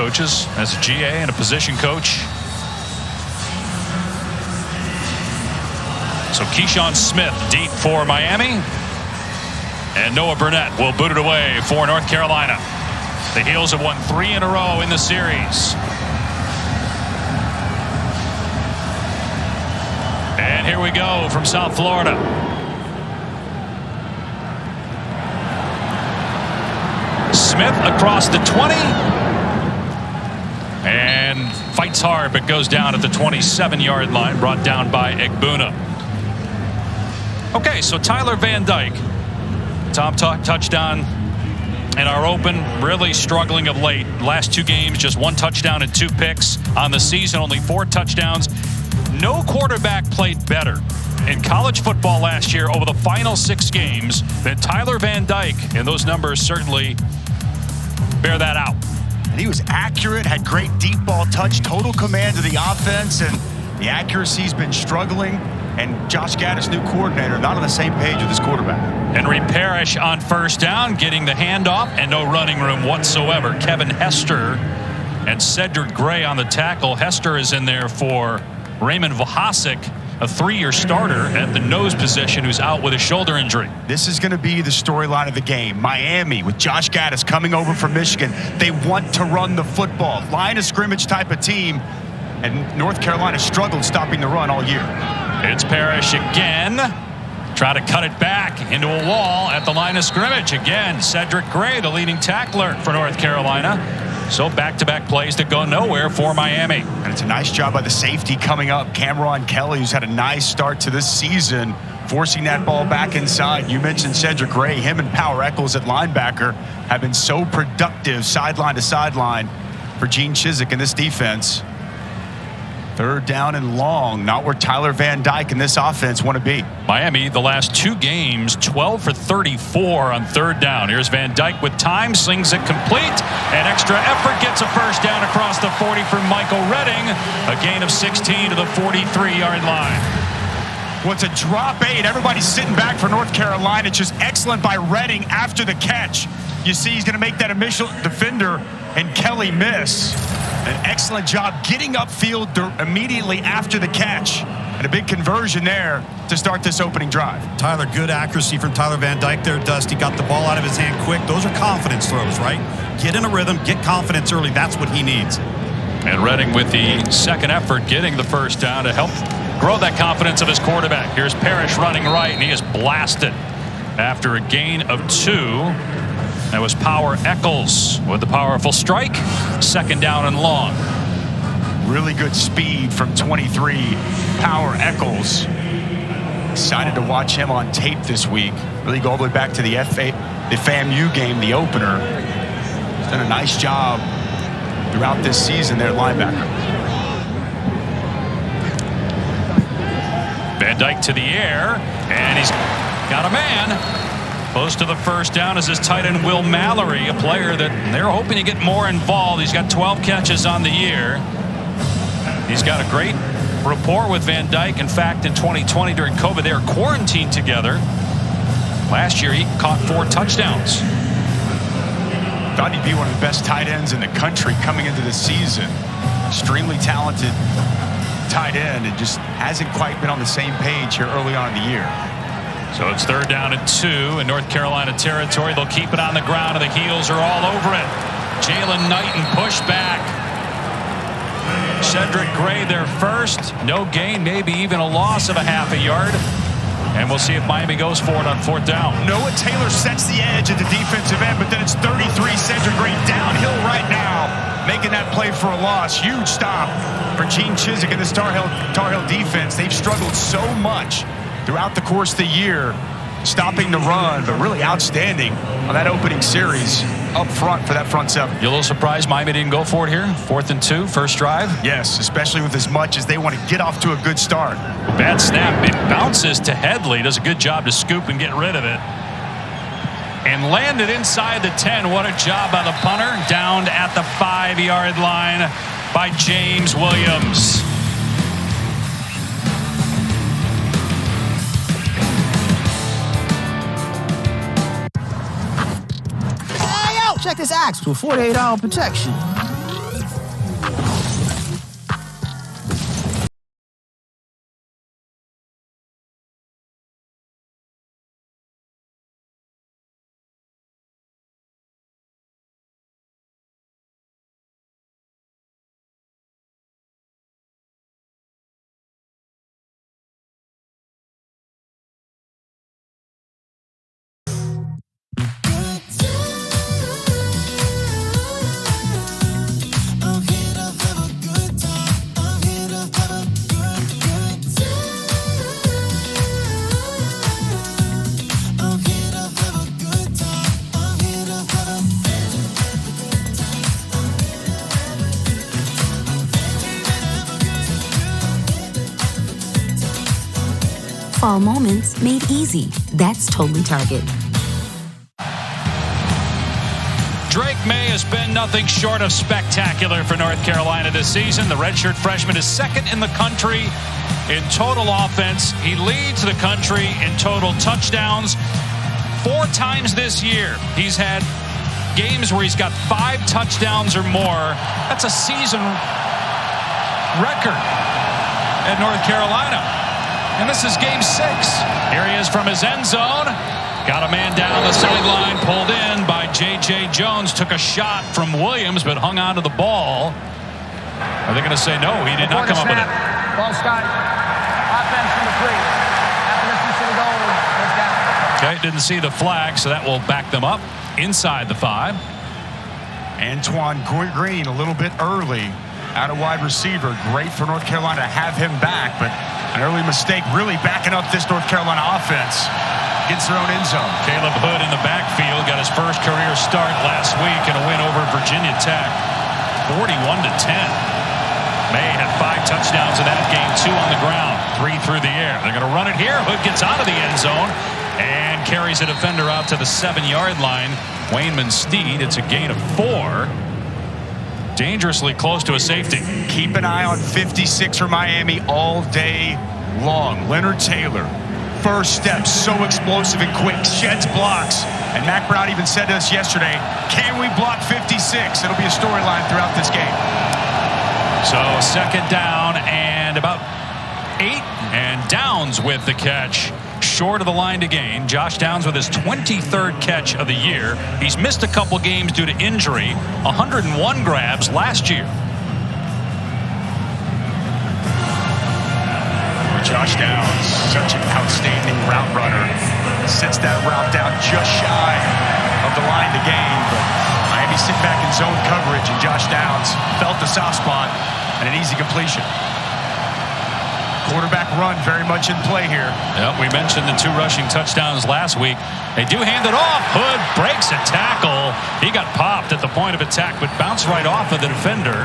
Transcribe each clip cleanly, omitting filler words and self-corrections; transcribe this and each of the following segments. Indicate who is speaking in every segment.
Speaker 1: coaches as a GA and a position coach. So Keyshawn Smith deep for Miami. And Noah Burnett will boot it away for North Carolina. The Heels have won 3 in a row in the series. And here we go from South Florida. Smith across the 20. And fights hard, but goes down at the 27-yard line, brought down by Egbuna. Okay, so Tyler Van Dyke, top touchdown in our open, really struggling of late. Last 2 games, just 1 touchdown and 2 picks. On the season, only 4 touchdowns. No quarterback played better in college football last year over the final 6 games than Tyler Van Dyke, and those numbers certainly bear that out.
Speaker 2: And he was accurate, had great deep ball touch, total command of the offense, and the accuracy's been struggling. And Josh Gaddis, new coordinator, not on the same page with his quarterback.
Speaker 1: Henry Parrish on first down, getting the handoff, and no running room whatsoever. Kevin Hester and Cedric Gray on the tackle. Hester is in there for Raymond Vahasek, a 3-year starter at the nose position who's out with a shoulder injury.
Speaker 2: This is going to be the storyline of the game. Miami with Josh Gaddis coming over from Michigan. They want to run the football. Line of scrimmage type of team. And North Carolina struggled stopping the run all year.
Speaker 1: It's Parrish again. Try to cut it back into a wall at the line of scrimmage. Again, Cedric Gray, the leading tackler for North Carolina. So back-to-back plays that go nowhere for Miami.
Speaker 2: And it's a nice job by the safety coming up. Cameron Kelly, who's had a nice start to this season, forcing that ball back inside. You mentioned Cedric Gray. Him and Power Echols at linebacker have been so productive sideline to sideline for Gene Chizik in this defense. 3rd down and long, not where Tyler Van Dyke and this offense want to be.
Speaker 1: Miami, the last 2 games, 12 for 34 on 3rd down. Here's Van Dyke with time, slings it complete. An extra effort gets a first down across the 40 for Michael Redding. A gain of 16 to the 43-yard line.
Speaker 2: Well, it's a drop 8. Everybody's sitting back for North Carolina. It's just excellent by Redding after the catch. You see he's going to make that initial defender and Kelly miss. An excellent job getting upfield immediately after the catch. And a big conversion there to start this opening drive.
Speaker 3: Tyler, good accuracy from Tyler Van Dyke there, Dusty. Got the ball out of his hand quick. Those are confidence throws, right? Get in a rhythm, get confidence early. That's what he needs.
Speaker 1: And Redding with the second effort, getting the first down to help grow that confidence of his quarterback. Here's Parrish running right, and he is blasted after a gain of 2. That was Power Echols with the powerful strike. 2nd down and long.
Speaker 2: Really good speed from 23, Power Echols. Excited to watch him on tape this week. Really go all the way back to the FAMU game, the opener. He's done a nice job throughout this season there at linebacker.
Speaker 1: Van Dyke to the air, and he's got a man. Close to the first down is his tight end Will Mallory, a player that they're hoping to get more involved. He's got 12 catches on the year. He's got a great rapport with Van Dyke. In fact, in 2020 during COVID, they were quarantined together. Last year, he caught 4 touchdowns.
Speaker 2: Thought he'd be one of the best tight ends in the country coming into the season. Extremely talented tight end, and just hasn't quite been on the same page here early on in the year.
Speaker 1: So it's 3rd down and 2 in North Carolina territory. They'll keep it on the ground, and the Heels are all over it. Jalen Knighton pushed back. Cedric Gray there first. No gain, maybe even a loss of a half a yard. And we'll see if Miami goes for it on 4th down.
Speaker 2: Noah Taylor sets the edge at the defensive end, but then it's 33 Cedric Gray downhill right now, making that play for a loss. Huge stop for Gene Chizik and this Tar Heel defense. They've struggled so much throughout the course of the year, stopping the run, but really outstanding on that opening series up front for that front 7.
Speaker 1: You a little surprised Miami didn't go for it here? 4th and 2, first drive?
Speaker 2: Yes, especially with as much as they want to get off to a good start.
Speaker 1: Bad snap. It bounces to Headley. Does a good job to scoop and get rid of it. And landed inside the 10. What a job by the punter. Downed at the 5-yard line by James Williams.
Speaker 4: Check this Axe with 48-hour protection. fall moments made easy. That's totally Target.
Speaker 1: Drake Maye has been nothing short of spectacular for North Carolina this season. The redshirt freshman is second in the country in total offense. He leads the country in total touchdowns. 4 times this year, he's had games where he's got 5 touchdowns or more. That's a season record at North Carolina. And this is game 6. Here he is from his end zone. Got a man down the sideline, pulled in by J.J. Jones. Took a shot from Williams, but hung on to the ball. Are they going to say no? He did not come up with it.
Speaker 5: Ball start. Offense number 3. After listening to the goal, goes down.
Speaker 1: Okay, didn't see the flag, so that will back them up inside the 5.
Speaker 2: Antoine Green a little bit early out of wide receiver. Great for North Carolina to have him back, but an early mistake really backing up this North Carolina offense. Gets their own end zone.
Speaker 1: Caleb Hood in the backfield got his first career start last week in a win over Virginia Tech, 41-10. Maye had 5 touchdowns in that game, 2 on the ground, 3 through the air. They're going to run it here. Hood gets out of the end zone and carries a defender out to the 7-yard line. Wayman Steed, it's a gain of 4. Dangerously close to a safety.
Speaker 2: Keep an eye on 56 for Miami all day long. Leonard Taylor. First step, so explosive and quick, sheds blocks. And Mac Brown even said to us yesterday, can we block 56? It'll be a storyline throughout this game.
Speaker 1: So second down and about 8, and Downs with the catch. Short of the line to gain. Josh Downs with his 23rd catch of the year. He's missed a couple games due to injury. 101 grabs last year.
Speaker 2: Josh Downs, such an outstanding route runner. Sits that route down just shy of the line to gain. But Miami sitting back in zone coverage, and Josh Downs felt the soft spot and an easy completion. Quarterback run very much in play here.
Speaker 1: Yep, we mentioned the 2 rushing touchdowns last week. They do hand it off. Hood breaks a tackle. He got popped at the point of attack, but bounced right off of the defender,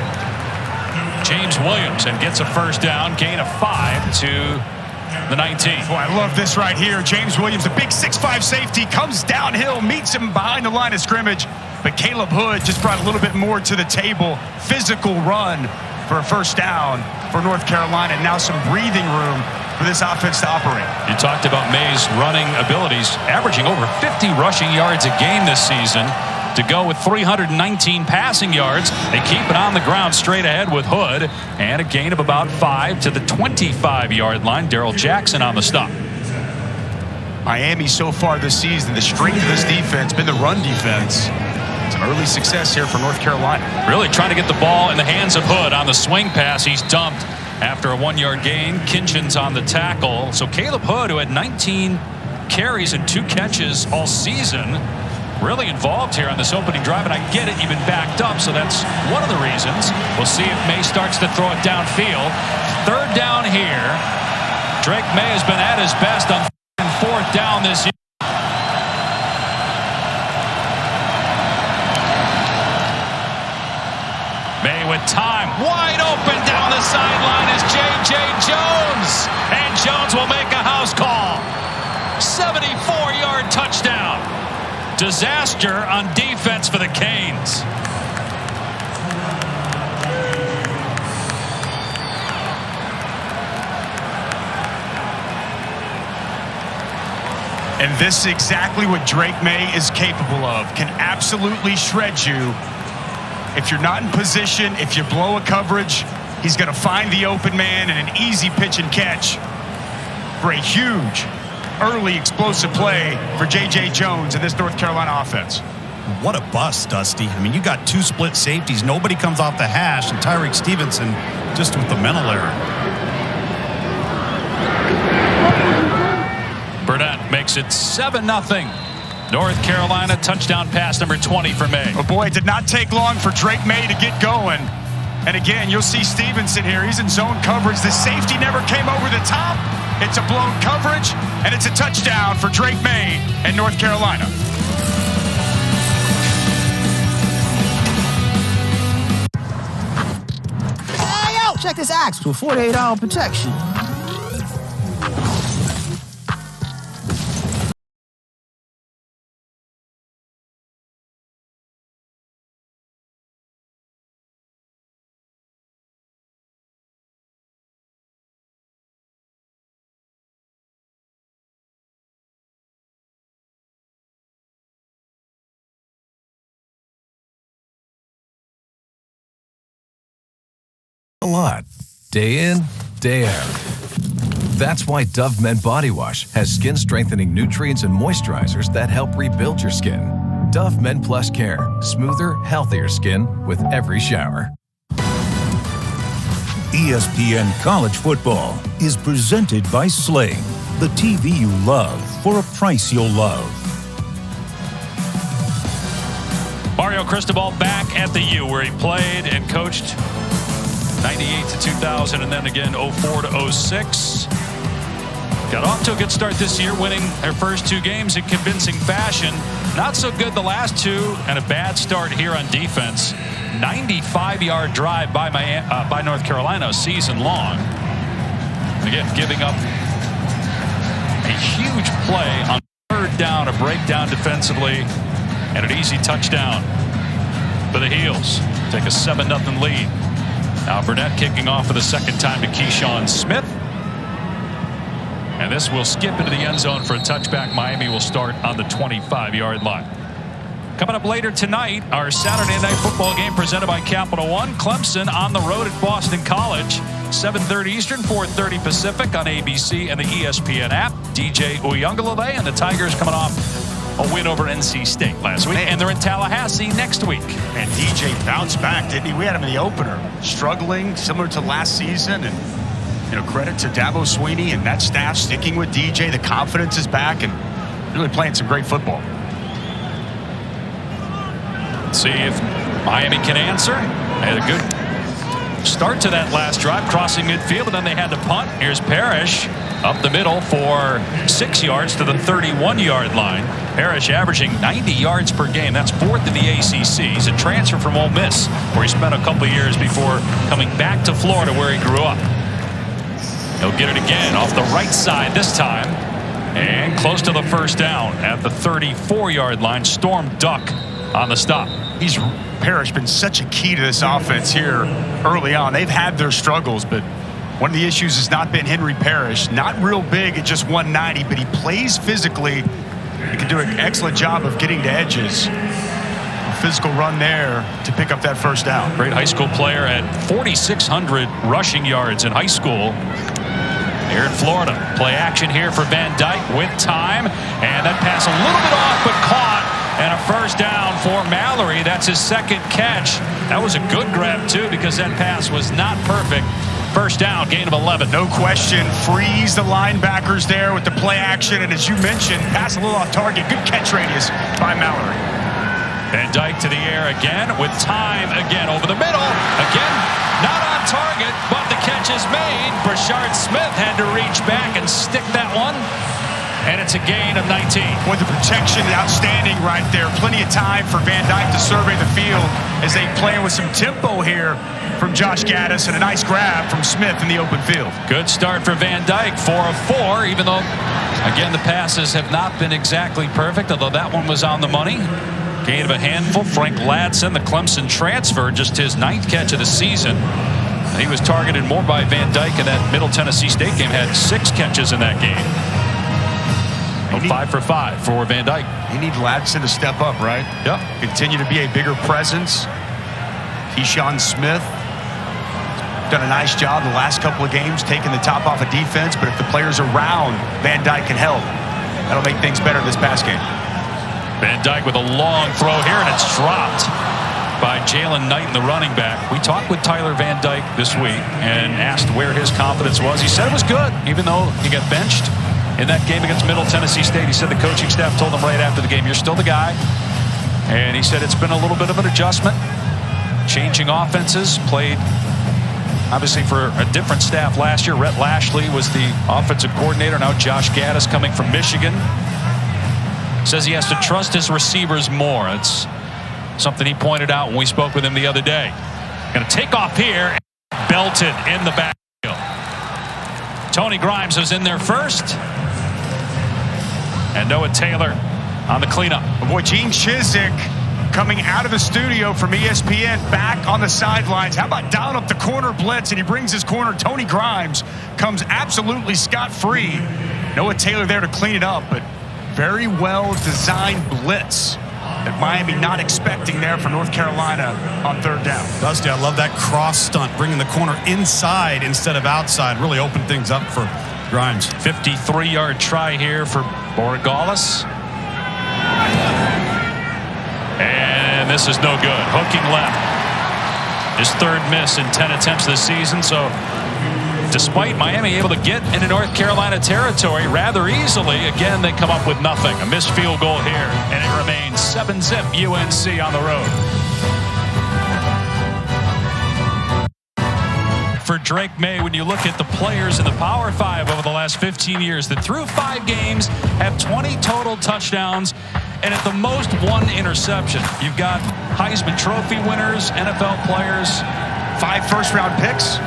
Speaker 1: James Williams, and gets a first down, gain of 5 to the 19.
Speaker 2: Boy, I love this right here. James Williams, the big 6'5 safety, comes downhill, meets him behind the line of scrimmage. But Caleb Hood just brought a little bit more to the table. Physical run for a first down for North Carolina. Now some breathing room for this offense to operate.
Speaker 1: You talked about Maye's running abilities, averaging over 50 rushing yards a game this season, to go with 319 passing yards. They keep it on the ground straight ahead with Hood, and a gain of about 5 to the 25-yard line. Darrell Jackson on the stop.
Speaker 2: Miami so far this season, the strength of this defense been the run defense. Some early success here for North Carolina.
Speaker 1: Really trying to get the ball in the hands of Hood on the swing pass. He's dumped after a 1-yard gain. Kitchens on the tackle. So Caleb Hood, who had 19 carries and 2 catches all season, really involved here on this opening drive. And I get it, you've been backed up, so that's one of the reasons. We'll see if Maye starts to throw it downfield. 3rd down here. Drake Maye has been at his best on 4th down this year. Maye with time, wide open down the sideline is J.J. Jones, and Jones will make a house call. 74-yard touchdown. Disaster on defense for the Canes.
Speaker 2: And this is exactly what Drake Maye is capable of. Can absolutely shred you. If you're not in position, if you blow a coverage, he's going to find the open man and an easy pitch and catch for a huge early explosive play for J.J. Jones in this North Carolina offense.
Speaker 3: What a bust, Dusty. I mean, you got 2 split safeties. Nobody comes off the hash, and Tyreek Stevenson just with the mental error.
Speaker 1: Burnett makes it 7-0. North Carolina touchdown pass number 20 for Maye.
Speaker 2: Oh boy, it did not take long for Drake Maye to get going. And again, you'll see Stevenson here. He's in zone coverage. The safety never came over the top. It's a blown coverage, and it's a touchdown for Drake Maye and North Carolina.
Speaker 6: Hey, yo, check this axe with 48-hour protection. day in, day out. That's why Dove Men Body Wash has skin-strengthening nutrients and moisturizers that help rebuild your skin. Dove Men Plus Care. Smoother, healthier skin with every shower.
Speaker 7: ESPN College Football is presented by Sling, the TV you love for a price you'll love.
Speaker 1: Mario Cristobal back at the U, where he played and coached 98 to 2000, and then again 04 to 06. Got off to a good start this year, winning their first 2 games in convincing fashion. Not so good the last 2, and a bad start here on defense. 95-yard drive by North Carolina season long. Again, giving up a huge play on 3rd down, a breakdown defensively, and an easy touchdown for the Heels. Take a 7-0 lead. Now Burnett kicking off for the second time to Keyshawn Smith. And this will skip into the end zone for a touchback. Miami will start on the 25-yard line. Coming up later tonight, our Saturday night football game presented by Capital One. Clemson on the road at Boston College. 7:30 Eastern, 4:30 Pacific on ABC and the ESPN app. DJ Uyunglele and the Tigers coming off a win over NC State last week. And they're in Tallahassee next week.
Speaker 2: And DJ bounced back, didn't he? We had him in the opener. Struggling, similar to last season. And, credit to Dabo Swinney and that staff sticking with DJ. The confidence is back and really playing some great football.
Speaker 1: Let's see if Miami can answer. They had a good start to that last drive, crossing midfield, but then they had to punt. Here's Parrish up the middle for 6 yards to the 31-yard line. Parrish averaging 90 yards per game. That's 4th in the ACC. He's a transfer from Ole Miss, where he spent a couple of years before coming back to Florida, where he grew up. He'll get it again off the right side this time. And close to the first down at the 34-yard line. Storm Duck on the stop.
Speaker 2: Parrish been such a key to this offense here early on. They've had their struggles, but one of the issues has not been Henry Parrish. Not real big at just 190, but he plays physically. He can do an excellent job of getting to edges. A physical run there to pick up that first down.
Speaker 1: Great high school player at 4,600 rushing yards in high school. Here in Florida. Play action here for Van Dyke with time. And that pass a little bit off, but caught. And a first down for Mallory. That's his second catch. That was a good grab, too, because that pass was not perfect. First down, gain of 11.
Speaker 2: No question. Freeze the linebackers there with the play action. And as you mentioned, pass a little off target. Good catch radius by Mallory.
Speaker 1: Van Dyke to the air again with time again over the middle. Again, not on target, but the catch is made. Brashard Smith had to reach back and stick that one. And it's a gain of 19.
Speaker 2: Boy, the protection outstanding right there. Plenty of time for Van Dyke to survey the field as they play with some tempo here from Josh Gaddis, and a nice grab from Smith in the open field.
Speaker 1: Good start for Van Dyke, 4 of 4, even though, again, the passes have not been exactly perfect, although that one was on the money. Gain of a handful. Frank Ladson, the Clemson transfer, just his 9th catch of the season. He was targeted more by Van Dyke in that Middle Tennessee State game, had 6 catches in that game. 5 for 5 for Van Dyke.
Speaker 2: You need Ladson to step up, right?
Speaker 1: Yep.
Speaker 2: Continue to be a bigger presence. Keyshawn Smith done a nice job the last couple of games taking the top off of defense, but if the players around Van Dyke can help, that'll make things better this pass game.
Speaker 1: Van Dyke with a long throw here, and it's dropped by Jalen Knight, the running back. We talked with Tyler Van Dyke this week and asked where his confidence was. He said it was good, even though he got benched in that game against Middle Tennessee State. He said the coaching staff told him right after the game, you're still the guy. And he said it's been a little bit of an adjustment. Changing offenses, played obviously for a different staff last year. Rhett Lashley was the offensive coordinator. Now Josh Gaddis coming from Michigan. Says he has to trust his receivers more. It's something he pointed out when we spoke with him the other day. Going to take off here and belted in the backfield. Tony Grimes was in there first. And Noah Taylor on the cleanup.
Speaker 2: Boy, Gene Chizik coming out of the studio from ESPN back on the sidelines. How about down up the corner blitz, and he brings his corner. Tony Grimes comes absolutely scot-free. Noah Taylor there to clean it up, but very well designed blitz that Miami not expecting there for North Carolina on third down.
Speaker 3: Dusty, I love that cross stunt, bringing the corner inside instead of outside. Really opened things up for Grimes.
Speaker 1: 53-yard try here for Borregales. And this is no good. Hooking left. His third miss in 10 attempts this season. So despite Miami able to get into North Carolina territory rather easily, again, they come up with nothing. A missed field goal here, and it remains 7-zip UNC on the road. For Drake Maye, when you look at the players in the Power 5 over the last 15 years that through 5 games have 20 total touchdowns and at the most 1 interception. You've got Heisman Trophy winners, NFL players.
Speaker 2: 5 first-round picks.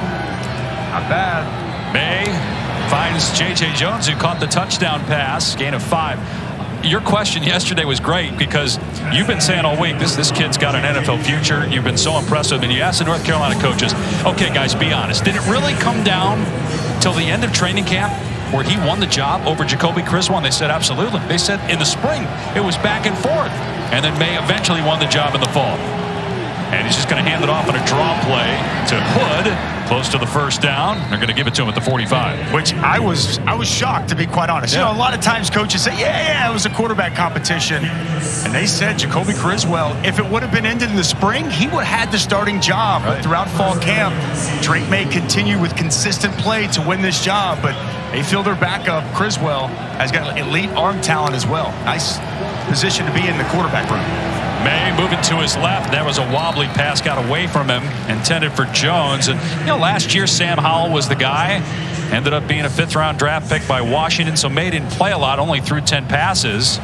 Speaker 2: Not bad.
Speaker 1: Maye finds J.J. Jones, who caught the touchdown pass, gain of 5. Your question yesterday was great because you've been saying all week, this kid's got an NFL future. You've been so impressive. And you asked the North Carolina coaches, okay, guys, be honest. Did it really come down till the end of training camp where he won the job over Jacoby Criswell? And they said, absolutely. They said in the spring, it was back and forth. And then Maye eventually won the job in the fall. And he's just going to hand it off on a draw play to Hood, close to the first down. They're going to give it to him at the 45.
Speaker 2: Which I was shocked, to be quite honest.
Speaker 1: Yeah.
Speaker 2: You know, a lot of times coaches say, yeah, it was a quarterback competition. And they said Jacoby Criswell, if it would have been ended in the spring, he would have had the starting job. Right. But throughout fall camp, Drake Maye continued with consistent play to win this job. But they feel their backup, Criswell, has got elite arm talent as well. Nice position to be in the quarterback room.
Speaker 1: Maye moving to his left. That was a wobbly pass, got away from him, intended for Jones. And, you know, last year Sam Howell was the guy. Ended up being a 5th-round draft pick by Washington, so Maye didn't play a lot, only threw 10 passes.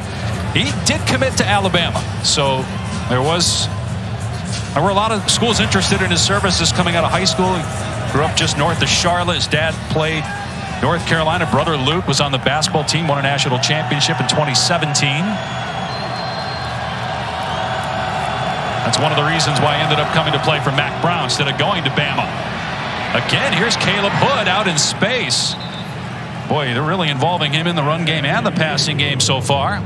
Speaker 1: He did commit to Alabama. So there were a lot of schools interested in his services coming out of high school. He grew up just north of Charlotte. His dad played North Carolina. Brother Luke was on the basketball team, won a national championship in 2017. That's one of the reasons why he ended up coming to play for Mac Brown instead of going to Bama. Again, here's Caleb Hood out in space. Boy, they're really involving him in the run game and the passing game so far.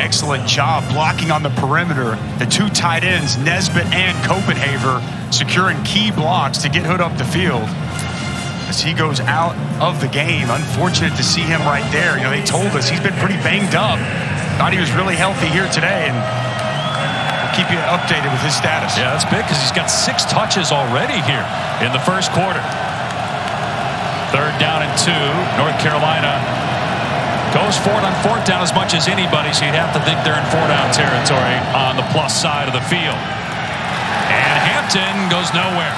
Speaker 2: Excellent job blocking on the perimeter. The 2 tight ends, Nesbitt and Copenhaver, securing key blocks to get Hood up the field. As he goes out of the game, unfortunate to see him right there. You know, they told us he's been pretty banged up. Thought he was really healthy here today, and keep you updated with his status.
Speaker 1: Yeah, that's big because he's got 6 touches already here in the first quarter. 3rd down and 2. North Carolina goes for it on 4th down as much as anybody, so you'd have to think they're in 4-down territory on the plus side of the field. And Hampton goes nowhere.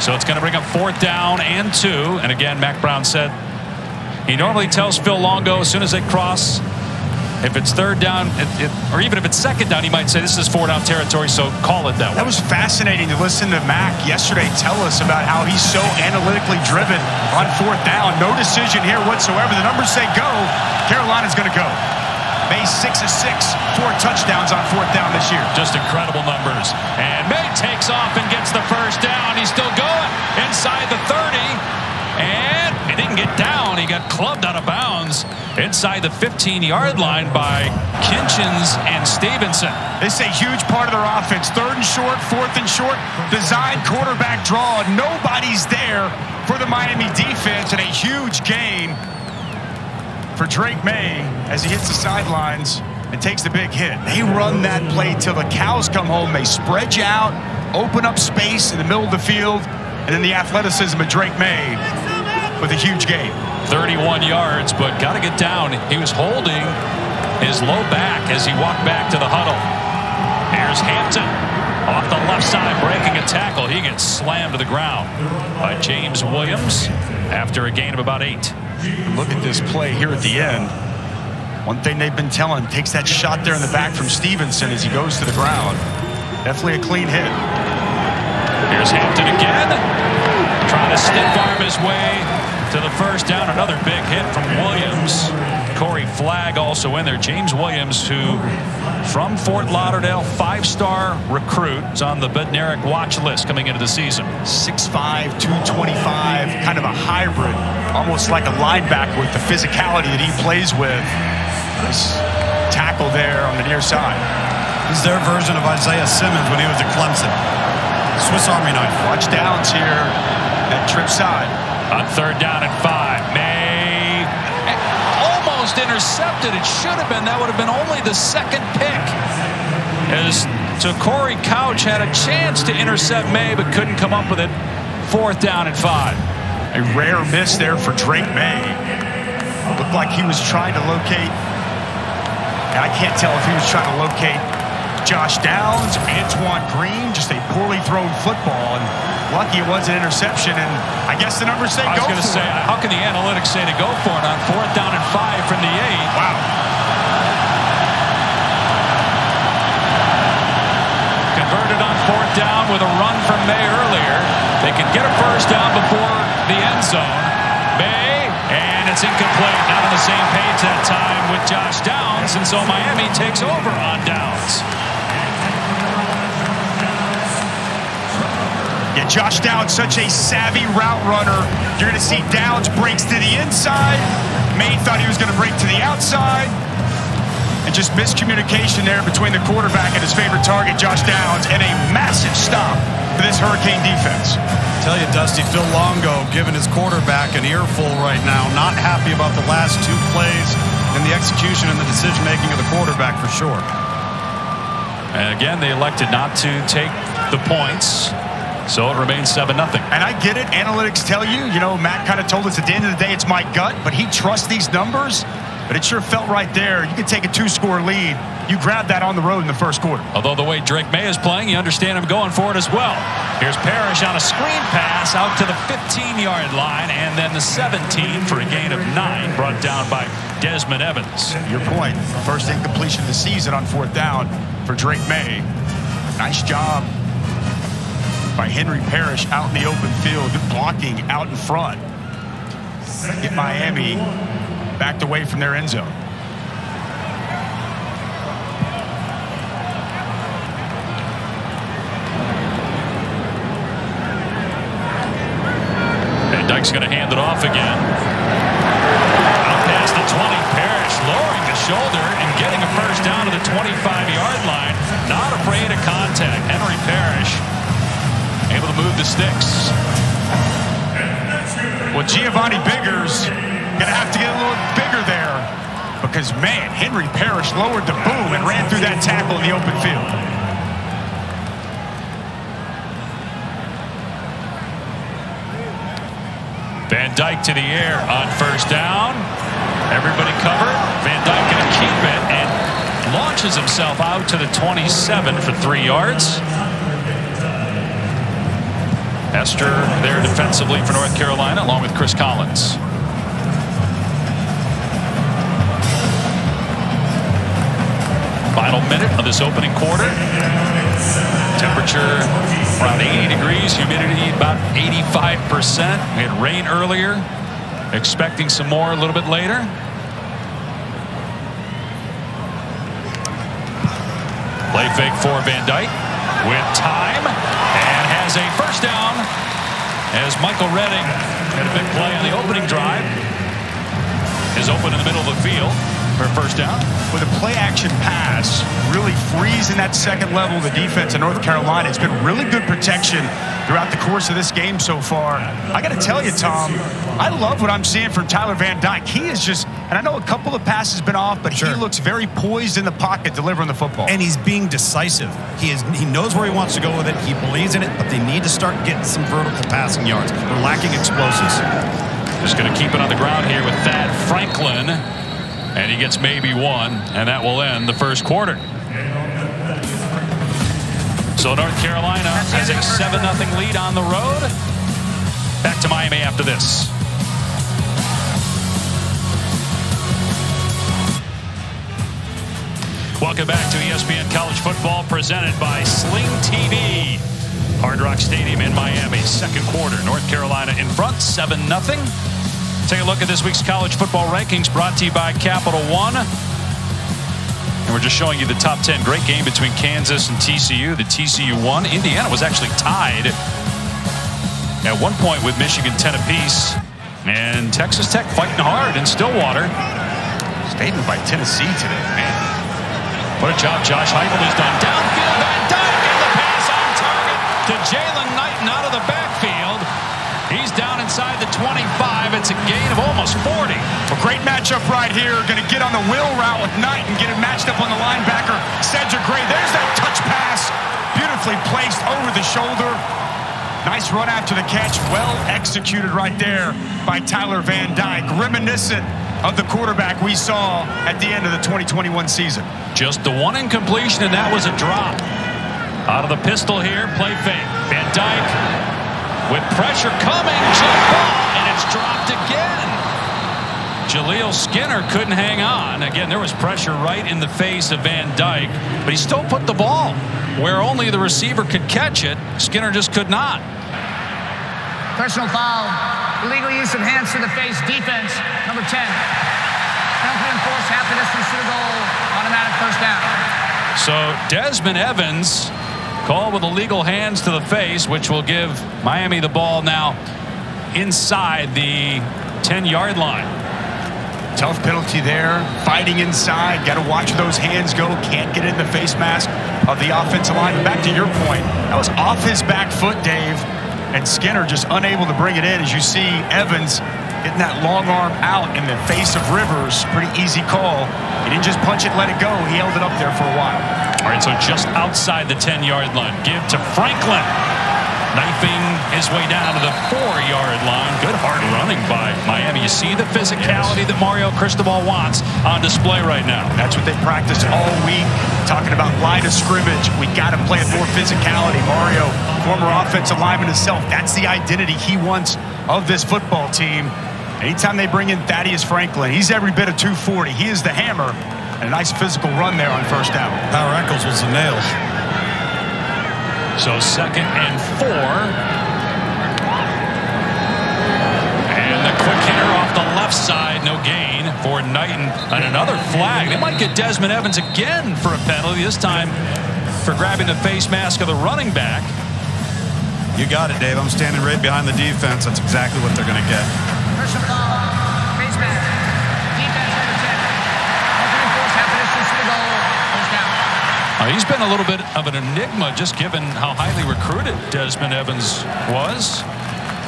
Speaker 1: So it's going to bring up 4th down and 2. And again, Mac Brown said he normally tells Phil Longo as soon as they cross, if it's 3rd down, or even if it's 2nd down, he might say this is 4-down territory, so call it that way.
Speaker 2: That was fascinating to listen to Mac yesterday tell us about how he's so analytically driven on 4th down. No decision here whatsoever. The numbers say go. Carolina's going to go. Maye 6 of 6, 4 touchdowns on 4th down this year.
Speaker 1: Just incredible numbers. And Maye takes off and gets the first down. He's still going inside the 30. And he didn't get down. He got clubbed out of bounds inside the 15-yard line by Kinchins and Stevenson.
Speaker 2: This is a huge part of their offense. 3rd and short, 4th and short, design quarterback draw. Nobody's there for the Miami defense, and a huge gain for Drake Maye as he hits the sidelines and takes the big hit. They run that play till the cows come home. They spread you out, open up space in the middle of the field, and then the athleticism of Drake Maye with a huge gain.
Speaker 1: 31 yards, but got to get down. He was holding his low back as he walked back to the huddle. Here's Hampton off the left side, breaking a tackle. He gets slammed to the ground by James Williams after a gain of about 8.
Speaker 2: Look at this play here at the end. One thing they've been telling, takes that shot there in the back from Stevenson as he goes to the ground. Definitely a clean hit.
Speaker 1: Here's Hampton again, trying to stiff arm his way to the first down. Another big hit from Williams. Corey Flagg also in there. James Williams, who from Fort Lauderdale, 5-star recruit, is on the Bednarik watch list coming into the season.
Speaker 2: 6'5", 225, kind of a hybrid, almost like a linebacker with the physicality that he plays with. Nice tackle there on the near side.
Speaker 3: He's their version of Isaiah Simmons when he was at Clemson. Swiss Army knife.
Speaker 2: Watch downs here. That trip side.
Speaker 1: On 3rd down and 5. Maye almost intercepted. It should have been. That would have been only the second pick. As Corey Couch had a chance to intercept Maye, but couldn't come up with it. 4th down and 5.
Speaker 2: A rare miss there for Drake Maye. Looked like he was trying to locate, and I can't tell if he was trying to locate Josh Downs, Antoine Green, just a poorly thrown football, and lucky it was an interception, and I guess the numbers say go for it.
Speaker 1: I was going to say, how can the analytics say to go for it on 4th down and 5 from the 8?
Speaker 2: Wow.
Speaker 1: Converted on 4th down with a run from Maye earlier. They can get a first down before the end zone. Maye, and it's incomplete. Not on the same page that time with Josh Downs, and so Miami takes over on Downs.
Speaker 2: Yeah, Josh Downs, such a savvy route runner. You're going to see Downs breaks to the inside. Maye thought he was going to break to the outside. And just miscommunication there between the quarterback and his favorite target, Josh Downs, and a massive stop for this Hurricane defense.
Speaker 3: Tell you, Dusty, Phil Longo giving his quarterback an earful right now. Not happy about the last 2 plays and the execution and the decision-making of the quarterback for sure.
Speaker 1: And again, they elected not to take the points, so it remains 7-0.
Speaker 2: And I get it. Analytics tell you, Matt kind of told us at the end of the day it's my gut, but he trusts these numbers. But it sure felt right there. You can take a 2-score lead. You grab that on the road in the first quarter.
Speaker 1: Although the way Drake Maye is playing, you understand him going for it as well. Here's Parrish on a screen pass out to the 15-yard line, and then the 17 for a gain of 9, brought down by Desmond Evans.
Speaker 2: Your point, first incompletion of the season on 4th down for Drake Maye. Nice job by Henry Parrish out in the open field, blocking out in front. Get Miami backed away from their end zone.
Speaker 1: Van Dyke's going to hand it off again. Out past the 20, Parrish lowering the shoulder and getting a first down to the 25-yard line. Not afraid of contact. Henry Parrish able to move the sticks.
Speaker 2: Well, Giovanni Biggers going to have to get a little bigger there because, man, Henry Parrish lowered the boom and ran through that tackle in the open field.
Speaker 1: Van Dyke to the air on first down. Everybody covered. Van Dyke going to keep it and launches himself out to the 27 for 3 yards. Hester there defensively for North Carolina, along with Chris Collins. Final minute of this opening quarter. Temperature around 80 degrees, humidity about 85%. We had rain earlier, expecting some more a little bit later. Play fake for Van Dyke with time, and has a first down as Michael Redding had a big play on the opening drive. Is open in the middle of the field for a first down.
Speaker 2: With a play-action pass, really freezing that second level of the defense in North Carolina. It's been really good protection throughout the course of this game so far. I got to tell you, Tom, I love what I'm seeing from Tyler Van Dyke. He is just, and I know a couple of passes have been off, but he looks very poised in the pocket delivering the football.
Speaker 3: And he's being decisive. He knows where he wants to go with it. He believes in it, but they need to start getting some vertical passing yards. They're lacking explosives.
Speaker 1: Just going to keep it on the ground here with Thad Franklin. And he gets maybe one, and that will end the first quarter. So North Carolina has a 7-0 lead on the road. Back to Miami after this. Welcome back to ESPN College Football, presented by Sling TV. Hard Rock Stadium in Miami, second quarter. North Carolina in front, 7-0. Take a look at this week's college football rankings, brought to you by Capital One. And we're just showing you the top 10. Great game between Kansas and TCU. The TCU won. Indiana was actually tied at one point with Michigan 10 apiece. And Texas Tech fighting hard in Stillwater.
Speaker 2: Statement by Tennessee today, man.
Speaker 1: What a job Josh Heupel has done. Downfield, Van Dyke, and the pass on target to Jalen Knighton out of the backfield. He's down inside the 25. It's a gain of almost 40.
Speaker 2: A great matchup right here. Going to get on the wheel route with Knighton, get it matched up on the linebacker, Cedric Gray. There's that touch pass. Beautifully placed over the shoulder. Nice run after the catch. Well executed right there by Tyler Van Dyke. Reminiscent of the quarterback we saw at the end of the 2021 season.
Speaker 1: Just the one incompletion, and that was a drop. Out of the pistol here, play fake. Van Dyke with pressure coming, jump ball, and it's dropped again. Jaleel Skinner couldn't hang on. Again, there was pressure right in the face of Van Dyke, but he still put the ball where only the receiver could catch it. Skinner just could not.
Speaker 5: Personal foul. Illegal use of hands to the face. Defense, number 10. Penalty enforced, half the distance to the goal. Automatic first down.
Speaker 1: So Desmond Evans called with illegal hands to the face, which will give Miami the ball now inside the 10-yard line.
Speaker 2: Tough penalty there. Fighting inside. Got to watch where those hands go. Can't get in the face mask of the offensive line. Back to your point, that was off his back foot, Dave. And Skinner just unable to bring it in. As you see, Evans getting that long arm out in the face of Rivers. Pretty easy call. He didn't just punch it, let it go. He held it up there for a while.
Speaker 1: All right, so just outside the 10-yard line. Give to Franklin. Knifing his way down to the 4-yard line. Good hard running by Miami. You see the physicality that Mario Cristobal wants on display right now.
Speaker 2: That's what they practiced all week. Talking about line of scrimmage. We got to play with more physicality. Mario, former offensive lineman himself, that's the identity he wants of this football team. Anytime they bring in Thaddeus Franklin, he's every bit of 240. He is the hammer. And a nice physical run there on first down.
Speaker 3: Power Eccles was the nails.
Speaker 1: So 2nd and 4. And the quick hitter off the left side. No gain for Knighton. And another flag. They might get Desmond Evans again for a penalty. This time for grabbing the face mask of the running back.
Speaker 3: You got it, Dave. I'm standing right behind the defense. That's exactly what they're going to get.
Speaker 5: Personal foul. Face mask. Defense number 10. Penalty enforced, half the distance to the goal. First down.
Speaker 1: He's been a little bit of an enigma just given how highly recruited Desmond Evans was.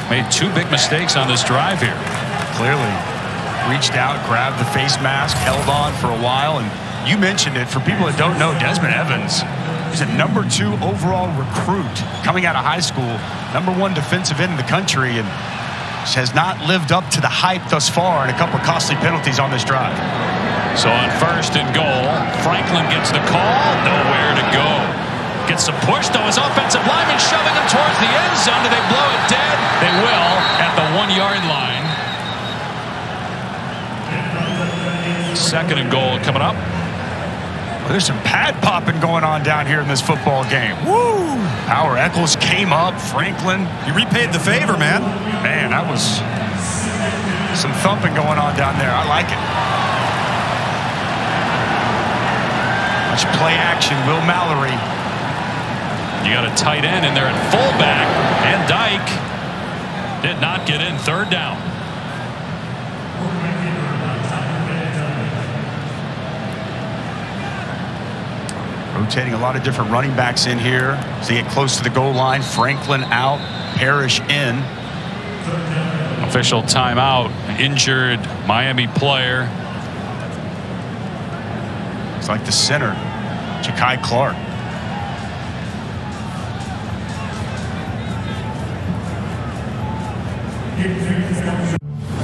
Speaker 1: Made 2 big mistakes on this drive here.
Speaker 2: Clearly reached out, grabbed the face mask, held on for a while. And you mentioned it. For people that don't know, Desmond Evans is a number 2 overall recruit coming out of high school. Number 1 defensive end in the country. And has not lived up to the hype thus far, and a couple of costly penalties on this drive.
Speaker 1: So on 1st and goal, Franklin gets the call, nowhere to go. Gets the push, though, his offensive lineman shoving him towards the end zone. Do they blow it dead? They will at the 1-yard line. 2nd and goal coming up.
Speaker 2: Well, there's some pad popping going on down here in this football game. Woo! Power Eccles came up. Franklin.
Speaker 3: You repaid the favor, man.
Speaker 2: Man, that was some thumping going on down there. I like it. Much play action. Will Mallory.
Speaker 1: You got a tight end in there at fullback. Van Dyke did not get in. 3rd down.
Speaker 2: Rotating a lot of different running backs in here as they get close to the goal line. Franklin out, Parrish in.
Speaker 1: Official timeout. Injured Miami player.
Speaker 2: It's like the center, Ja'Kai Clark.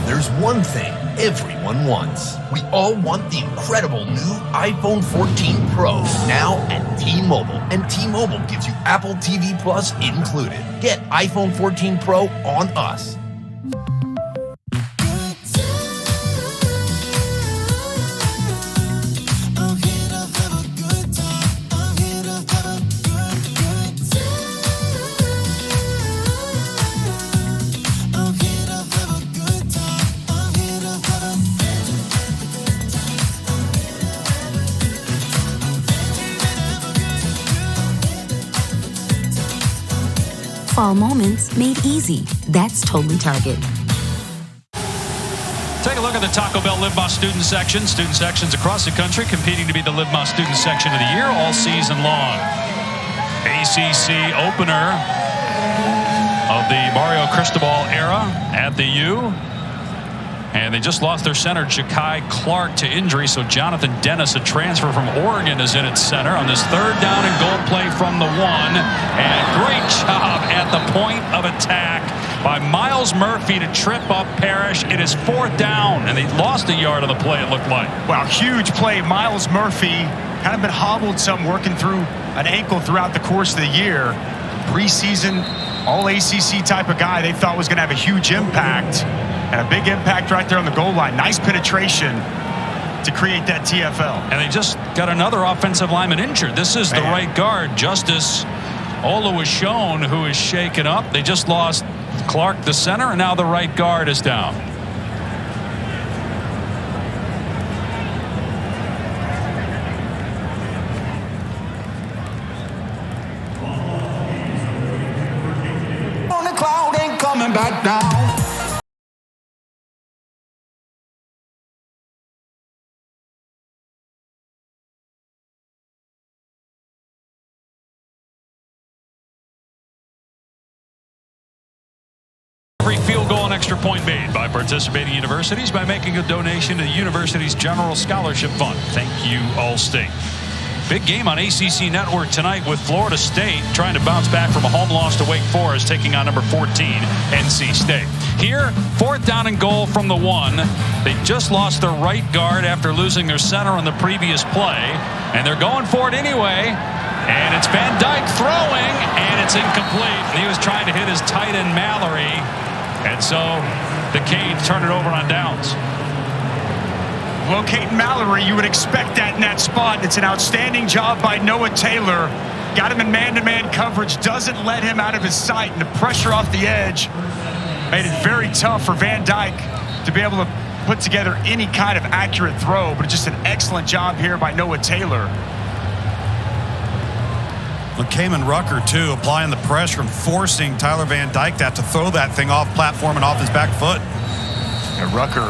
Speaker 8: There's one thing everyone wants. We all want the incredible new iPhone 14 Pro now at T-Mobile. And T-Mobile gives you Apple TV Plus included. Get iPhone 14 Pro on us.
Speaker 4: Fall moments made easy. That's totally Target.
Speaker 1: Take take a look at the Taco Bell Live Más student section. Student sections across the country competing to be the Live Más student section of the year all season long. ACC opener of the Mario Cristobal era at the U. And they just lost their center, Ja'Kai Clark, to injury. So Jonathan Dennis, a transfer from Oregon, is in at center on this 3rd down and goal play from the 1. And great job at the point of attack by Miles Murphy to trip up Parrish. It is 4th down, and they lost a yard on the play, it looked like.
Speaker 2: Wow, huge play. Miles Murphy kind of been hobbled some, working through an ankle throughout the course of the year. Preseason, all ACC type of guy they thought was going to have a huge impact. And a big impact right there on the goal line. Nice penetration to create that TFL.
Speaker 1: And they just got another offensive lineman injured. This is the right guard, Justice Oluwaseun, who is shaken up. They just lost Clark, the center, and now the right guard is down.
Speaker 9: On the cloud ain't coming back down.
Speaker 1: Every field goal and extra point made by participating universities by making a donation to the university's General Scholarship Fund. Thank you, Allstate. Big game on ACC Network tonight with Florida State trying to bounce back from a home loss to Wake Forest, taking on number 14, NC State. Here, 4th down and goal from the 1. They just lost their right guard after losing their center on the previous play, and they're going for it anyway. And it's Van Dyke throwing, and it's incomplete. He was trying to hit his tight end Mallory. And so the Canes turn it over on downs.
Speaker 2: Locating Mallory, you would expect that in that spot. It's an outstanding job by Noah Taylor. Got him in man-to-man coverage, doesn't let him out of his sight, and the pressure off the edge made it very tough for Van Dyke to be able to put together any kind of accurate throw, but just an excellent job here by Noah Taylor.
Speaker 3: Cayman Rucker, too, applying the pressure and forcing Tyler Van Dyke to throw that thing off platform and off his back foot.
Speaker 2: And Rucker,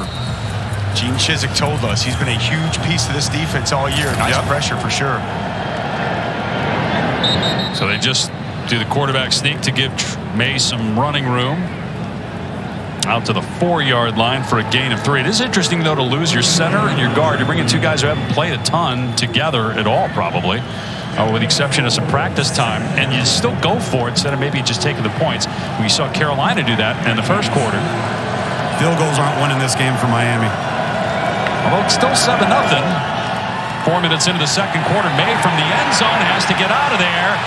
Speaker 2: Gene Chizik told us he's been a huge piece of this defense all year. Nice pressure for sure.
Speaker 1: So they just do the quarterback sneak to give Maye some running room. Out to the 4-yard line for a gain of 3. It is interesting, though, to lose your center and your guard. You're bringing 2 guys who haven't played a ton together at all, probably. With the exception of some practice time, and you still go for it instead of maybe just taking the points. We saw Carolina do that in the first quarter.
Speaker 3: Field goals aren't winning this game for Miami.
Speaker 1: Although it's still 7-0. 4 minutes into the second quarter, Maye from the end zone has to get out of there,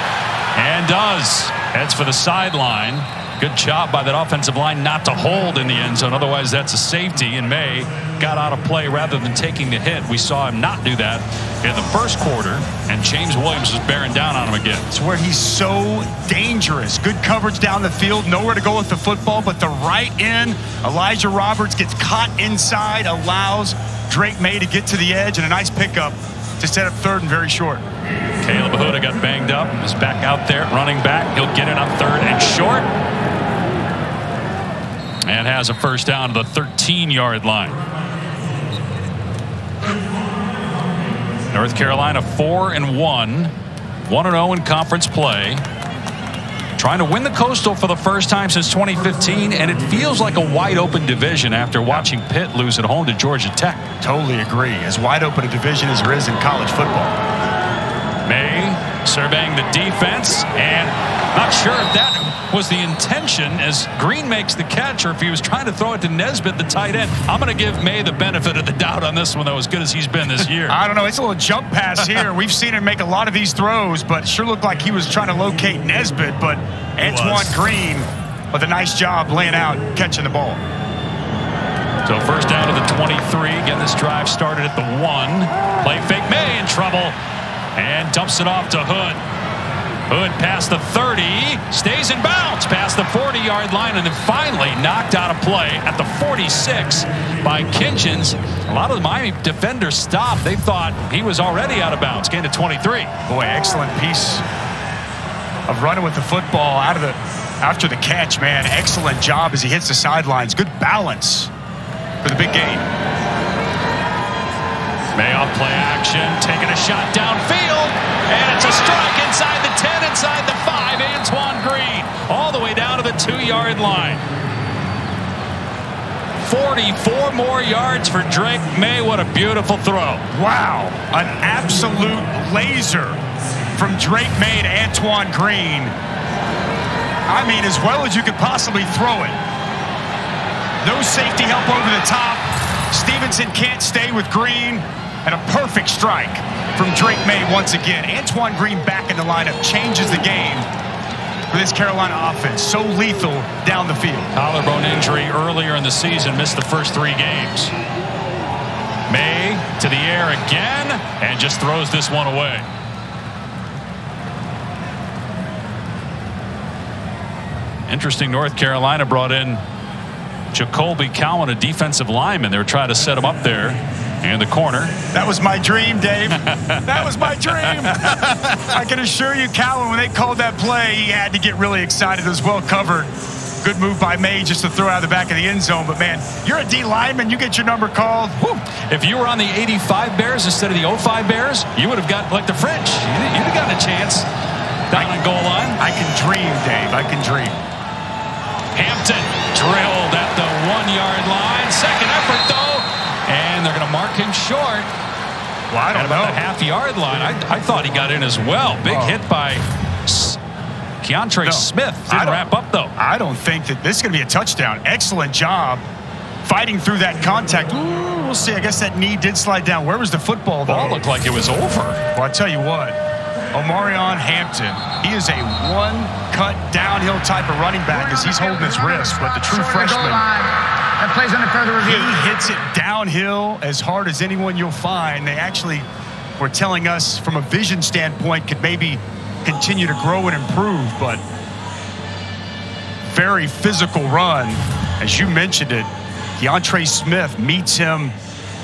Speaker 1: and does. Heads for the sideline. Good job by that offensive line not to hold in the end zone. Otherwise, that's a safety, and Maye got out of play rather than taking the hit. We saw him not do that in the first quarter, and James Williams was bearing down on him again.
Speaker 2: It's where he's so dangerous. Good coverage down the field, nowhere to go with the football, but the right end, Elijah Roberts gets caught inside, allows Drake Maye to get to the edge, and a nice pickup to set up 3rd and very short.
Speaker 1: Caleb Ahuda got banged up, is back out there, running back. He'll get it on 3rd and short. And has a first down to the 13-yard line. North Carolina 4-1, 1-0 in conference play. Trying to win the Coastal for the first time since 2015, and it feels like a wide-open division after watching Pitt lose at home to Georgia Tech.
Speaker 2: Totally agree. As wide open a division as there is in college football.
Speaker 1: Maye surveying the defense, and not sure if that was the intention as Green makes the catch, or if he was trying to throw it to Nesbitt, the tight end. I'm going to give Maye the benefit of the doubt on this one, though, as good as he's been this year.
Speaker 2: I don't know. It's a little jump pass here. We've seen him make a lot of these throws, but it sure looked like he was trying to locate Nesbitt, but Antoine Green with a nice job laying out, catching the ball.
Speaker 1: So first down to the 23. Again, this drive started at the 1. Play fake, Maye in trouble, and dumps it off to Hood. Hood past the 30, stays in bounds past the 40-yard line, and then finally knocked out of play at the 46 by Kinchins. A lot of the Miami defenders stopped. They thought he was already out of bounds. Gain to 23.
Speaker 2: Boy, excellent piece of running with the football out of the after the catch, man. Excellent job as he hits the sidelines. Good balance for the big gain.
Speaker 1: Maye off play action, taking a shot downfield, and it's a strike inside the 10, inside the 5. Antoine Green all the way down to the 2-yard line. 44 more yards for Drake Maye. What a beautiful throw.
Speaker 2: Wow, an absolute laser from Drake Maye to Antoine Green. I mean, as well as you could possibly throw it. No safety help over the top. Stevenson can't stay with Green. And a perfect strike from Drake Maye once again. Antoine Green back in the lineup changes the game for this Carolina offense. So lethal down the field.
Speaker 1: Collarbone injury earlier in the season, missed the first 3 games. Maye to the air again and just throws this one away. Interesting, North Carolina brought in Jacoby Cowan, a defensive lineman. They were trying to set him up there in the corner.
Speaker 2: That was my dream, Dave. That was my dream. I can assure you, Cowan, when they called that play, he had to get really excited. It was well covered. Good move by Maye just to throw out of the back of the end zone. But, man, you're a D lineman. You get your number called. Whew.
Speaker 1: If you were on the 85 Bears instead of the 05 Bears, you would have got like the French. You'd have gotten a chance down on goal line.
Speaker 2: I can dream, Dave. I can dream.
Speaker 1: Hampton drilled at the 1-yard line. Second effort, though. And they're going to mark him short.
Speaker 2: Well, I don't know.
Speaker 1: At about the half-yard line. I thought he got in as well. Big hit by Keontre Smith. Didn't wrap up, though.
Speaker 2: I don't think that this is going to be a touchdown. Excellent job fighting through that contact. Ooh, we'll see. I guess that knee did slide down. Where was the football, though?
Speaker 1: Ball looked like it was over.
Speaker 2: Well, I tell you what. Omarion Hampton, he is a one-cut downhill type of running back as he's holding his wrist, but the true freshman,
Speaker 5: that plays under further review.
Speaker 2: He hits it downhill as hard as anyone you'll find. They actually were telling us from a vision standpoint could maybe continue to grow and improve, but very physical run. As you mentioned it, Keontre Smith meets him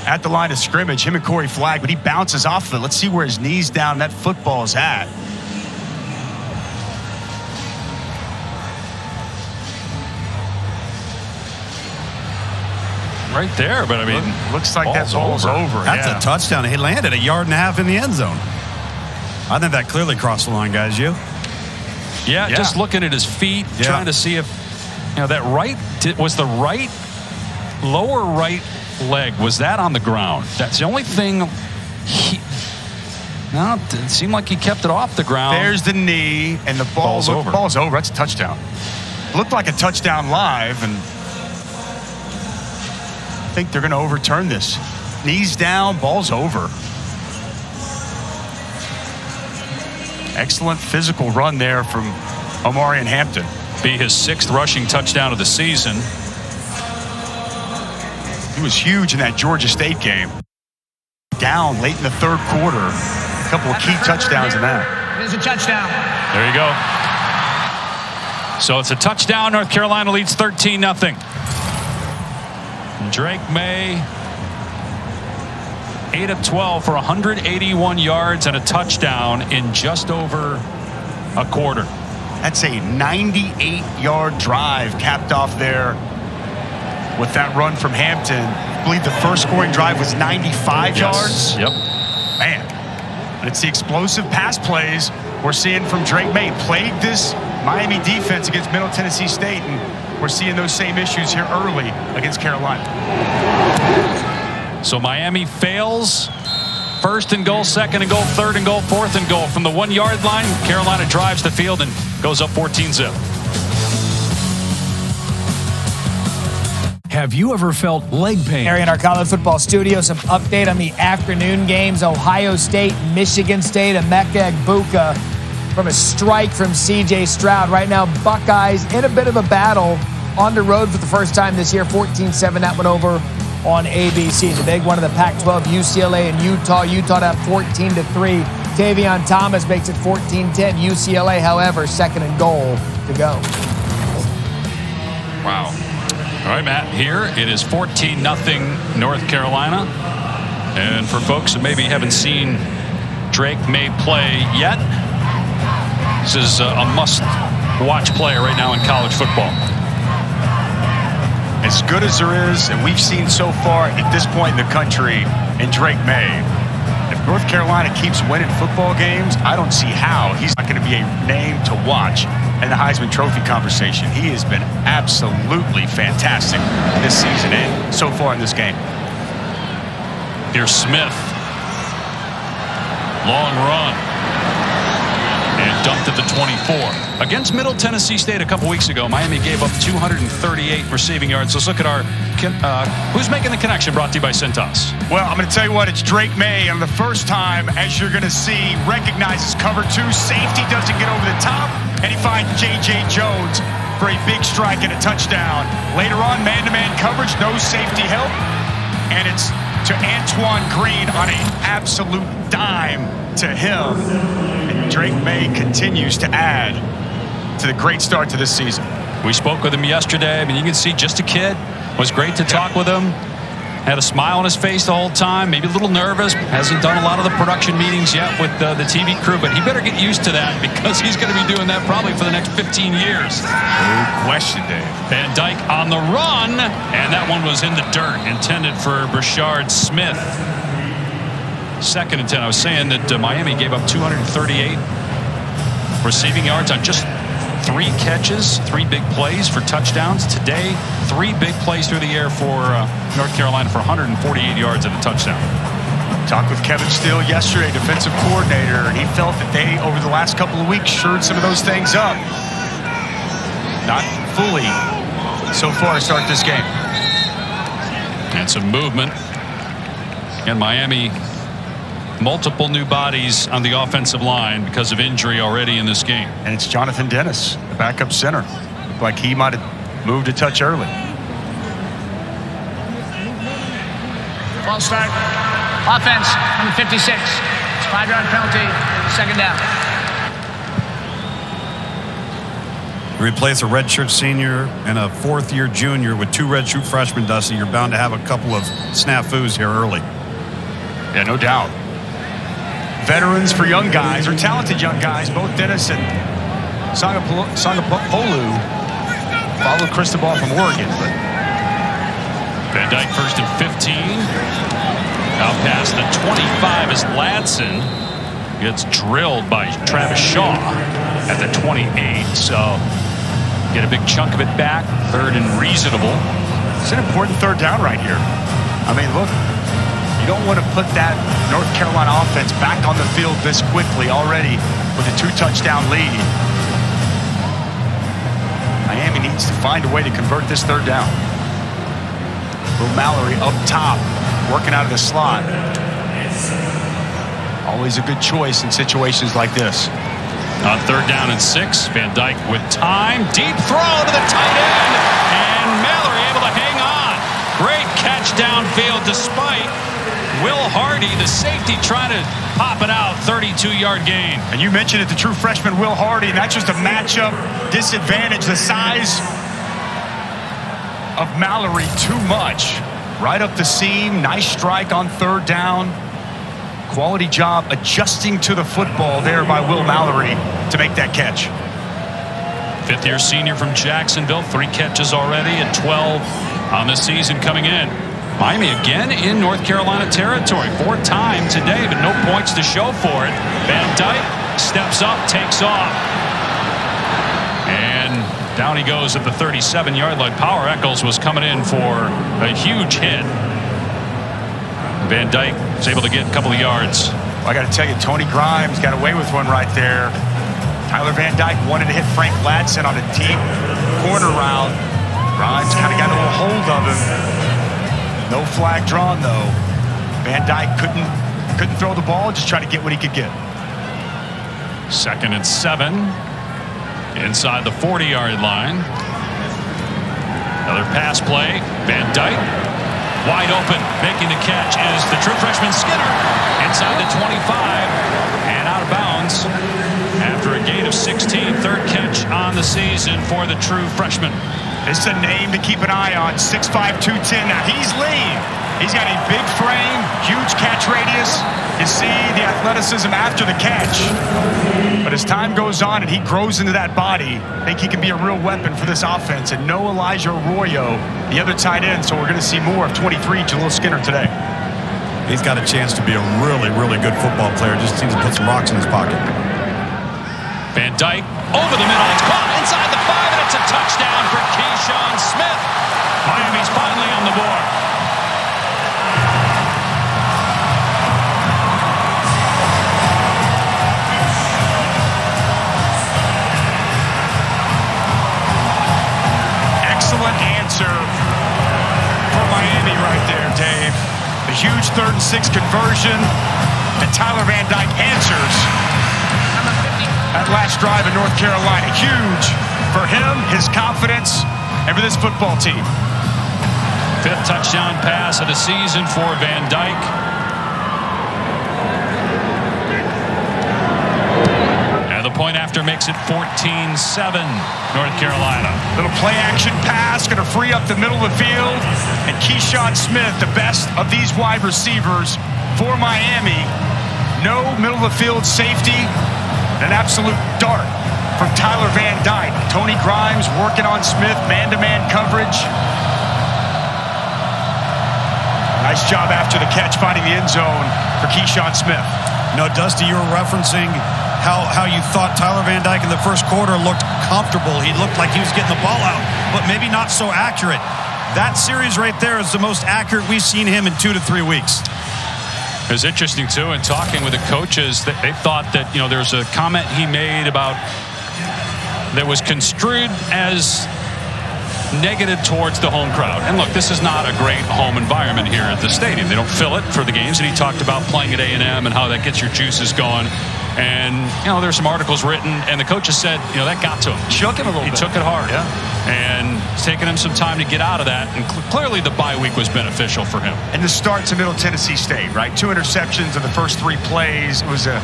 Speaker 2: at the line of scrimmage, him and Corey Flagg, but he bounces off of it. Let's see where his knee's down and that football is at.
Speaker 1: Right there, but I mean,
Speaker 2: looks like that ball's over.
Speaker 3: That's a touchdown. He landed 1.5 yards in the end zone. I think that clearly crossed the line, guys. You?
Speaker 1: Yeah, just looking at his feet, trying to see if, that right, was the right, lower right leg, was that on the ground? That's the only thing. It seemed like he kept it off the ground.
Speaker 2: There's the knee, and the ball's over. Ball's over. That's a touchdown. Looked like a touchdown live, and I think they're going to overturn this. Knees down, ball's over. Excellent physical run there from Omarion Hampton.
Speaker 1: Be his 6th rushing touchdown of the season.
Speaker 2: He was huge in that Georgia State game. Down late in the 3rd quarter. A couple of key touchdowns in that.
Speaker 5: There's a touchdown.
Speaker 1: There you go. So it's a touchdown. North Carolina leads 13-0. Drake Maye, 8 of 12 for 181 yards and a touchdown in just over a quarter.
Speaker 2: That's a 98-yard drive capped off there with that run from Hampton. I believe the first scoring drive was 95 yards.
Speaker 1: Yep.
Speaker 2: Man, it's the explosive pass plays we're seeing from Drake Maye. Played this Miami defense against Middle Tennessee State, and we're seeing those same issues here early against Carolina.
Speaker 1: So Miami fails. 1st and goal, 2nd and goal, 3rd and goal, 4th and goal. From the 1-yard line, Carolina drives the field and goes up 14-0.
Speaker 10: Have you ever felt leg pain?
Speaker 11: Here in our college football studio, some update on the afternoon games. Ohio State, Michigan State, Emeka Egbuka from a strike from C.J. Stroud. Right now, Buckeyes in a bit of a battle on the road for the first time this year. 14-7, that one over on ABC. The big one of the Pac-12, UCLA and Utah. Utah up 14-3. Tavion Thomas makes it 14-10. UCLA, however, 2nd and goal to go.
Speaker 1: Wow. All right, Matt, here it is 14-0 North Carolina. And for folks who maybe haven't seen Drake Maye play yet, this is a must-watch player right now in college football.
Speaker 2: as good as there is, and we've seen so far at this point in the country, in Drake Maye, if North Carolina keeps winning football games, I don't see how he's not going to be a name to watch in the Heisman Trophy conversation. He has been absolutely fantastic this season and so far in this game.
Speaker 1: Here's Smith. Long run. And dumped at the 24. Against Middle Tennessee State a couple weeks ago, Miami gave up 238 receiving yards. Let's look at our who's making the connection, brought to you by Cintas.
Speaker 2: Well, I'm going to tell you what, it's Drake Maye. And the first time, as you're going to see, recognizes cover 2. Safety doesn't get over the top, and he finds J.J. Jones for a big strike and a touchdown. Later on, man-to-man coverage, no safety help, and it's to Antoine Green on an absolute dime to him. And Drake Maye continues to add to the great start to this season.
Speaker 1: We spoke with him yesterday. I mean, you can see just a kid. It was great to talk with him. Had a smile on his face the whole time, maybe a little nervous. Hasn't done a lot of the production meetings yet with the TV crew, but he better get used to that because he's going to be doing that probably for the next 15 years.
Speaker 2: No question, Dave.
Speaker 1: Van Dyke on the run, and that one was in the dirt, intended for Brashard Smith. 2nd and 10. I was saying that Miami gave up 238 receiving yards on just 3 catches, 3 big plays for touchdowns. Today, 3 big plays through the air for North Carolina for 148 yards and a touchdown.
Speaker 2: Talked with Kevin Steele yesterday, defensive coordinator, and he felt that they, over the last couple of weeks, shored some of those things up. Not fully so far to start this game.
Speaker 1: And some movement. And Miami, multiple new bodies on the offensive line because of injury already in this game.
Speaker 2: And it's Jonathan Dennis, the backup center. Looked like he might have moved a touch early.
Speaker 5: False start. Offense, number 56. It's 5-yard penalty, 2nd down.
Speaker 3: Replace a redshirt senior and a 4th-year junior with 2 redshirt freshmen, Dusty. You're bound to have a couple of snafus here early.
Speaker 2: Yeah, no doubt. Veterans for young guys, or talented young guys, both Dennis and Sangapolu followed Cristobal from Oregon. But
Speaker 1: Van Dyke 1st and 15. Out past the 25 as Ladson gets drilled by Travis Shaw at the 28. So get a big chunk of it back. 3rd and reasonable.
Speaker 2: It's an important 3rd down right here. I mean, look, you don't want to put that North Carolina offense back on the field this quickly already with a 2-touchdown lead. Miami needs to find a way to convert this 3rd down. Will Mallory up top, working out of the slot. Always a good choice in situations like this.
Speaker 1: On 3rd down and 6, Van Dyke with time. Deep throw to the tight end. And Mallory able to hang on. Great catch downfield despite Will Hardy, the safety, trying to pop it out. 32-yard gain.
Speaker 2: And you mentioned it, the true freshman Will Hardy, and that's just a matchup disadvantage. The size of Mallory too much. Right up the seam, nice strike on 3rd down. Quality job adjusting to the football there by Will Mallory to make that catch.
Speaker 1: 5th-year senior from Jacksonville, 3 catches already and 12 on the season coming in. Miami again in North Carolina territory. 4th time today, but no points to show for it. Van Dyke steps up, takes off. And down he goes at the 37-yard line. Power Eccles was coming in for a huge hit. Van Dyke was able to get a couple of yards.
Speaker 2: Well, I got to tell you, Tony Grimes got away with one right there. Tyler Van Dyke wanted to hit Frank Ladson on a deep corner route. Grimes kind of got a little hold of him. No flag drawn, though. Van Dyke couldn't throw the ball, just trying to get what he could get.
Speaker 1: 2nd and 7. Inside the 40-yard line. Another pass play. Van Dyke wide open. Making the catch is the true freshman Skinner. Inside the 25 and out of bounds after a gain of 16. 3rd catch on the season for the true freshman.
Speaker 2: This is a name to keep an eye on. 6'5", 210. Now he's lean, He's got a big frame, huge catch radius. You see the athleticism after the catch. But as time goes on and he grows into that body, I think he can be a real weapon for this offense. And no Elijah Arroyo, the other tight end, so we're going to see more of 23, Jaleel Skinner today.
Speaker 3: He's got a chance to be a really, really good football player. Just needs to put some rocks in his pocket.
Speaker 1: Van Dyke over the middle. It's caught inside the 5, and it's a touchdown for Keyshawn Smith. Miami's finally on the board.
Speaker 2: Excellent answer for Miami right there, Dave. A huge 3rd and 6 conversion, and Tyler Van Dyke answers that last drive in North Carolina. Huge for him, his confidence, and for this football team.
Speaker 1: 5th touchdown pass of the season for Van Dyke. And the point after makes it 14-7, North Carolina.
Speaker 2: Little play action pass, going to free up the middle of the field. And Keyshawn Smith, the best of these wide receivers for Miami. No middle of the field safety. An absolute dart from Tyler Van Dyke. Tony Grimes working on Smith, man-to-man coverage. Nice job after the catch, finding the end zone for Keyshawn Smith.
Speaker 3: No, Dusty, you were referencing how you thought Tyler Van Dyke in the first quarter looked comfortable. He looked like he was getting the ball out, but maybe not so accurate. That series right there is the most accurate we've seen him in 2 to 3 weeks.
Speaker 1: It was interesting, too, in talking with the coaches, that they thought that, there's a comment he made about that was construed as negative towards the home crowd. And look, this is not a great home environment here at the stadium. They don't fill it for the games, and he talked about playing at A&M and how that gets your juices going. And, there's some articles written, and the coaches said, that got to him.
Speaker 2: Shook him a little bit.
Speaker 1: He took it hard.
Speaker 2: Yeah.
Speaker 1: And it's taken him some time to get out of that. And clearly the bye week was beneficial for him.
Speaker 2: And the start to Middle Tennessee State, right? 2 interceptions in the first 3 plays. It was a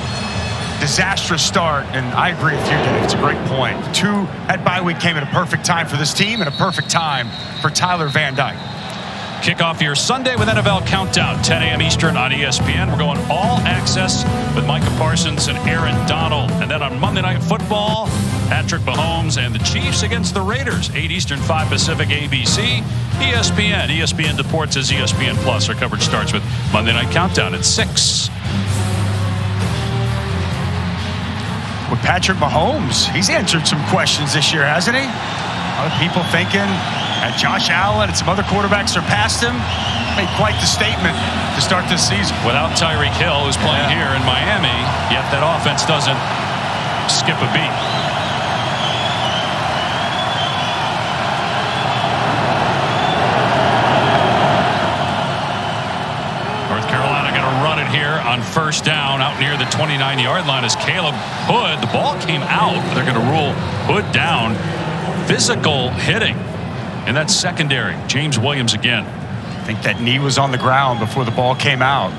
Speaker 2: disastrous start, and I agree with you, Dave. It's a great point. That bye week came at a perfect time for this team and a perfect time for Tyler Van Dyke.
Speaker 1: Kick off your Sunday with NFL Countdown, 10 a.m. Eastern on ESPN. We're going all access with Micah Parsons and Aaron Donald. And then on Monday Night Football, Patrick Mahomes and the Chiefs against the Raiders, 8 Eastern, 5 Pacific, ABC, ESPN. ESPN Deportes as ESPN Plus. Our coverage starts with Monday Night Countdown at 6.
Speaker 2: With Patrick Mahomes, he's answered some questions this year, hasn't he? A lot of people thinking Josh Allen and some other quarterbacks surpassed him. Made quite the statement to start this season.
Speaker 1: Without Tyreek Hill, who's playing here in Miami, yet that offense doesn't skip a beat. North Carolina going to run it here on 1st down out near the 29-yard line as Caleb Hood. The ball came out. They're going to rule Hood down. Physical hitting in that secondary. James Williams again.
Speaker 2: I think that knee was on the ground before the ball came out.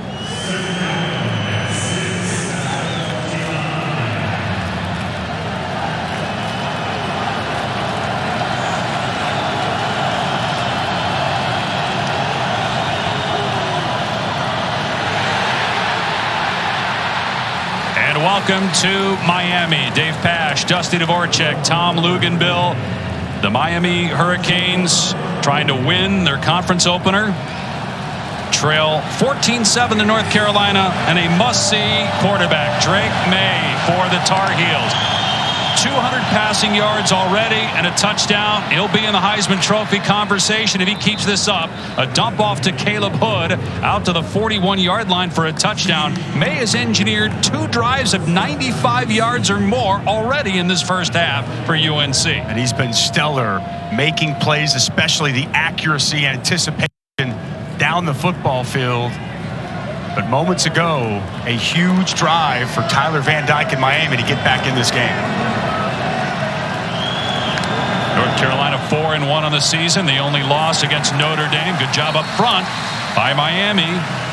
Speaker 1: And welcome to Miami. Dave Pasch, Dusty Dvorak, Tom Luganbill. The Miami Hurricanes trying to win their conference opener. Trail 14-7 to North Carolina, and a must-see quarterback, Drake Maye, for the Tar Heels. 200 passing yards already and a touchdown. He'll be in the Heisman Trophy conversation if he keeps this up. A dump off to Caleb Hood out to the 41-yard line for a touchdown. Maye has engineered 2 drives of 95 yards or more already in this first half for UNC.
Speaker 2: And he's been stellar making plays, especially the accuracy and anticipation down the football field. But moments ago, a huge drive for Tyler Van Dyke in Miami to get back in this game.
Speaker 1: North Carolina 4-1 on the season. The only loss against Notre Dame. Good job up front by Miami.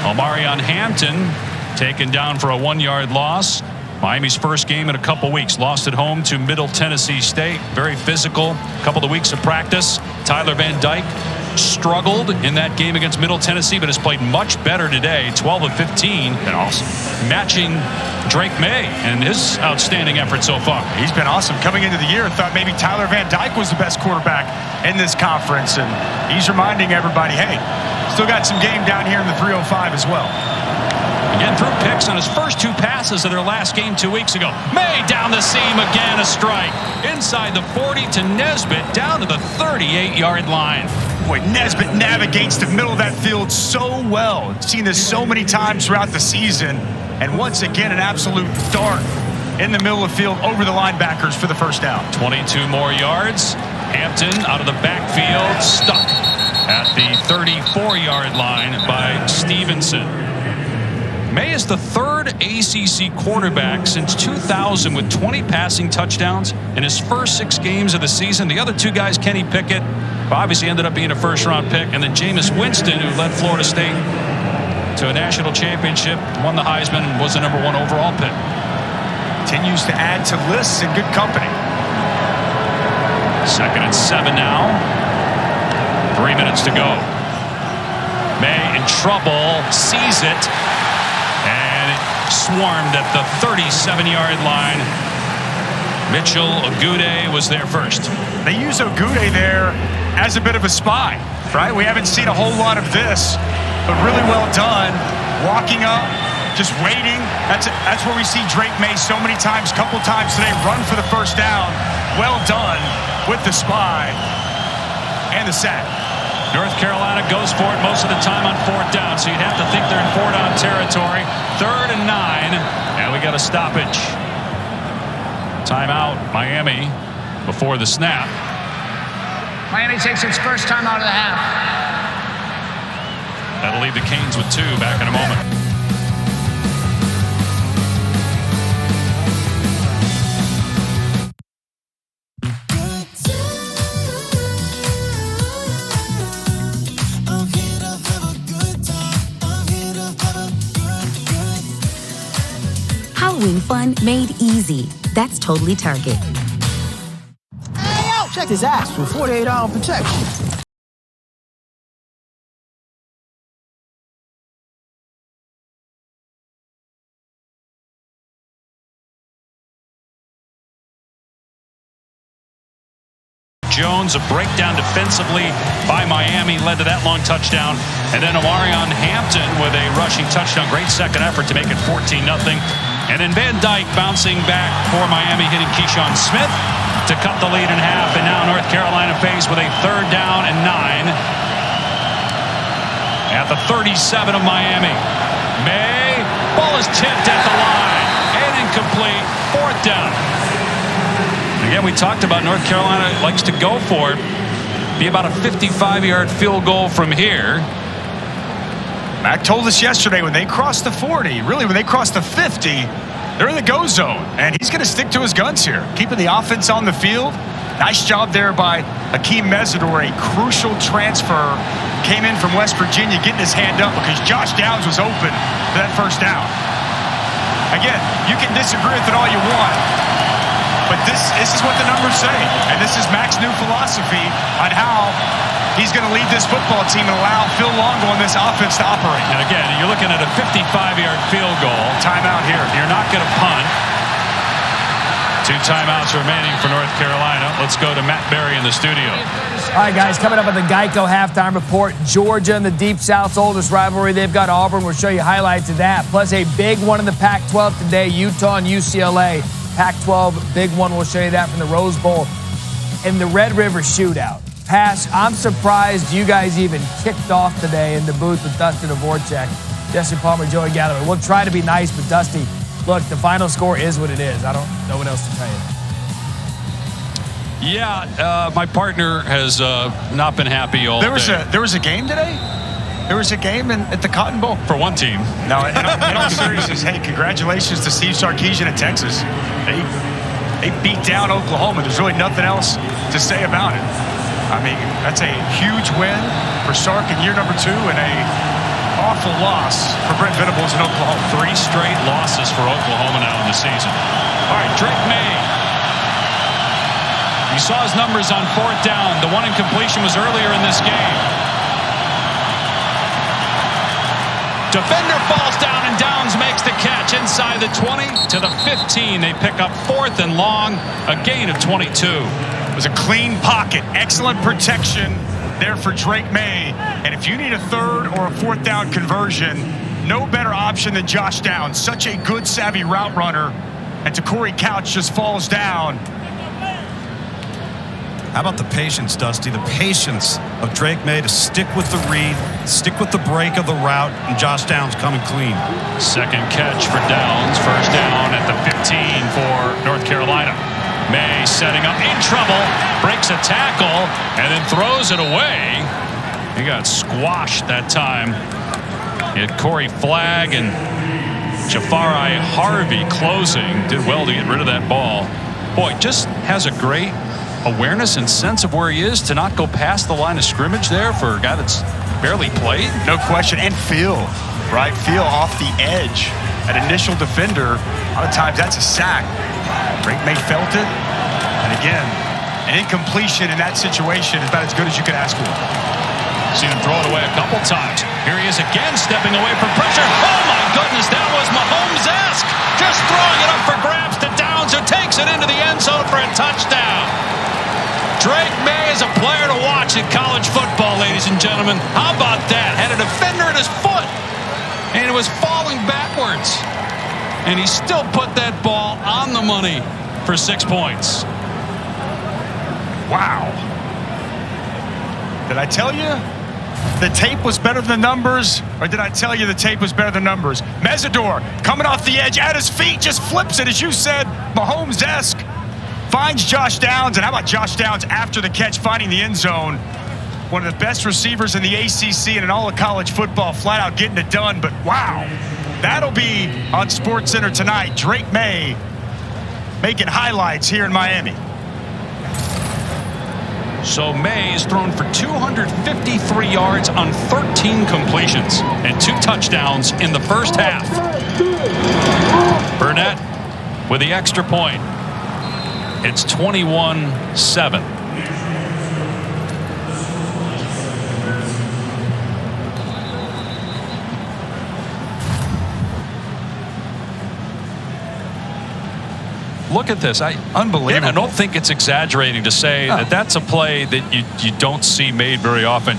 Speaker 1: Omarion Hampton taken down for a 1-yard loss. Miami's first game in a couple weeks. Lost at home to Middle Tennessee State. Very physical. Couple of weeks of practice. Tyler Van Dyke struggled in that game against Middle Tennessee, but has played much better today. 12 of 15.
Speaker 2: Been awesome.
Speaker 1: Matching Drake Maye and his outstanding effort so far.
Speaker 2: He's been awesome. Coming into the year, thought maybe Tyler Van Dyke was the best quarterback in this conference, and he's reminding everybody, hey, still got some game down here in the 305 as well.
Speaker 1: Again, threw picks on his first 2 passes of their last game 2 weeks ago. Maye down the seam again, a strike. Inside the 40 to Nesbitt, down to the 38-yard line.
Speaker 2: Boy, Nesbitt navigates the middle of that field so well. Seen this so many times throughout the season. And once again, an absolute dart in the middle of the field over the linebackers for the first down.
Speaker 1: 22 more yards. Hampton out of the backfield, stuck at the 34-yard line by Stevenson. Maye is the 3rd ACC quarterback since 2000 with 20 passing touchdowns in his first 6 games of the season. The other 2 guys, Kenny Pickett, obviously ended up being a first-round pick, and then Jameis Winston, who led Florida State to a national championship, won the Heisman, and was the #1 overall pick.
Speaker 2: Continues to add to lists in good company.
Speaker 1: 2nd and 7 now. 3 minutes to go. Maye in trouble, sees it, and it swarmed at the 37-yard line. Mitchell Ogude was there first.
Speaker 2: They use Ogude there as a bit of a spy, right? We haven't seen a whole lot of this, but really well done. Walking up, just waiting. That's where we see Drake Maye so many times, couple times today, run for the first down. Well done with the spy and the sack.
Speaker 1: North Carolina goes for it most of the time on 4th down, so you'd have to think they're in 4-down territory. 3rd and 9, and we got a stoppage. Timeout, Miami, before the snap.
Speaker 5: Miami takes its first time out of the half.
Speaker 1: That'll leave the Canes with 2. Back in a moment.
Speaker 4: Halloween fun made easy. That's totally Target.
Speaker 12: Hey, yo, check his ass for 48-hour protection.
Speaker 1: Jones, a breakdown defensively by Miami led to that long touchdown. And then Omarion Hampton with a rushing touchdown. Great second effort to make it 14-0. And then Van Dyke bouncing back for Miami, hitting Keyshawn Smith to cut the lead in half. And now North Carolina faced with a 3rd down and 9 at the 37 of Miami. Maye, ball is tipped at the line and incomplete. 4th down. Again, we talked about North Carolina likes to go for it. Be about a 55-yard field goal from here.
Speaker 2: Mac told us yesterday when they cross the 40, really when they cross the 50, they're in the go zone. And he's going to stick to his guns here, keeping the offense on the field. Nice job there by Akeem Mesidor, a crucial transfer. Came in from West Virginia, getting his hand up because Josh Downs was open for that first down. Again, you can disagree with it all you want, but this is what the numbers say. And this is Mac's new philosophy on how he's going to lead this football team and allow Phil Longo on this offense to operate.
Speaker 1: And again, you're looking at a 55-yard field goal.
Speaker 2: Timeout here.
Speaker 1: You're not going to punt. 2 timeouts remaining for North Carolina. Let's go to Matt Berry in the studio.
Speaker 11: All right, guys, coming up on the Geico halftime report, Georgia and the Deep South's oldest rivalry. They've got Auburn. We'll show you highlights of that. Plus a big one in the Pac-12 today, Utah and UCLA. Pac-12, big one. We'll show you that from the Rose Bowl. And the Red River Shootout. Pass, I'm surprised you guys even kicked off today in the booth with Dusty Dvorak, Jesse Palmer, Joey Galloway. We'll try to be nice, but Dusty, look, the final score is what it is. I don't know what else to tell you.
Speaker 1: Yeah, my partner has not been happy all day.
Speaker 2: There was a game today? There was a game at the Cotton Bowl?
Speaker 1: For one team.
Speaker 2: No, in all seriousness, hey, congratulations to Steve Sarkisian at Texas. They beat down Oklahoma. There's really nothing else to say about it. I mean, that's a huge win for Sark in year number 2 and a awful loss for Brent Venables in Oklahoma.
Speaker 1: 3 straight losses for Oklahoma now in the season. All right, Drake Maye. You saw his numbers on 4th down. The one incompletion was earlier in this game. Defender falls down, and Downs makes the catch inside the 20 to the 15. They pick up 4th and long, a gain of 22.
Speaker 2: It was a clean pocket, excellent protection there for Drake Maye. And if you need a 3rd or a 4th down conversion, no better option than Josh Downs. Such a good, savvy route runner. And Corey Couch just falls down.
Speaker 3: How about the patience, Dusty? The patience of Drake Maye to stick with the read, stick with the break of the route, and Josh Downs coming clean.
Speaker 1: Second catch for Downs. First down at the 15 for North Carolina. Maye setting up, in trouble, breaks a tackle, and then throws it away. He got squashed that time. He had Corey Flagg and Jafari Harvey closing. Did well to get rid of that ball. Boy, just has a great awareness and sense of where he is to not go past the line of scrimmage there for a guy that's barely played.
Speaker 2: No question. And feel, right? Feel off the edge. An initial defender, a lot of times that's a sack. Drake Maye felt it. And again, an incompletion in that situation is about as good as you could ask for.
Speaker 1: Seen him throw it away a couple times. Here he is again, stepping away from pressure. Oh my goodness, that was Mahomes-esque. Just throwing it up for grabs to Downs, who takes it into the end zone for a touchdown. Drake Maye is a player to watch in college football, ladies and gentlemen. How about that? Had a defender at his foot, and it was falling backwards. And he still put that ball on the money for 6 points.
Speaker 2: Wow. Did I tell you the tape was better than the numbers? Or did I tell you the tape was better than numbers? Mesidor coming off the edge at his feet, just flips it, as you said, Mahomes-esque. Finds Josh Downs, and how about Josh Downs after the catch finding the end zone? One of the best receivers in the ACC and in all of college football, flat out getting it done. But wow, that'll be on SportsCenter tonight. Drake Maye making highlights here in Miami.
Speaker 1: So Maye has thrown for 253 yards on 13 completions and 2 touchdowns in the first half. Burnett with the extra point. It's 21-7. Look at this. Unbelievable. I don't think it's exaggerating to say that that's a play that you don't see made very often.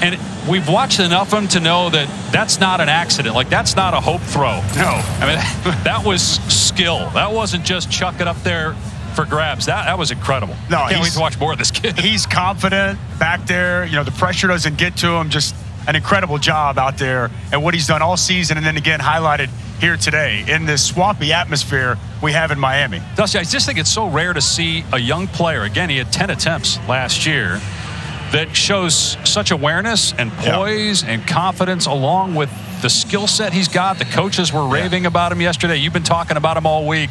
Speaker 1: And we've watched enough of them to know that that's not an accident. Like, that's not a hope throw.
Speaker 2: No.
Speaker 1: I mean, that was skill. That wasn't just chuck it up there for grabs. That was incredible.
Speaker 2: No,
Speaker 1: can't wait to watch more of this kid.
Speaker 2: He's confident back there. You know, the pressure doesn't get to him. Just an incredible job out there and what he's done all season, and then again highlighted here today in this swampy atmosphere we have in Miami.
Speaker 1: Dusty, I just think it's so rare to see a young player. Again, he had 10 attempts last year that shows such awareness and poise and confidence, along with the skill set he's got. The coaches were raving about him yesterday. You've been talking about him all week.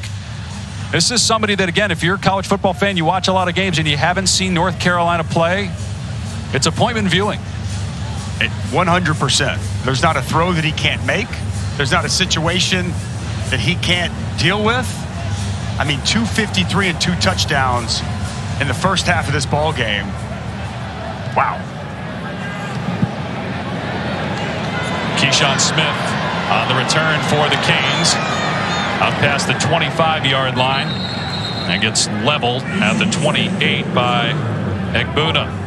Speaker 1: This is somebody that, again, if you're a college football fan, you watch a lot of games and you haven't seen North Carolina play, it's appointment viewing.
Speaker 2: 100%. There's not a throw that he can't make. There's not a situation that he can't deal with. I mean, 253 and 2 touchdowns in the first half of this ball game. Wow.
Speaker 1: Keyshawn Smith on the return for the Canes. Up past the 25-yard line. And gets leveled at the 28 by Egbuna.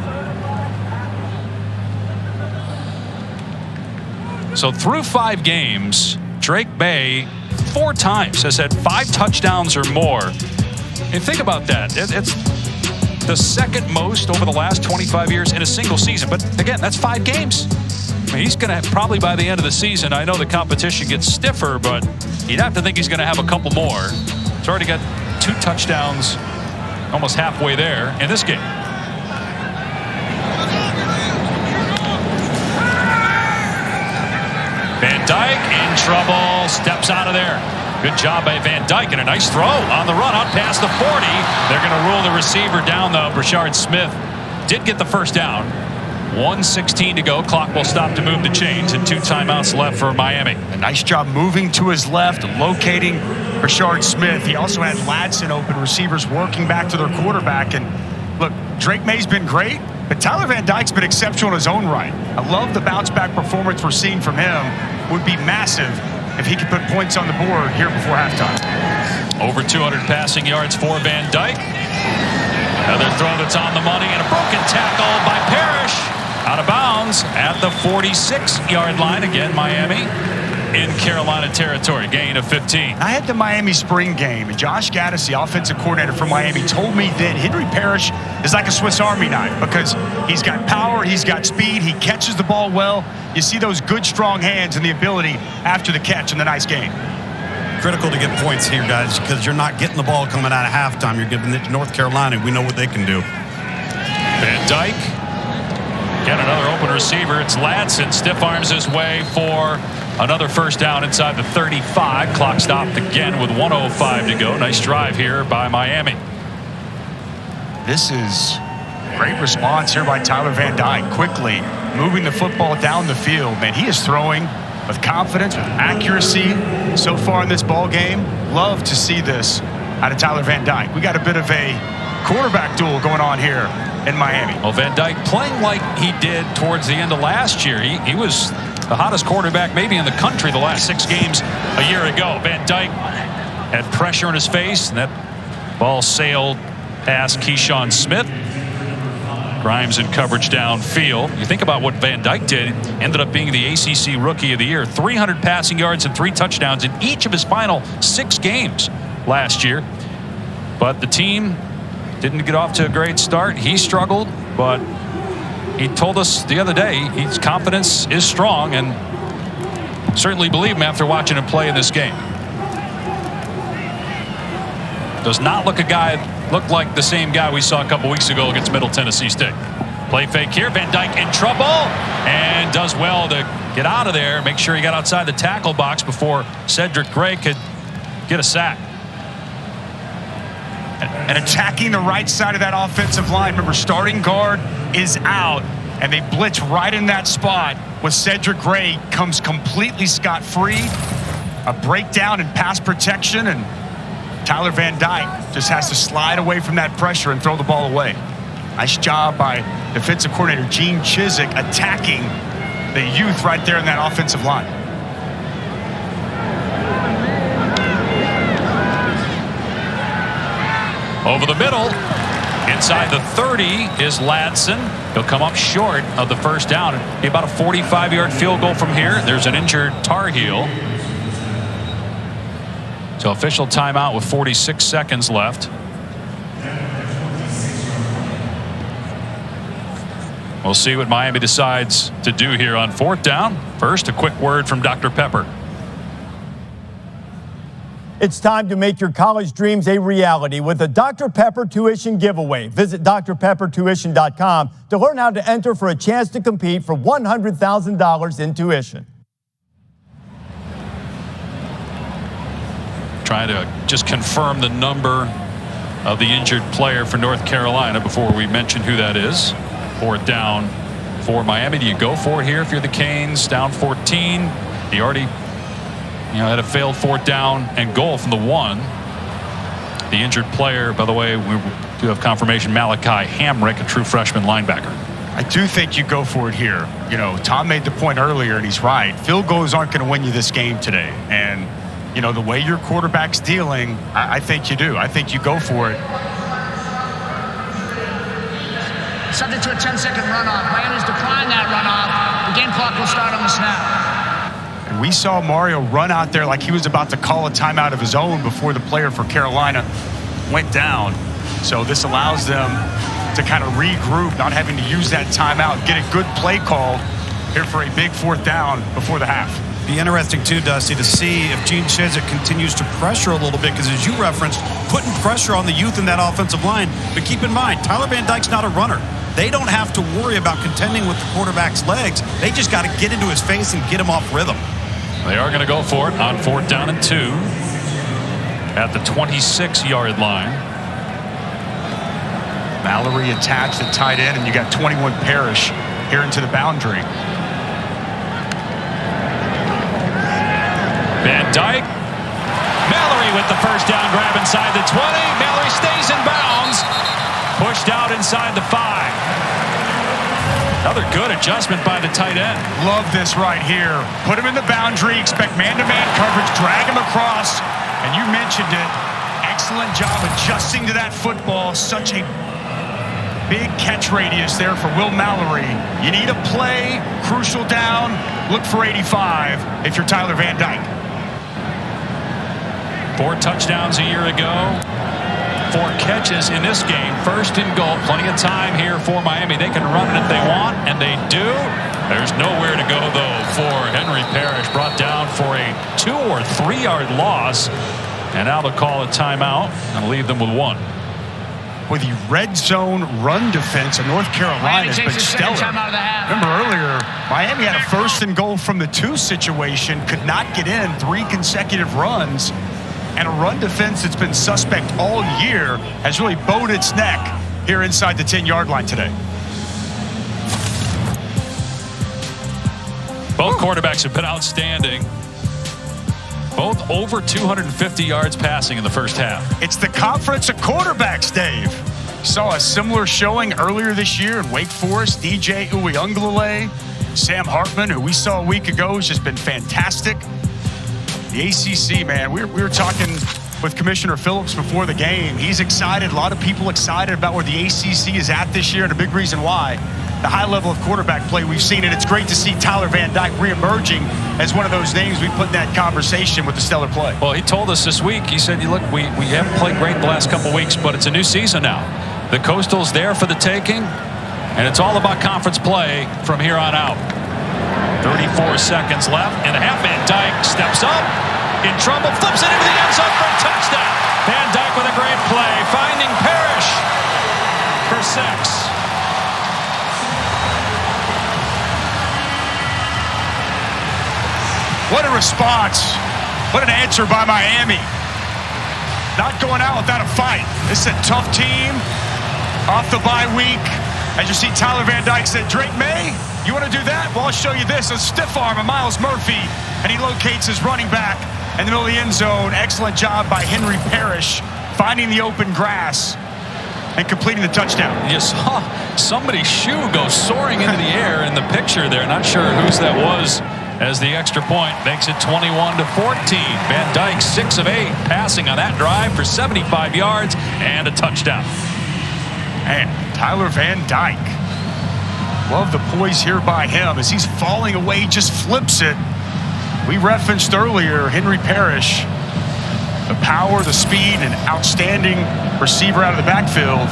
Speaker 1: So through 5 games, Drake Maye 4 times has had 5 touchdowns or more. And think about that. It's the second most over the last 25 years in a single season. But again, that's 5 games. I mean, he's going to have, probably by the end of the season, I know the competition gets stiffer, but you'd have to think he's going to have a couple more. He's already got 2 touchdowns almost halfway there in this game. Van Dyke in trouble, steps out of there. Good job by Van Dyke, and a nice throw on the run out past the 40. They're going to rule the receiver down, though. Brashard Smith did get the first down. 1:16 to go. Clock will stop to move the chains, and 2 timeouts left for Miami.
Speaker 2: A nice job moving to his left, locating Brashard Smith. He also had Ladson open, receivers working back to their quarterback. And look, Drake Maye's been great, but Tyler Van Dyke's been exceptional in his own right. I love the bounce-back performance we're seeing from him. would be massive if he could put points on the board here before halftime.
Speaker 1: Over 200 passing yards for Van Dyke. Another throw that's on the money and a broken tackle by Parrish. Out of bounds at the 46-yard line. Again, Miami in Carolina territory. Gain of 15.
Speaker 2: I had the Miami spring game, and Josh Gaddis, the offensive coordinator for Miami, told me that Henry Parrish is like a Swiss Army knife because he's got power, he's got speed, he catches the ball well. You see those good, strong hands and the ability after the catch in the nice game.
Speaker 3: Critical to get points here, guys, because you're not getting the ball coming out of halftime. You're giving it to North Carolina. We know what they can do.
Speaker 1: Van Dyke. Again, another open receiver. It's Ladson. Stiff arms his way for another first down inside the 35. Clock stopped again with 1:05 to go. Nice drive here by Miami.
Speaker 2: This is great response here by Tyler Van Dyke. Quickly moving the football down the field. Man, he is throwing with confidence, with accuracy so far in this ball game. Love to see this out of Tyler Van Dyke. We got a bit of a quarterback duel going on here in Miami.
Speaker 1: Well, Van Dyke playing like he did towards the end of last year. He was the hottest quarterback maybe in the country the last 6 games a year ago. Van Dyke had pressure in his face, and that ball sailed past Keyshawn Smith. Grimes in coverage downfield. You think about what Van Dyke did, ended up being the ACC Rookie of the Year. 300 passing yards and 3 touchdowns in each of his final 6 games last year. But the team didn't get off to a great start. He struggled, but he told us the other day his confidence is strong, and certainly believe him after watching him play in this game. Does not look like the same guy we saw a couple weeks ago against Middle Tennessee State. Play fake here. Van Dyke in trouble and does well to get out of there. Make sure he got outside the tackle box before Cedric Gray could get a sack.
Speaker 2: And attacking the right side of that offensive line. Remember, starting guard is out, and they blitz right in that spot with Cedric Gray. Comes completely scot-free. A breakdown in pass protection, and Tyler Van Dyke just has to slide away from that pressure and throw the ball away. Nice job by defensive coordinator Gene Chizik attacking the youth right there in that offensive line.
Speaker 1: Over the middle, inside the 30 is Ladson. He'll come up short of the first down. It'll be about a 45-yard field goal from here. There's an injured Tar Heel. So official timeout with 46 seconds left. We'll see what Miami decides to do here on 4th down. First, a quick word from Dr. Pepper.
Speaker 13: It's time to make your college dreams a reality with a Dr. Pepper tuition giveaway. Visit drpeppertuition.com to learn how to enter for a chance to compete for $100,000 in tuition.
Speaker 1: Trying to just confirm the number of the injured player for North Carolina before we mention who that is. 4th down for Miami. Do you go for it here if you're the Canes? Down 14. He already had a failed 4th down and goal from the 1. The injured player, by the way, we do have confirmation, Malachi Hamrick, a true freshman linebacker.
Speaker 2: I do think you go for it here. Tom made the point earlier, and he's right. Field goals aren't going to win you this game today. And, the way your quarterback's dealing, I think you do. I think you go for it.
Speaker 5: Subject to a 10-second runoff. Miami's declined that runoff. The game clock will start on the snap.
Speaker 2: And we saw Mario run out there like he was about to call a timeout of his own before the player for Carolina went down. So this allows them to kind of regroup, not having to use that timeout, get a good play call here for a big 4th down before the half.
Speaker 3: Be interesting, too, Dusty, to see if Gene Chizik continues to pressure a little bit, because as you referenced, putting pressure on the youth in that offensive line. But keep in mind, Tyler Van Dyke's not a runner. They don't have to worry about contending with the quarterback's legs. They just got to get into his face and get him off rhythm.
Speaker 1: They are going to go for it on 4th down and 2 at the 26-yard line.
Speaker 2: Mallory attached at tight end, and you got 21 Parrish here into the boundary.
Speaker 1: Van Dyke. Mallory with the first down grab inside the 20. Mallory stays in bounds. Pushed out inside the 5. Another good adjustment by the tight end.
Speaker 2: Love this right here. Put him in the boundary, expect man-to-man coverage, drag him across, and you mentioned it. Excellent job adjusting to that football. Such a big catch radius there for Will Mallory. You need a play, crucial down, look for 85 if you're Tyler Van Dyke.
Speaker 1: 4 touchdowns a year ago. 4 catches in this game. First and goal. Plenty of time here for Miami. They can run it if they want, and they do. There's nowhere to go, though, for Henry Parrish. Brought down for a 2 or 3 yard loss. And now they'll call a timeout and leave them with 1.
Speaker 2: With the red zone run defense of North Carolina has been stellar. Remember earlier, Miami had a first and goal from the 2 situation, could not get in 3 consecutive runs. And a run defense that's been suspect all year has really bowed its neck here inside the 10-yard line today.
Speaker 1: Both quarterbacks have been outstanding. Both over 250 yards passing in the first half.
Speaker 2: It's the conference of quarterbacks, Dave. Saw a similar showing earlier this year in Wake Forest. DJ Uiagalelei, Sam Hartman, who we saw a week ago, has just been fantastic. The ACC, man, we were talking with Commissioner Phillips before the game. He's excited. A lot of people excited about where the ACC is at this year, and a big reason why. The high level of quarterback play we've seen, and it's great to see Tyler Van Dyke reemerging as one of those names we put in that conversation with the stellar play.
Speaker 1: Well, he told us this week, he said, look, we haven't played great the last couple weeks, but it's a new season now. The Coastal's there for the taking, and it's all about conference play from here on out. 34 seconds left, and a half. Van Dyke steps up, in trouble, flips it into the end zone for a touchdown. Van Dyke with a great play, finding Parrish for 6.
Speaker 2: What a response. What an answer by Miami. Not going out without a fight. This is a tough team. Off the bye week. As you see, Tyler Van Dyke said, Drake Maye, you want to do that? Well, I'll show you this. A stiff arm of Miles Murphy. And he locates his running back in the middle of the end zone. Excellent job by Henry Parrish, finding the open grass and completing the touchdown.
Speaker 1: You saw somebody's shoe go soaring into the air in the picture there. Not sure whose that was, as the extra point makes it 21-14. Van Dyke 6 of 8 passing on that drive for 75 yards and a touchdown.
Speaker 2: And Tyler Van Dyke. Love the poise here by him as he's falling away, just flips it. We referenced earlier Henry Parrish. The power, the speed, and outstanding receiver out of the backfield.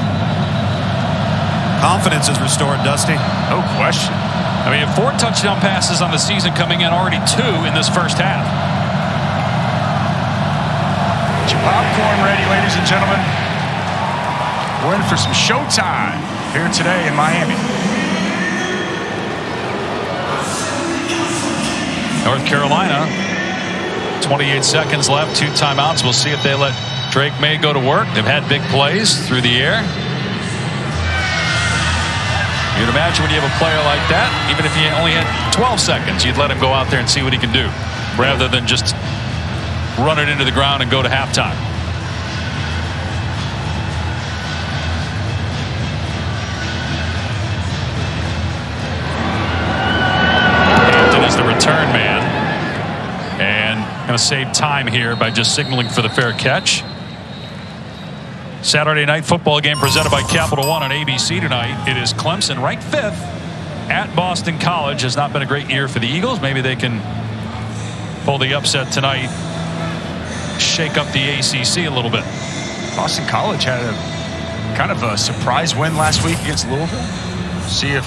Speaker 3: Confidence is restored, Dusty.
Speaker 2: No question.
Speaker 1: I mean, 4 touchdown passes on the season, coming in already 2 in this first half.
Speaker 2: Get your popcorn ready, ladies and gentlemen. We're in for some showtime here today in Miami.
Speaker 1: North Carolina, 28 seconds left, 2 timeouts. We'll see if they let Drake Maye go to work. They've had big plays through the air. You'd imagine when you have a player like that, even if he only had 12 seconds, you'd let him go out there and see what he can do, rather than just run it into the ground and go to halftime. Hampton is the return man, and going to save time here by just signaling for the fair catch. Saturday night football game presented by Capital One on ABC tonight. It is Clemson, ranked 5th at Boston College. Has not been a great year for the Eagles. Maybe they can pull the upset tonight, shake up the ACC a little bit.
Speaker 2: Boston College had a kind of a surprise win last week against Louisville. See if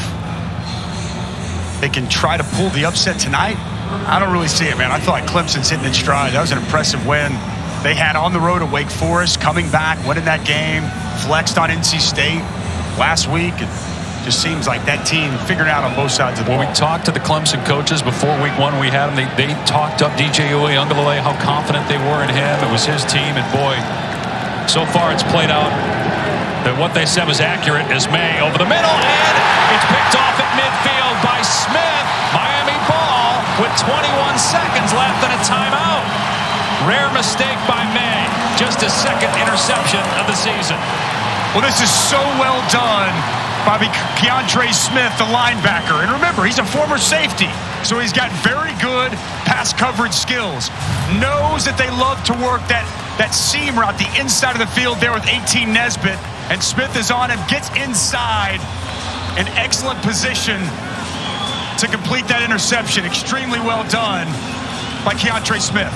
Speaker 2: they can try to pull the upset tonight. I don't really see it, man. I thought Clemson's hitting its stride. That was an impressive win they had on the road at Wake Forest, coming back, winning that game, flexed on NC State last week. It just seems like that team figured out on both sides of the ball.
Speaker 1: When we talked to the Clemson coaches before week 1, we had them. They talked up DJ Uiagalelei, how confident they were in him. It was his team, and boy, so far it's played out that what they said was accurate. As Maye over the middle, and it's picked off at midfield by Smith. Miami ball with 21 seconds left and a timeout. Rare mistake by Maye. Just his 2nd interception of the season.
Speaker 2: Well, this is so well done by Keontre Smith, the linebacker. And remember, he's a former safety, so he's got very good pass coverage skills. Knows that they love to work that seam route, the inside of the field there with 18 Nesbitt. And Smith is on him, gets inside. An excellent position to complete that interception. Extremely well done by Keontre Smith.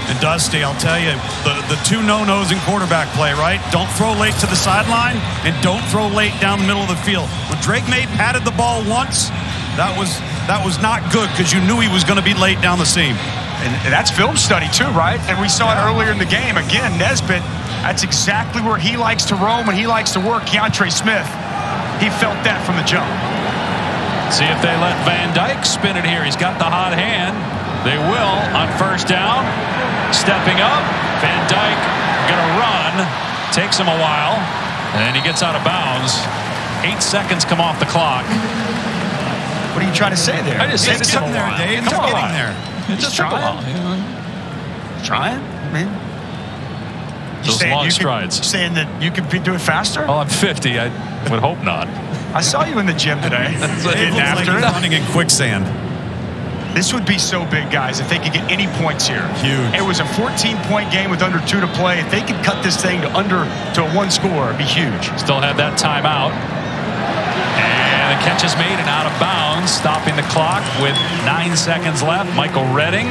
Speaker 3: And Dusty, I'll tell you, the two no-nos in quarterback play, right? Don't throw late to the sideline, and don't throw late down the middle of the field. When Drake Maye patted the ball once, that was not good because you knew he was going to be late down the seam.
Speaker 2: And that's film study too, right? And we saw it earlier in the game. Again, Nesbitt, that's exactly where he likes to roam and he likes to work. Keontre Smith, he felt that from the jump.
Speaker 1: See if they let Van Dyke spin it here. He's got the hot hand. They will on first down. Stepping up, Van Dyke gonna run. Takes him a while, and he gets out of bounds. 8 seconds come off the clock.
Speaker 2: What are you trying to say there?
Speaker 1: I just said
Speaker 3: it's getting there, Dave. It's getting there.
Speaker 1: It's just trying.
Speaker 2: Trying, man.
Speaker 1: Those long strides.
Speaker 2: Saying that you could do it faster?
Speaker 1: Well, I'm 50. I would hope not.
Speaker 2: I saw you in the gym today.
Speaker 3: It looks like he's running in quicksand.
Speaker 2: This would be so big, guys, if they could get any points here.
Speaker 3: Huge.
Speaker 2: It was a 14-point game with under 2 to play. If they could cut this thing to a 1 score, it'd be huge.
Speaker 1: Still had that timeout. And the catch is made and out of bounds, stopping the clock with 9 seconds left. Michael Redding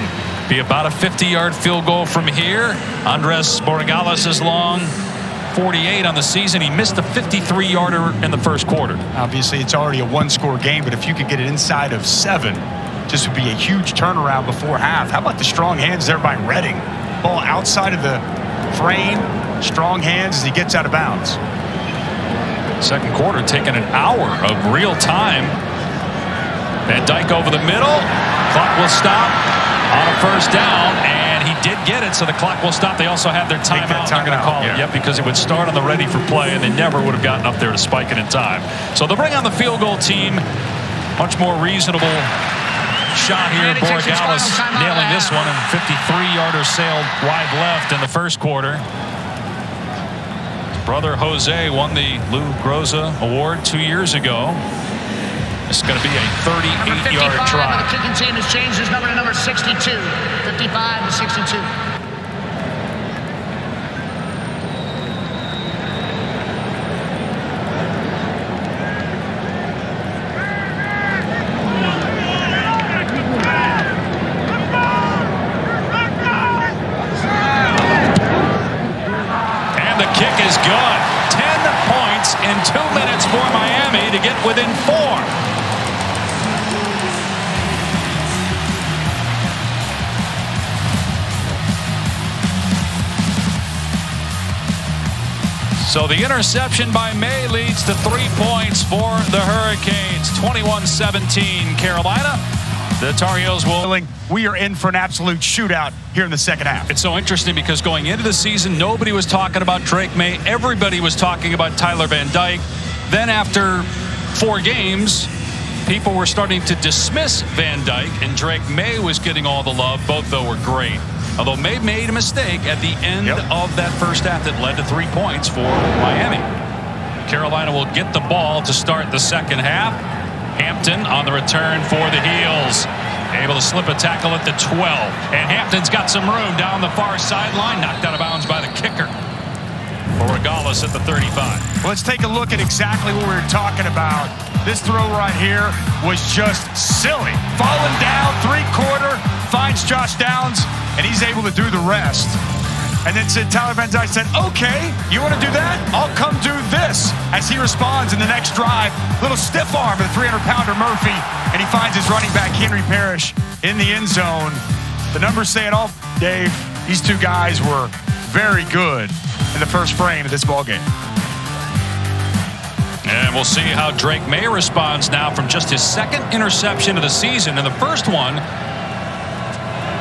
Speaker 1: be about a 50-yard field goal from here. Andres Borregales is long. 48 on the season. He missed a 53-yarder in the first quarter.
Speaker 2: Obviously, it's already a 1-score game, but if you could get it inside of 7, just would be a huge turnaround before half. How about the strong hands there by Redding? Ball outside of the frame. Strong hands as he gets out of bounds.
Speaker 1: Second quarter taking an hour of real time. Van Dyke over the middle. Clock will stop on a first down, and he did get it, so the clock will stop. They also have their timeout. They're going to call it. Yep, because it would start on the ready for play, and they never would have gotten up there to spike it in time. So they'll bring on the field goal team. Much more reasonable shot here. Borregales nailing this one, and 53-yarder sailed wide left in the first quarter. His brother Jose won the Lou Groza Award 2 years ago. This is going to be a 38-yard try.
Speaker 5: The kicking team has changed his number to number 62. 55 to 62.
Speaker 1: Is good. 10 points in 2 minutes for Miami to get within 4. So the interception by Maye leads to 3 points for the Hurricanes. 21-17 Carolina. The Tar Heels will.
Speaker 2: We are in for an absolute shootout here in the second half.
Speaker 1: It's so interesting because going into the season, nobody was talking about Drake Maye. Everybody was talking about Tyler Van Dyke. Then after 4 games, people were starting to dismiss Van Dyke, and Drake Maye was getting all the love. Both, though, were great. Although Maye made a mistake at the end of that first half that led to 3 points for Miami. Carolina will get the ball to start the second half. Hampton on the return for the Heels. Able to slip a tackle at the 12. And Hampton's got some room down the far sideline. Knocked out of bounds by the kicker. Borregales at the 35.
Speaker 2: Let's take a look at exactly what we were talking about. This throw right here was just silly. Falling down, 3-quarter, finds Josh Downs, and he's able to do the rest. And then Tyler Van Dyke said, okay, you want to do that? I'll come do this. As he responds in the next drive, little stiff arm of the 300-pounder Murphy, and he finds his running back, Henry Parrish, in the end zone. The numbers say it all, Dave. These two guys were very good in the first frame of this ballgame.
Speaker 1: And we'll see how Drake Maye responds now from just his second interception of the season. And the first one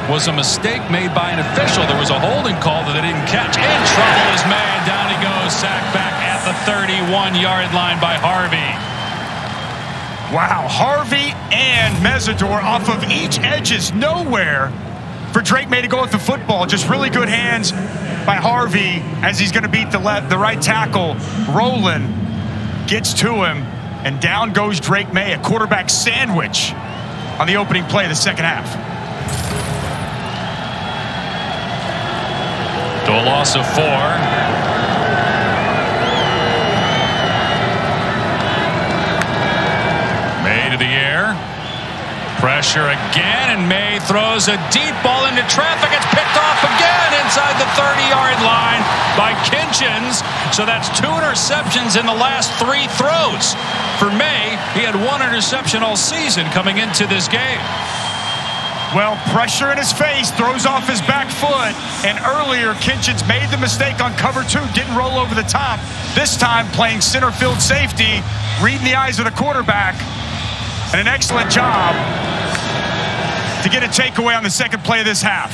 Speaker 1: was a mistake made by an official. There was a holding call that they didn't catch. In trouble is Maye, and down he goes, sacked back at the 31-yard line by Harvey.
Speaker 2: Wow, Harvey and Mesidor off of each edges, nowhere for Drake Maye to go with the football. Just really good hands by Harvey as he's going to beat the right tackle, Rowland. gets to him, and down goes Drake Maye, a quarterback sandwich on the opening play of the second half.
Speaker 1: To a loss of 4. Maye to the air. Pressure again, and Maye throws a deep ball into traffic. It's picked off again inside the 30-yard line by Kinchins. So that's 2 interceptions in the last 3 throws. For Maye, he had 1 interception all season coming into this game.
Speaker 2: Well, pressure in his face, throws off his back foot, and earlier Kinchins made the mistake on cover 2, didn't roll over the top. This time playing center field safety, reading the eyes of the quarterback, and an excellent job to get a takeaway on the second play of this half.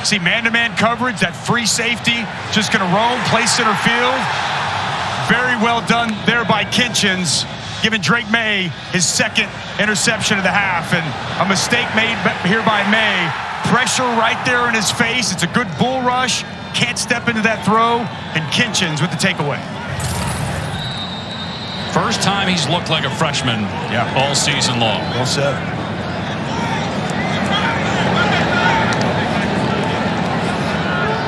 Speaker 2: See, man-to-man coverage, that free safety, just going to roam, play center field. Very well done there by Kinchins, giving Drake Maye his second interception of the half, and a mistake made here by Maye. Pressure right there in his face. It's a good bull rush. Can't step into that throw, and Kinchins with the takeaway.
Speaker 1: First time he's looked like a freshman all season long.
Speaker 2: Well said.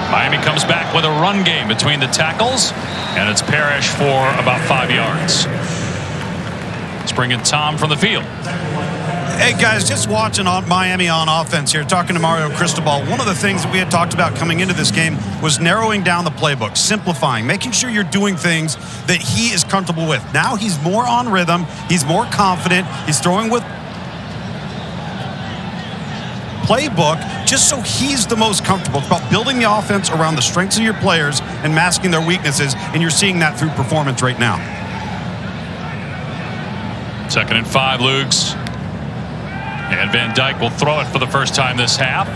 Speaker 1: Miami comes back with a run game between the tackles, and it's Parrish for about 5 yards. Let's bring in Tom from the field.
Speaker 3: Hey, guys, just watching Miami on offense here, talking to Mario Cristobal. One of the things that we had talked about coming into this game was narrowing down the playbook, simplifying, making sure you're doing things that he is comfortable with. Now he's more on rhythm. He's more confident. He's throwing with playbook just so he's the most comfortable. It's about building the offense around the strengths of your players and masking their weaknesses, and you're seeing that through performance right now.
Speaker 1: 2nd and 5, Luke's. And Van Dyke will throw it for the first time this half.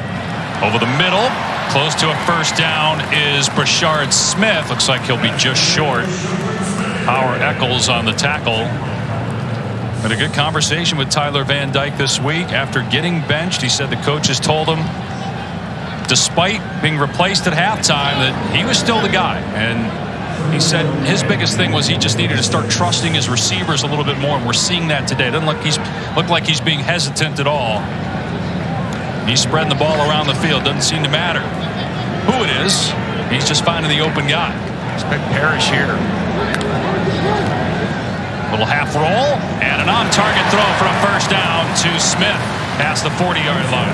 Speaker 1: Over the middle, close to a first down is Brashard Smith. Looks like he'll be just short. Howard Eccles on the tackle. Had a good conversation with Tyler Van Dyke this week after getting benched. He said the coaches told him, despite being replaced at halftime, that he was still the guy. And he said his biggest thing was he just needed to start trusting his receivers a little bit more, and we're seeing that today. It doesn't look like he's being hesitant at all. He's spreading the ball around the field. Doesn't seem to matter who it is. He's just finding the open guy.
Speaker 2: Expect Parrish here.
Speaker 1: Little half roll and an on-target throw for a first down to Smith past the 40-yard line.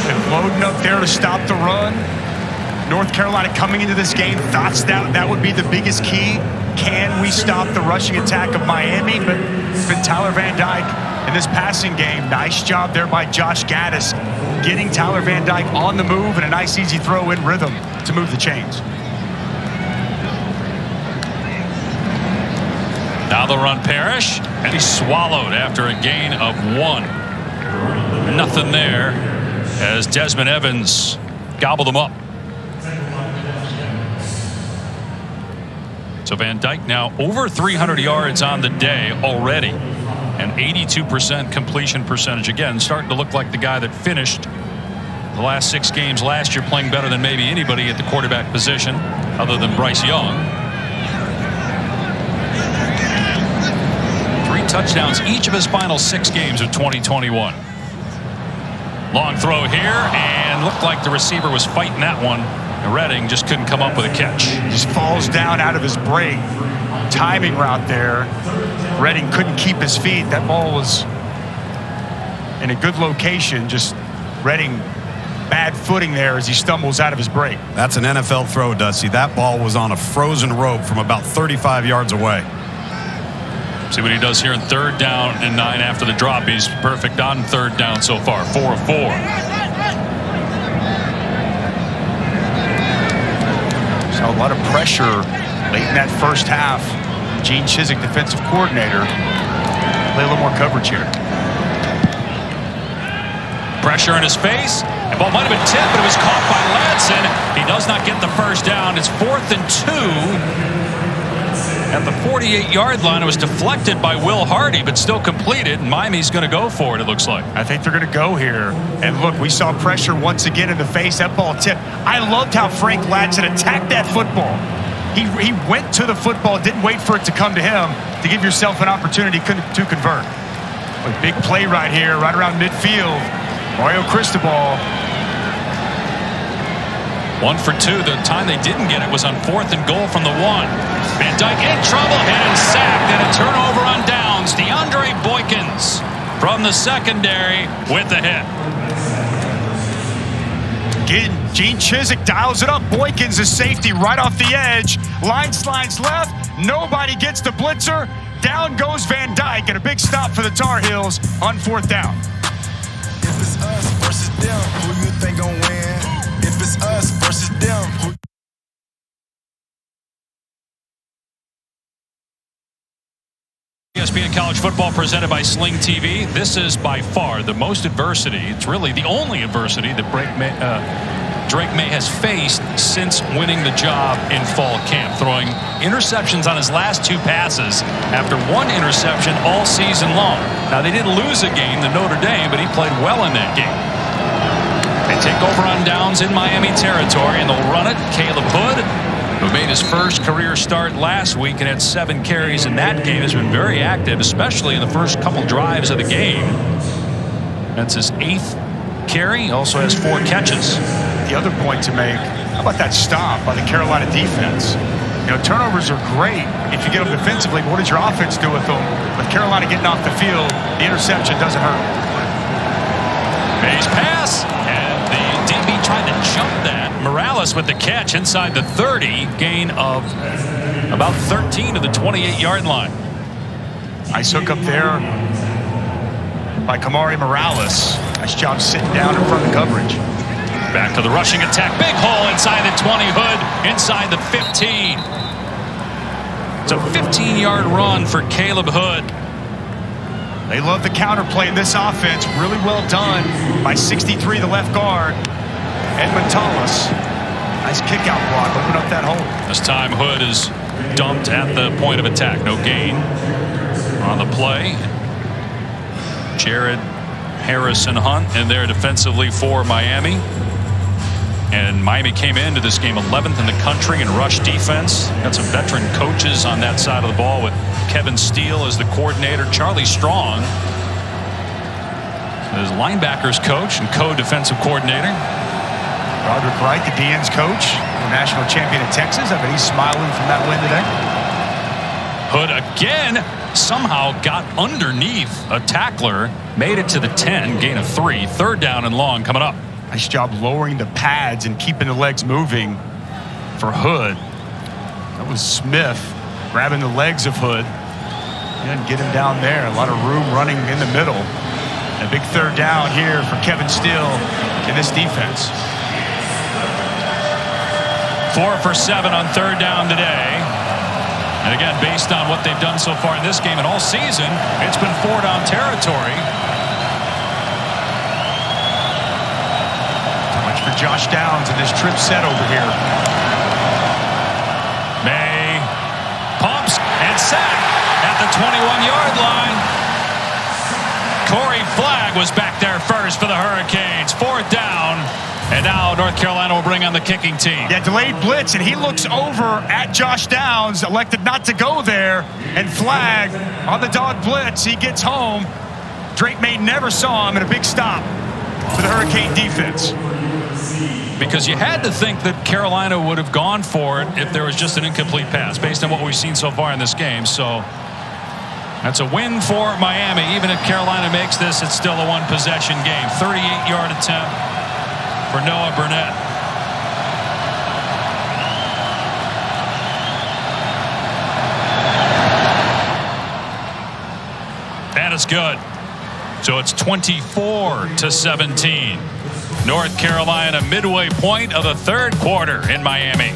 Speaker 2: And loading up there to stop the run. North Carolina coming into this game thought that would be the biggest key. Can we stop the rushing attack of Miami? But it's been Tyler Van Dyke in this passing game. Nice job there by Josh Gaddis, getting Tyler Van Dyke on the move, and a nice easy throw in rhythm to move the chains.
Speaker 1: Now they'll run Parrish, and he's swallowed after a gain of 1. Nothing there as Desmond Evans gobbled him up. So Van Dyke now over 300 yards on the day already, and 82% completion percentage. Again, starting to look like the guy that finished the last 6 games last year playing better than maybe anybody at the quarterback position other than Bryce Young. 3 touchdowns each of his final 6 games of 2021. Long throw here, and looked like the receiver was fighting that one. Redding just couldn't come up with a catch.
Speaker 2: Just falls down out of his break. Timing route there. Redding couldn't keep his feet. That ball was in a good location. Just Redding bad footing there as he stumbles out of his break.
Speaker 3: That's an NFL throw, Dusty. That ball was on a frozen rope from about 35 yards away.
Speaker 1: See what he does here in 3rd down and 9 after the drop. He's perfect on 3rd down so far. 4 of 4.
Speaker 2: A lot of pressure late in that first half. Gene Chizik, defensive coordinator, play a little more coverage here.
Speaker 1: Pressure in his face. The ball might have been tipped, but it was caught by Ladson. He does not get the first down. It's 4th and 2. At the 48-yard line, it was deflected by Will Hardy, but still completed. And Miami's going to go for it, it looks like.
Speaker 2: I think they're going to go here. And look, we saw pressure once again in the face. That ball tipped. I loved how Frank Ladson attacked that football. He went to the football, didn't wait for it to come to him to give yourself an opportunity to convert. A big play right here, right around midfield. Mario Cristobal.
Speaker 1: 1 for 2. The time they didn't get it was on 4th and goal from the 1. Van Dyke in trouble, hit and sacked, and a turnover on downs. DeAndre Boykins from the secondary with the hit.
Speaker 2: Again, Gene Chizik dials it up. Boykins is safety right off the edge. Line slides left. Nobody gets the blitzer. Down goes Van Dyke, and a big stop for the Tar Heels on 4th down.
Speaker 14: If it's us versus them, who you think gon' win? If it's us versus them, who...
Speaker 1: ESPN College Football presented by Sling TV. This is by far the most adversity. It's really the only adversity that Drake Maye has faced since winning the job in fall camp, throwing interceptions on his last 2 passes after 1 interception all season long. Now, they didn't lose a game, the Notre Dame, but he played well in that game. They take over on downs in Miami territory, and they'll run it. Caleb Hood, who made his first career start last week and had 7 carries in that game, has been very active, especially in the first couple drives of the game. That's his 8th carry. He also has 4 catches.
Speaker 2: The other point to make, how about that stop by the Carolina defense? You know, turnovers are great if you get them defensively, but what does your offense do with them? With Carolina getting off the field, the interception doesn't hurt.
Speaker 1: Maye's pass, and the DB tried to jump that. Morales with the catch inside the 30, gain of about 13 to the 28-yard line.
Speaker 2: Nice hook up there by Kamari Morales. Nice job sitting down in front of coverage.
Speaker 1: Back to the rushing attack. Big hole inside the 20. Hood inside the 15. It's a 15-yard run for Caleb Hood.
Speaker 2: They love the counterplay in this offense. Really well done by 63, the left guard, Edmund Thomas. Nice kick-out block. Open up that hole.
Speaker 1: This time Hood is dumped at the point of attack. No gain on the play. Jared Harrison Hunt in there defensively for Miami. And Miami came into this game 11th in the country in rush defense. Got some veteran coaches on that side of the ball with Kevin Steele as the coordinator. Charlie Strong as linebackers coach and co-defensive coordinator.
Speaker 2: Roderick Wright, the DN's coach, the national champion in Texas. I bet he's smiling from that win today.
Speaker 1: Hood again somehow got underneath a tackler, made it to the 10, gain of 3, 3rd down and long coming up.
Speaker 2: Nice job lowering the pads and keeping the legs moving for Hood. That was Smith grabbing the legs of Hood and get him down there. A lot of room running in the middle. A big 3rd down here for Kevin Steele in this defense.
Speaker 1: 4 for 7 on 3rd down today. And again, based on what they've done so far in this game and all season, it's been 4-down territory.
Speaker 2: For Josh Downs in this trip set over here.
Speaker 1: Maye pumps and sacked at the 21-yard line. Corey Flagg was back there first for the Hurricanes. 4th down. And now North Carolina will bring on the kicking team.
Speaker 2: Yeah, delayed blitz, and he looks over at Josh Downs, elected not to go there. And Flagg on the dog blitz, he gets home. Drake Maye never saw him, and a big stop for the Hurricane defense.
Speaker 1: Because you had to think that Carolina would have gone for it if there was just an incomplete pass, based on what we've seen so far in this game. So that's a win for Miami. Even if Carolina makes this, it's still a 1-possession game. 38-yard attempt for Noah Burnett. That is good. So it's 24-17. North Carolina, midway point of the 3rd quarter in Miami.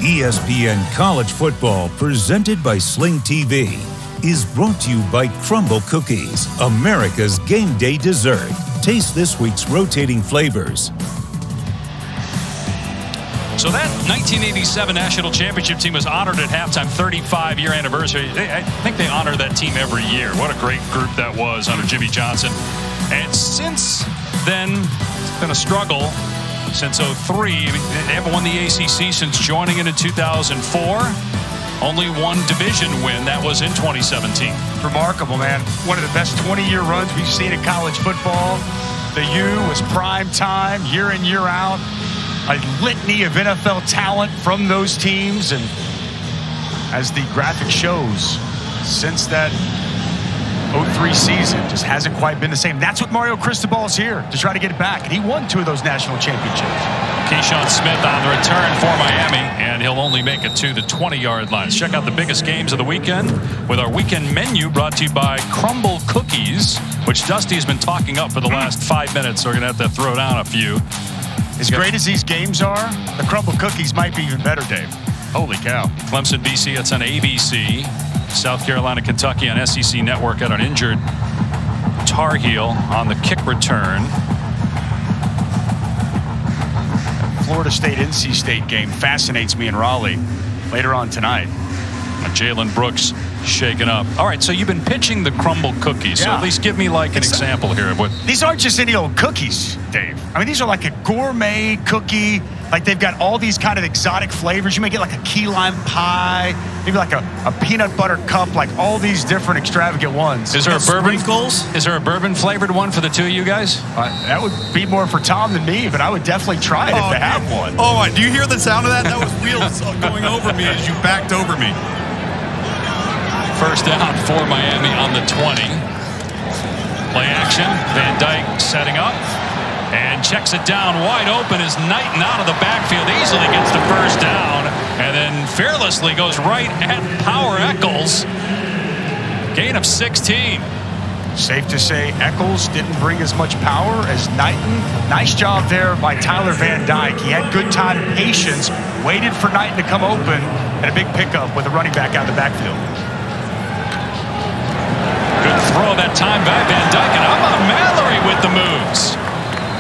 Speaker 7: ESPN College Football, presented by Sling TV, is brought to you by Crumble Cookies, America's game day dessert. Taste this week's rotating flavors.
Speaker 1: So that 1987 National Championship team was honored at halftime, 35-year anniversary. I think they honor that team every year. What a great group that was under Jimmy Johnson. And since then, it's been a struggle since 03. They haven't won the ACC since joining it in 2004. Only one division win. That was in 2017.
Speaker 2: Remarkable, man. One of the best 20-year runs we've seen in college football. The U was prime time, year in, year out. A litany of NFL talent from those teams. And as the graphic shows, since that 03 season, just hasn't quite been the same. That's what Mario Cristobal's here to try to get it back. And he won 2 of those national championships.
Speaker 1: Keyshawn Smith on the return for Miami, and he'll only make it to the 20-yard line. Check out the biggest games of the weekend with our weekend menu brought to you by Crumble Cookies, which Dusty's been talking up for the last 5 minutes, so we're going to have to throw down a few.
Speaker 2: As great as these games are, the Crumble Cookies might be even better, Dave. Holy cow.
Speaker 1: Clemson, BC, it's on ABC. South Carolina, Kentucky on SEC Network at an injured Tar Heel on the kick return.
Speaker 2: Florida State, NC State game fascinates me in Raleigh later on tonight.
Speaker 1: Jalen Brooks shaken up. All right, so you've been pitching the Crumble Cookies. Yeah. So at least give me like an example here of what.
Speaker 2: These aren't just any old cookies, Dave. I mean, these are like a gourmet cookie. Like they've got all these kind of exotic flavors. You may get like a key lime pie, maybe like a peanut butter cup, like all these different extravagant ones.
Speaker 1: Is there a bourbon? Is there a bourbon flavored one for the two of you guys?
Speaker 2: That would be more for Tom than me, but I would definitely try it if they have one.
Speaker 3: Oh my! Do you hear the sound of that? That was wheels going over me as you backed over me.
Speaker 1: First down for Miami on the 20. Play action. Van Dyke setting up. And checks it down wide open as Knighton out of the backfield easily gets the first down and then fearlessly goes right at Power Eccles. Gain of 16.
Speaker 2: Safe to say Eccles didn't bring as much power as Knighton. Nice job there by Tyler Van Dyke. He had good time and patience, waited for Knighton to come open, and a big pickup with a running back out of the backfield.
Speaker 1: Good throw that time by Van Dyke, and how about Mallory with the moves?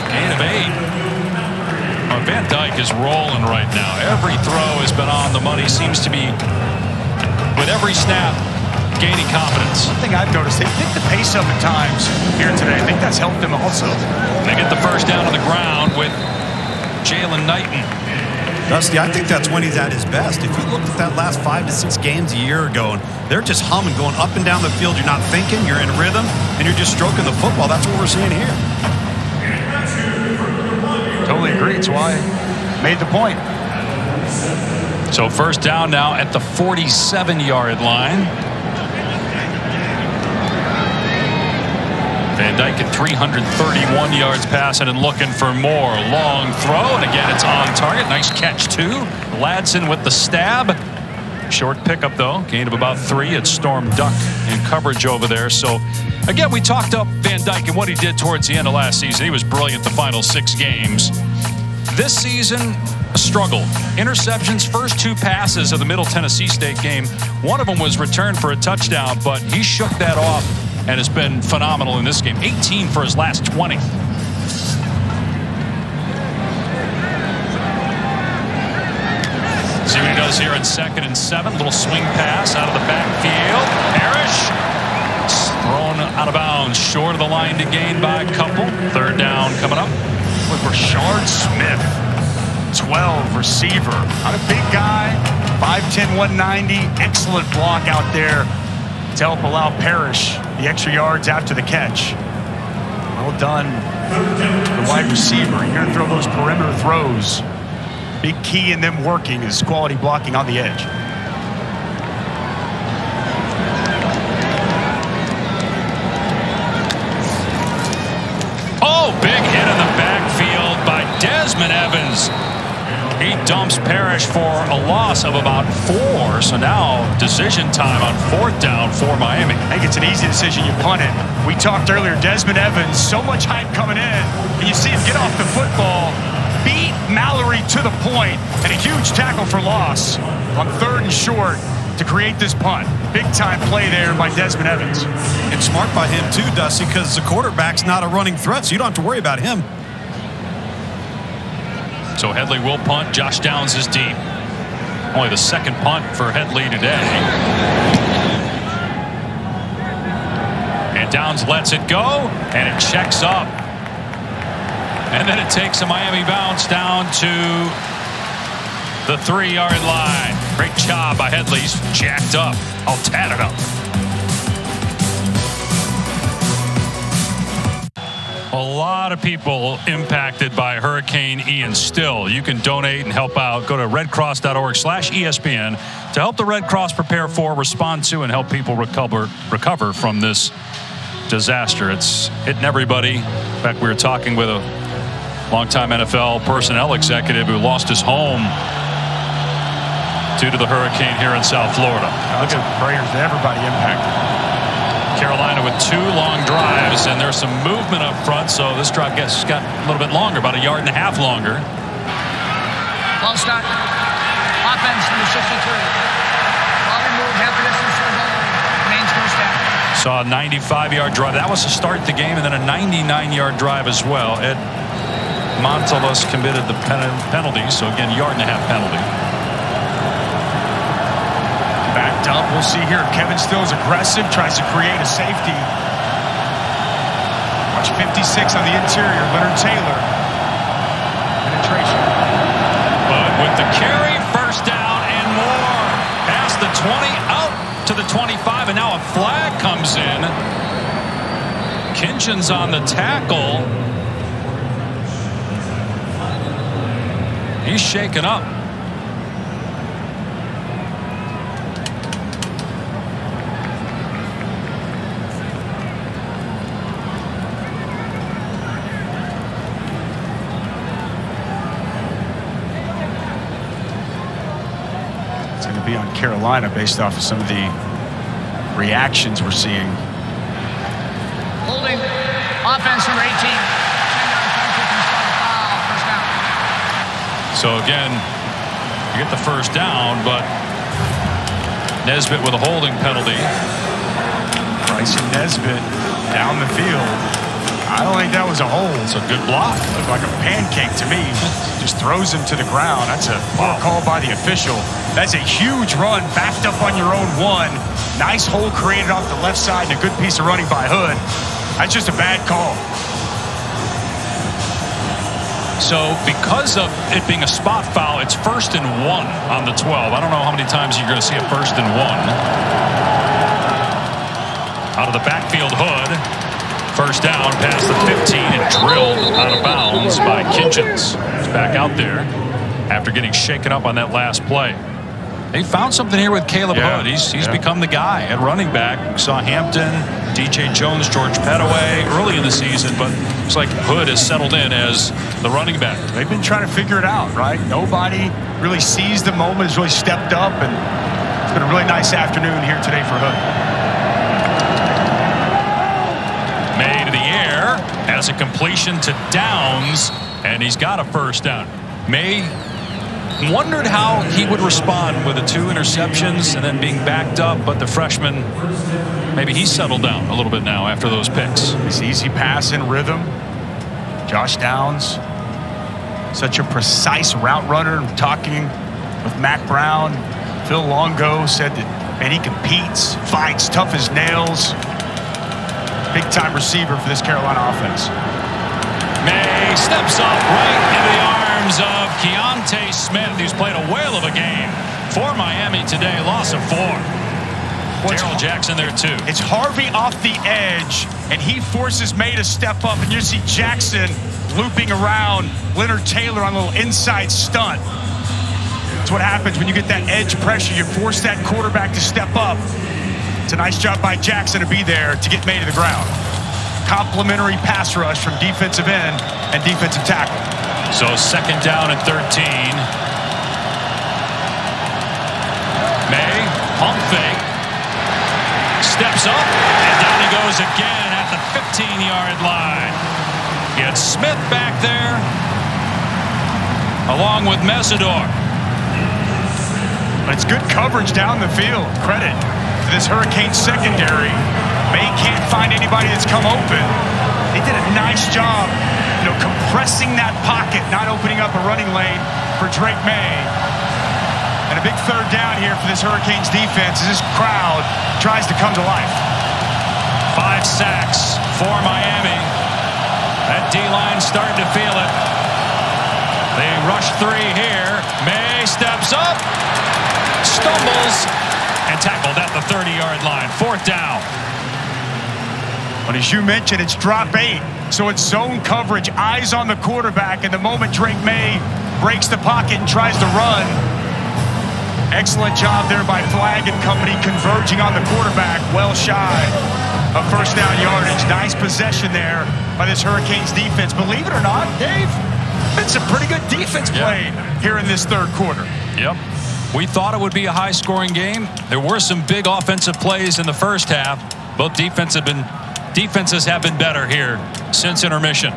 Speaker 1: Gain of 8. Van Dyke is rolling right now. Every throw has been on the money. Seems to be, with every snap, gaining confidence.
Speaker 2: One thing I've noticed, they picked the pace up at times here today. I think that's helped them also.
Speaker 1: They get the first down on the ground with Jalen Knighton.
Speaker 3: Dusty, I think that's when he's at his best. If you look at that last 5 to 6 games a year ago, and they're just humming, going up and down the field. You're not thinking, you're in rhythm, and you're just stroking the football. That's what we're seeing here.
Speaker 2: Totally agree. It's why I made the point.
Speaker 1: So first down now at the 47-yard line. Van Dyke at 331 yards passing and looking for more. Long throw, and again it's on target. Nice catch too. Ladson with the stab. Short pickup though. Gain of about 3. It's Storm Duck in coverage over there. So again, we talked up Van Dyke and what he did towards the end of last season. He was brilliant the final 6 games. This season, a struggle. Interceptions, first 2 passes of the Middle Tennessee State game. One of them was returned for a touchdown, but he shook that off and has been phenomenal in this game. 18 for his last 20. See what he does here in 2nd and 7. Little swing pass out of the backfield. Parrish thrown out of bounds, short of the line to gain by a couple. 3rd down coming up.
Speaker 2: With Rashard Smith, 12 receiver. Not a big guy, 5'10", 190. Excellent block out there to help allow Parrish the extra yards after the catch. Well done, the wide receiver. You're going to throw those perimeter throws. Big key in them working is quality blocking on the edge.
Speaker 1: Oh, big hit in the backfield by Desmond Evans. He dumps Parrish for a loss of about 4. So now decision time on 4th down for Miami.
Speaker 2: I think it's an easy decision. You punt it. We talked earlier, Desmond Evans, so much hype coming in. And you see him get off the football, beat Mallory to the point, and a huge tackle for loss on 3rd and short to create this punt. Big time play there by Desmond Evans.
Speaker 3: And smart by him too, Dusty, because the quarterback's not a running threat, so you don't have to worry about him.
Speaker 1: So Headley will punt. Josh Downs is deep. Only the 2nd punt for Headley today. And Downs lets it go, and it checks up. And then it takes a Miami bounce down to the 3-yard line. Great job by Headley. He's jacked up. I'll tat it up. A lot of people impacted by Hurricane Ian still. You can donate and help out. Go to redcross.org/ESPN to help the Red Cross prepare for, respond to, and help people recover from this disaster. It's hitting everybody. In fact, we were talking with a longtime NFL personnel executive who lost his home due to the hurricane here in South Florida.
Speaker 2: Look at prayers to everybody impacted.
Speaker 1: Carolina with 2 long drives, and there's some movement up front, so this drive got a little bit longer, about 1.5 yards longer.
Speaker 5: Ball start. Offense number 63. Ball removed, half a distance to the goal. Remains first down.
Speaker 1: Saw a 95-yard drive. That was to start the game, and then a 99-yard drive as well. Ed Montelas committed the penalty, so again, 1.5 yard penalty.
Speaker 2: Backed up. We'll see here. Kevin Stills aggressive, tries to create a safety. Watch 56 on the interior. Leonard Taylor. Penetration.
Speaker 1: But with the carry, first down and more. Past the 20, out to the 25, and now a flag comes in. Kinchin's on the tackle. He's shaken up.
Speaker 2: Be on Carolina based off of some of the reactions we're seeing.
Speaker 5: Holding offense number 18.
Speaker 1: So again, you get the first down, but Nesbitt with a holding penalty.
Speaker 2: Bryson Nesbitt down the field. I don't think that was a hold.
Speaker 1: It's a good block.
Speaker 2: Looked like a pancake to me. Just throws him to the ground. That's a poor call by the official. That's a huge run, backed up on your own 1. Nice hole created off the left side and a good piece of running by Hood. That's just a bad call.
Speaker 1: So because of it being a spot foul, it's 1st and 1 on the 12. I don't know how many times you're going to see a 1st and 1. Out of the backfield, Hood. First down past the 15 and drilled out of bounds by Kinchins. He's back out there after getting shaken up on that last play. They found something here with Caleb Hood. He's become the guy at running back. Saw Hampton, DJ Jones, George Pettaway early in the season, but it's like Hood has settled in as the running back.
Speaker 2: They've been trying to figure it out, right? Nobody really seized the moment, has really stepped up, and it's been a really nice afternoon here today for Hood.
Speaker 1: Maye to the air, has a completion to Downs, and he's got a first down. Maye wondered how he would respond with the 2 interceptions and then being backed up, but the freshman, maybe he's settled down a little bit now after those picks.
Speaker 2: This easy pass in rhythm. Josh Downs, such a precise route runner. I'm talking with Mac Brown. Phil Longo said that, man, he competes, fights, tough as nails. Big-time receiver for this Carolina offense.
Speaker 1: Maye steps up right into the arms of Keontae Smith, who's played a whale of a game for Miami today. Loss of 4. Darrell Jackson there, too.
Speaker 2: It's Harvey off the edge, and he forces Maye to step up, and you see Jackson looping around Leonard Taylor on a little inside stunt. That's what happens when you get that edge pressure. You force that quarterback to step up. It's a nice job by Jackson to be there to get Maye to the ground. Complimentary pass rush from defensive end and defensive tackle.
Speaker 1: So 2nd down and 13. Maye, pump fake. Steps up, and down he goes again at the 15-yard line. He had Smith back there, along with Mesidor.
Speaker 2: But it's good coverage down the field. Credit to this Hurricane secondary. Maye can't find anybody that's come open. They did a nice job, compressing that pocket, not opening up a running lane for Drake Maye. And a big 3rd down here for this Hurricanes defense as this crowd tries to come to life.
Speaker 1: 5 sacks for Miami. That D-line starting to feel it. They rush 3 here. Maye steps up, stumbles, and tackled at the 30-yard line. 4th down.
Speaker 2: But as you mentioned, it's drop 8. So it's zone coverage, eyes on the quarterback. And the moment Drake Maye breaks the pocket and tries to run, excellent job there by Flag and company converging on the quarterback. Well shy of first down yardage. Nice possession there by this Hurricanes defense. Believe it or not, Dave, it's a pretty good defense played here in this 3rd quarter.
Speaker 1: Yep. We thought it would be a high-scoring game. There were some big offensive plays in the first half. Both defenses have been better here since intermission.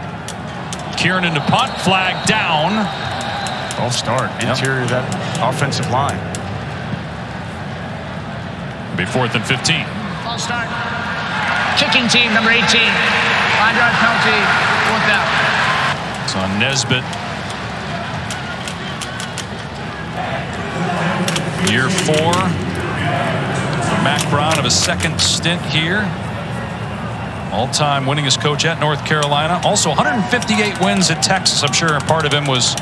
Speaker 1: Kiernan to punt, flag down.
Speaker 2: Well start, interior of that offensive line.
Speaker 1: Be 4th and 15.
Speaker 5: False start. Kicking team, number 18. Line drive penalty, 4th down.
Speaker 1: It's on Nesbitt. Year 4 for Mac Brown of a 2nd stint here. All-time winningest coach at North Carolina. Also 158 wins at Texas. I'm sure part of him was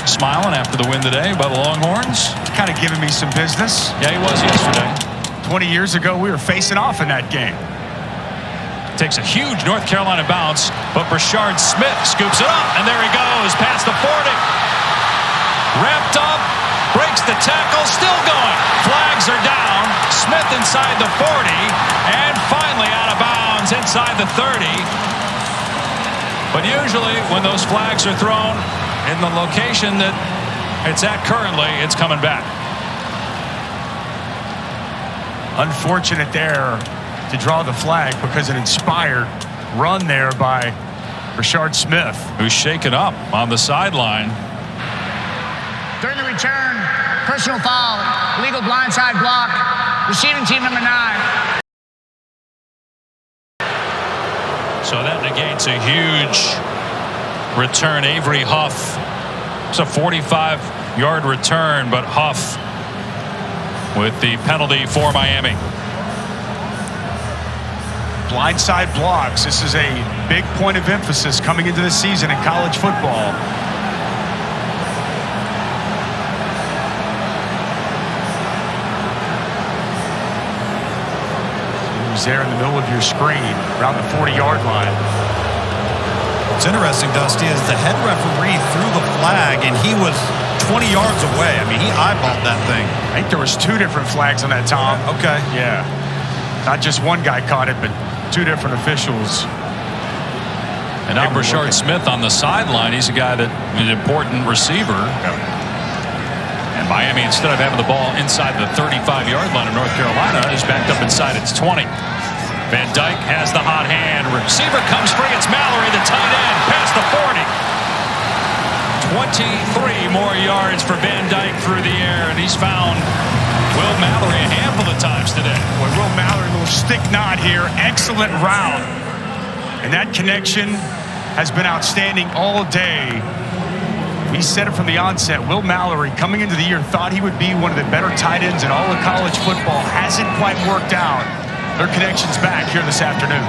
Speaker 1: smiling after the win today by the Longhorns.
Speaker 2: Kind of giving me some business.
Speaker 1: Yeah, he was yesterday.
Speaker 2: 20 years ago, we were facing off in that game.
Speaker 1: Takes a huge North Carolina bounce, but Brashard Smith scoops it up, and there he goes, past the 40. Wrapped up, breaks the tackle, still going. Flags are down. Smith inside the 40, and finally out of bounds inside the 30. But usually, when those flags are thrown in the location that it's at currently, it's coming back.
Speaker 2: Unfortunate there to draw the flag because an inspired run there by Brashard Smith,
Speaker 1: who's shaken up on the sideline.
Speaker 5: During the return, personal foul, illegal blindside block, receiving team number 9.
Speaker 1: So that negates a huge return. Avery Huff. It's a 45-yard return, but Huff with the penalty for Miami.
Speaker 2: Blindside blocks. This is a big point of emphasis coming into the season in college football. He's there in the middle of your screen, around the 40-yard line.
Speaker 3: What's interesting, Dusty, is the head referee threw the flag, and he was 20 yards away. I mean, he eyeballed that thing.
Speaker 2: I think there was 2 different flags on that, Tom.
Speaker 3: Okay.
Speaker 2: Yeah. Not just one guy caught it, but 2 different officials.
Speaker 1: And now Brashard Smith on the sideline. He's a guy that is an important receiver. And Miami, instead of having the ball inside the 35-yard line of North Carolina, is backed up inside its 20. Van Dyke has the hot hand. Receiver comes free. It's Mallory, the tight end, past the 40. 23 more yards for Van Dyke through the air, and he's found Will Mallory a handful of times today.
Speaker 2: Boy, Will Mallory, a little stick knot here. Excellent route. And that connection has been outstanding all day. We said it from the onset. Will Mallory, coming into the year, thought he would be one of the better tight ends in all of college football. Hasn't quite worked out. Their connection's back here this afternoon.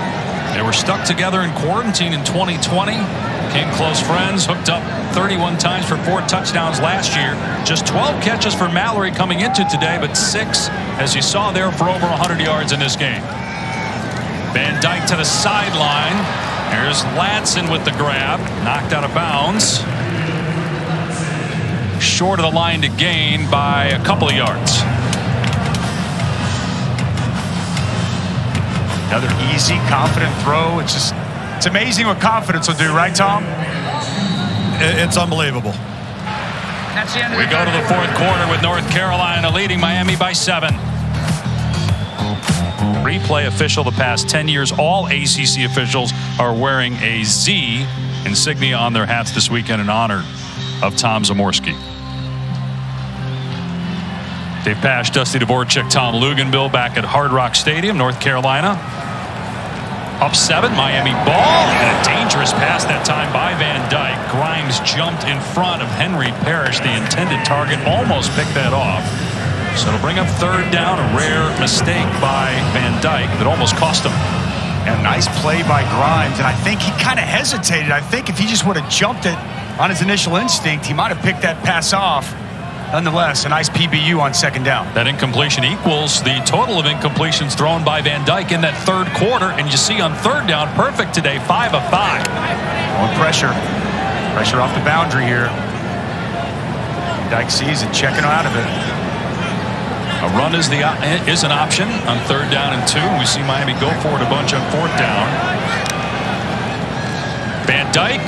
Speaker 1: They were stuck together in quarantine in 2020. Became close friends, hooked up 31 times for 4 touchdowns last year. Just 12 catches for Mallory coming into today, but 6, as you saw there, for over 100 yards in this game. Van Dyke to the sideline. Here's Ladson with the grab. Knocked out of bounds. Short of the line to gain by a couple of yards.
Speaker 2: Another easy, confident throw. It's amazing what confidence will do, right, Tom?
Speaker 3: It's unbelievable.
Speaker 5: That's the end of
Speaker 1: we go to the 4th quarter with North Carolina leading Miami by 7. Replay official the past 10 years. All ACC officials are wearing a Z insignia on their hats this weekend in honor of Tom Zamorski. Dave Pasch, Dusty Dvorak, Tom Luganbill back at Hard Rock Stadium, North Carolina. Up 7, Miami ball, and a dangerous pass that time by Van Dyke. Grimes jumped in front of Henry Parrish, the intended target, almost picked that off. So it'll bring up 3rd down, a rare mistake by Van Dyke that almost cost him.
Speaker 2: And a nice play by Grimes, and I think he kind of hesitated. I think if he just would have jumped it on his initial instinct, he might have picked that pass off. Nonetheless, a nice PBU on second down.
Speaker 1: That incompletion equals the total of incompletions thrown by Van Dyke in that third quarter. And you see on third down, perfect today, 5 of 5.
Speaker 2: On pressure. Pressure off the boundary here. Dyke sees it, checking out of it.
Speaker 1: A run is an option on third down and 2. We see Miami go for it a bunch on fourth down. Van Dyke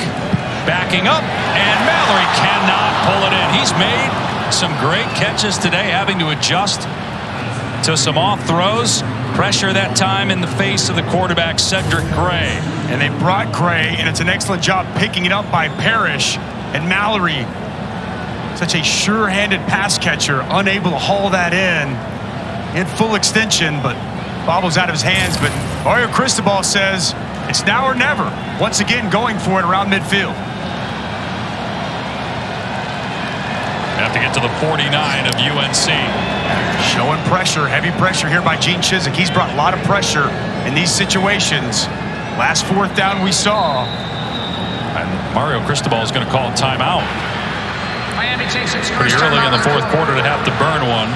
Speaker 1: backing up, and Mallory cannot pull it in. He's made some great catches today, having to adjust to some off throws. Pressure that time in the face of the quarterback, Cedric Gray.
Speaker 2: And they brought Gray, and it's an excellent job picking it up by Parrish. And Mallory, such a sure-handed pass catcher, unable to haul that in full extension, but bobbles out of his hands. But Mario Cristobal says it's now or never. Once again, going for it around midfield.
Speaker 1: Have to get to the 49 of UNC.
Speaker 2: Showing pressure, heavy pressure here by Gene Chizik. He's brought a lot of pressure in these situations. Last fourth down we saw.
Speaker 1: And Mario Cristobal is going to call a timeout.
Speaker 5: Miami takes its
Speaker 1: pretty
Speaker 5: first
Speaker 1: early in
Speaker 5: timeout.
Speaker 1: the fourth quarter to have to burn one.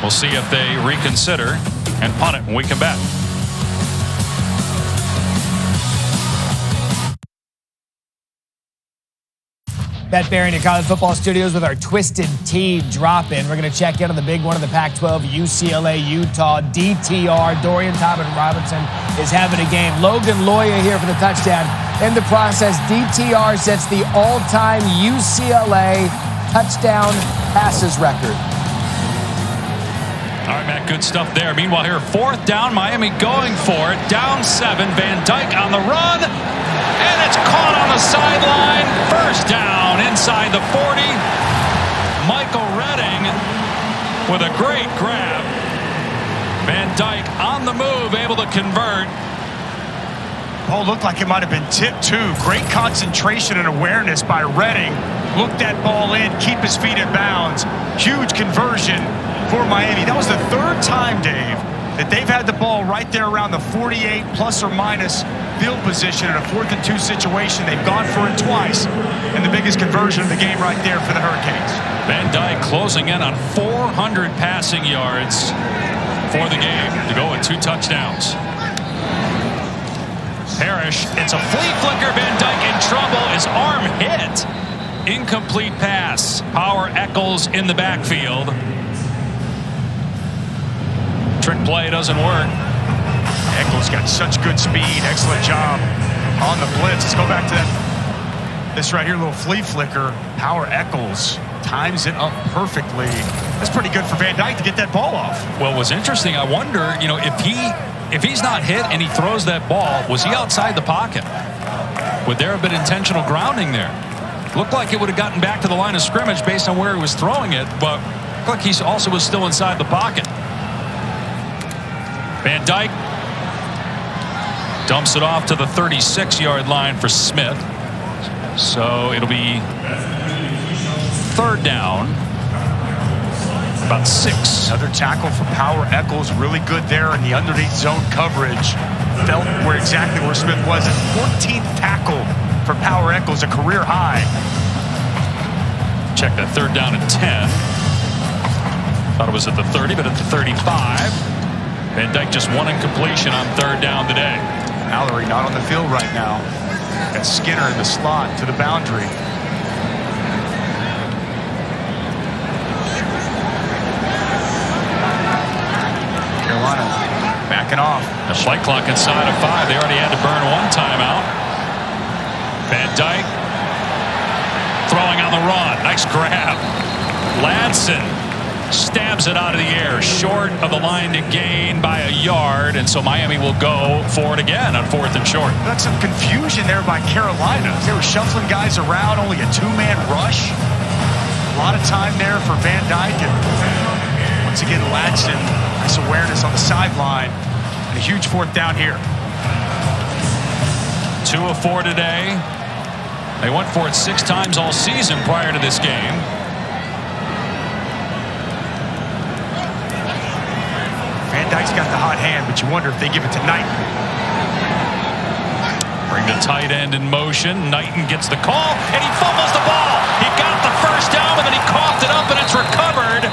Speaker 1: We'll see if they reconsider and punt it when we come back.
Speaker 11: Bet Barron at College Football Studios with our Twisted Tea drop-in. We're going to check in on the big one of the Pac-12, UCLA, Utah, DTR. Dorian Thompson-Robinson is having a game. Logan Loya here for the touchdown. In the process, DTR sets the all-time UCLA touchdown passes record.
Speaker 1: All right, Matt, good stuff there. Meanwhile, here, fourth down, Miami going for it. Down 7, Van Dyke on the run. And it's caught on the sideline. First down inside the 40. Michael Redding with a great grab. Van Dyke on the move, able to convert.
Speaker 2: Oh, looked like it might have been tipped too. Great concentration and awareness by Redding. Look that ball in, keep his feet in bounds. Huge conversion for Miami. That was the third time, Dave, that they've had the ball right there around the 48 plus or minus field position in a 4th and 2 situation. They've gone for it twice, and the biggest conversion of the game right there for the Hurricanes.
Speaker 1: Van Dyke closing in on 400 passing yards for the game to go with 2 touchdowns. Parrish, it's a flea flicker. Van Dyke in trouble. His arm hit. Incomplete pass. Power Eccles in the backfield. Trick play doesn't work.
Speaker 2: Eccles got such good speed. Excellent job on the blitz. Let's go back to that. This right here, little flea flicker. Power Eccles times it up perfectly. That's pretty good for Van Dyke to get that ball off.
Speaker 1: Well, what's interesting, I wonder, if he's not hit and he throws that ball, was he outside the pocket? Would there have been intentional grounding there? Looked like it would have gotten back to the line of scrimmage based on where he was throwing it, but looked like he also was still inside the pocket. Van Dyke dumps it off to the 36-yard line for Smith. So it'll be third down. About 6.
Speaker 2: Another tackle for Power Eccles. Really good there in the underneath zone coverage. Felt exactly where Smith was. A 14th tackle for Power Eccles, a career high.
Speaker 1: Check that third down at 10. Thought it was at the 30, but at the 35. Van Dyke just 1 incompletion on third down today.
Speaker 2: Mallory not on the field right now. Got Skinner in the slot to the boundary. Carolina backing off.
Speaker 1: The flight clock inside of 5. They already had to burn 1 timeout. Van Dyke throwing on the run. Nice grab. Ladson stabs it out of the air, short of the line to gain by a yard, and so Miami will go for it again on 4th and short.
Speaker 2: That's some confusion there by Carolina. They were shuffling guys around, only a 2-man rush. A lot of time there for Van Dyke, and once again Ladson, nice awareness on the sideline, and a huge 4th down here.
Speaker 1: 2 of 4 today. They went for it 6 times all season prior to this game.
Speaker 2: Van Dyke's got the hot hand, but you wonder if they give it to Knighton.
Speaker 1: Bring the tight end in motion. Knighton gets the call, and he fumbles the ball. He got the first down, and then he coughed it up, and it's recovered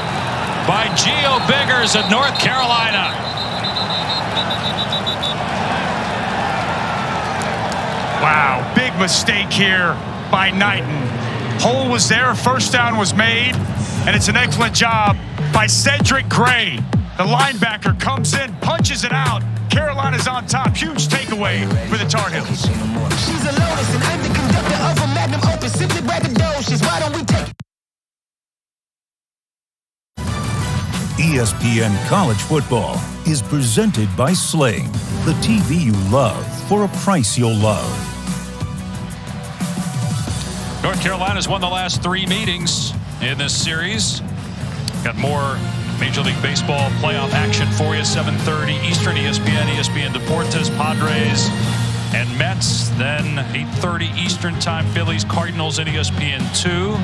Speaker 1: by Geo Biggers of North Carolina.
Speaker 2: Wow, big mistake here by Knighton. Hole was there, first down was made, and it's an excellent job by Cedric Gray. The linebacker comes in, punches it out. Carolina's on top. Huge takeaway for the Tar Heels.
Speaker 9: She's a lotus, and I'm the conductor of a magnum opus. Simply braggadocious. Why don't we take it?
Speaker 7: ESPN College Football is presented by Sling, the TV you love for a price you'll love.
Speaker 1: North Carolina's won the last 3 meetings in this series. Got more Major League Baseball playoff action for you. 7:30 Eastern, ESPN Deportes, Padres, and Mets. Then 8:30 Eastern time, Phillies, Cardinals, and ESPN2.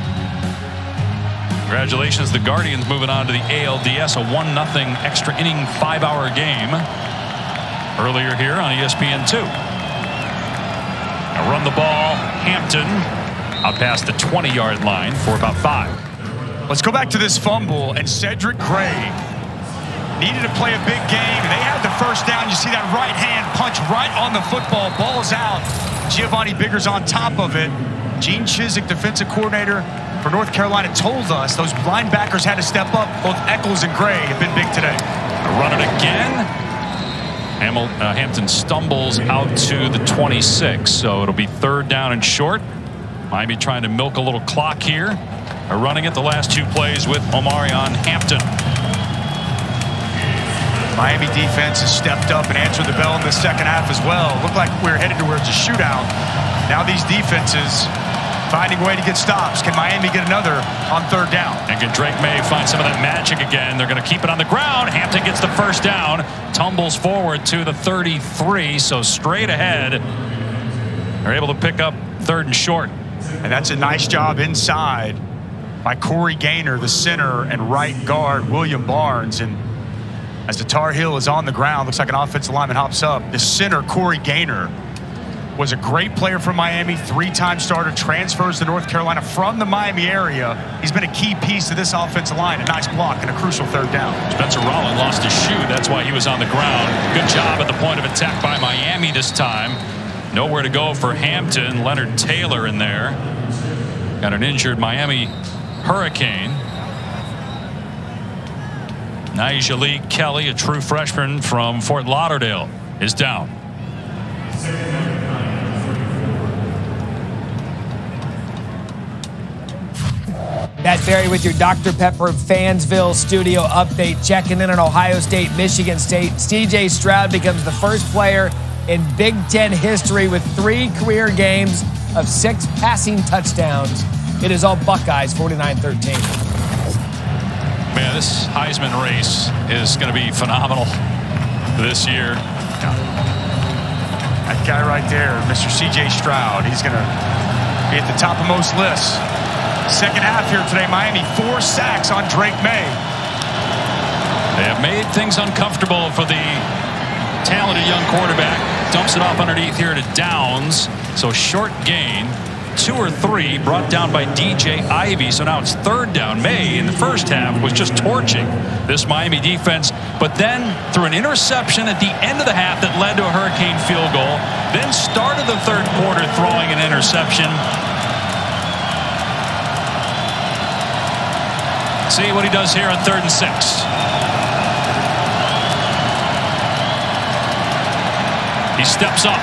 Speaker 1: Congratulations, the Guardians moving on to the ALDS, a 1-0 extra inning 5-hour game earlier here on ESPN2. Now run the ball, Hampton out past the 20-yard line for about 5.
Speaker 2: Let's go back to this fumble, and Cedric Gray needed to play a big game. They had the first down. You see that right hand punch right on the football. Ball's out. Giovanni Biggers on top of it. Gene Chizik, defensive coordinator for North Carolina, told us those linebackers had to step up. Both Eccles and Gray have been big today.
Speaker 1: Run it again. Hampton stumbles out to the 26, so it'll be 3rd down and short. Miami trying to milk a little clock here. Are running it the last 2 plays with Omarion Hampton.
Speaker 2: Miami defense has stepped up and answered the bell in the second half as well. Looked like we're headed towards a shootout. Now these defenses finding a way to get stops. Can Miami get another on 3rd down?
Speaker 1: And can Drake Maye find some of that magic again? They're going to keep it on the ground. Hampton gets the first down, tumbles forward to the 33, so straight ahead. They're able to pick up 3rd and short.
Speaker 2: And that's a nice job inside by Corey Gaynor, the center, and right guard William Barnes. And as the Tar Heel is on the ground, looks like an offensive lineman hops up. The center, Corey Gaynor, was a great player from Miami, 3-time starter, transfers to North Carolina from the Miami area. He's been a key piece to this offensive line. A nice block and a crucial 3rd down.
Speaker 1: Spencer Rollin lost his shoe. That's why he was on the ground. Good job at the point of attack by Miami this time. Nowhere to go for Hampton. Leonard Taylor in there. Got an injured Miami Hurricane. Nigel Kelly, a true freshman from Fort Lauderdale, is down.
Speaker 11: Matt Berry with your Dr. Pepper Fansville studio update, checking in on Ohio State, Michigan State. CJ Stroud becomes the first player in Big Ten history with 3 career games of 6 passing touchdowns. It is all Buckeyes, 49-13.
Speaker 1: Man, this Heisman race is going to be phenomenal this year.
Speaker 2: That guy right there, Mr. CJ Stroud, he's going to be at the top of most lists. Second half here today, Miami 4 sacks on Drake Maye.
Speaker 1: They have made things uncomfortable for the talented young quarterback. Dumps it off underneath here to Downs. So short gain. 2 or 3 brought down by DJ Ivey. So now it's 3rd down. Maye in the first half was just torching this Miami defense. But then through an interception at the end of the half that led to a Hurricane field goal. Then started the 3rd quarter throwing an interception. See what he does here on 3rd and 6. He steps up.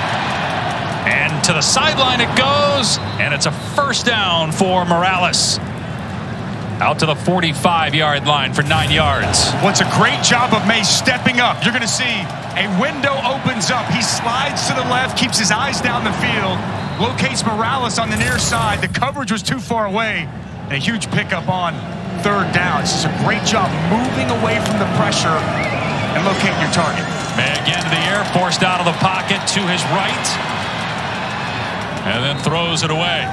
Speaker 1: And to the sideline it goes. And it's a first down for Morales. Out to the 45-yard line for 9 yards.
Speaker 2: What's a great job of Maye stepping up. You're going to see a window opens up. He slides to the left, keeps his eyes down the field, locates Morales on the near side. The coverage was too far away. And a huge pickup on 3rd down. It's just a great job moving away from the pressure and locating your target.
Speaker 1: Maye again to the air, forced out of the pocket to his right. And then throws it away.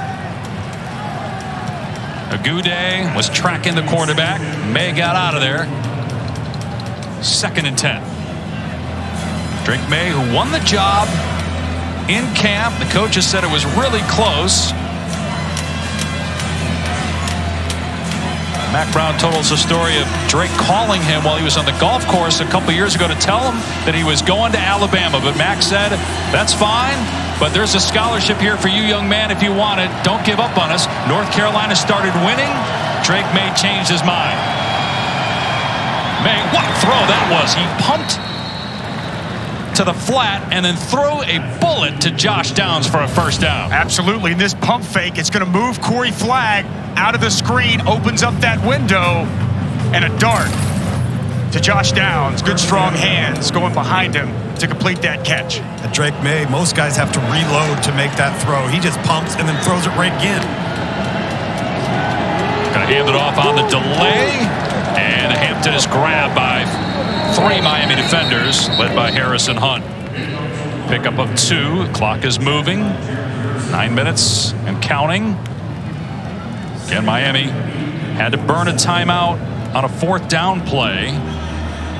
Speaker 1: Agude was tracking the quarterback. Maye got out of there. 2nd and 10. Drake Maye, who won the job in camp. The coaches said it was really close. Mac Brown told us a story of Drake calling him while he was on the golf course a couple years ago to tell him that he was going to Alabama. But Mac said, that's fine, but there's a scholarship here for you, young man, if you want it. Don't give up on us. North Carolina started winning. Drake Maye changed his mind. Maye, what a throw that was. He pumped to the flat and then threw a bullet to Josh Downs for a first down.
Speaker 2: Absolutely. In this pump fake, it's going to move Corey Flagg out of the screen, opens up that window, and a dart to Josh Downs. Good strong hands going behind him to complete that catch.
Speaker 3: Drake Maye, most guys have to reload to make that throw. He just pumps and then throws it right again.
Speaker 1: Going to hand it off on the delay, and Hampton is grabbed by 3 Miami defenders, led by Harrison Hunt. Pickup of 2. The clock is moving. 9 minutes and counting. Again, Miami had to burn a timeout on a 4th down play.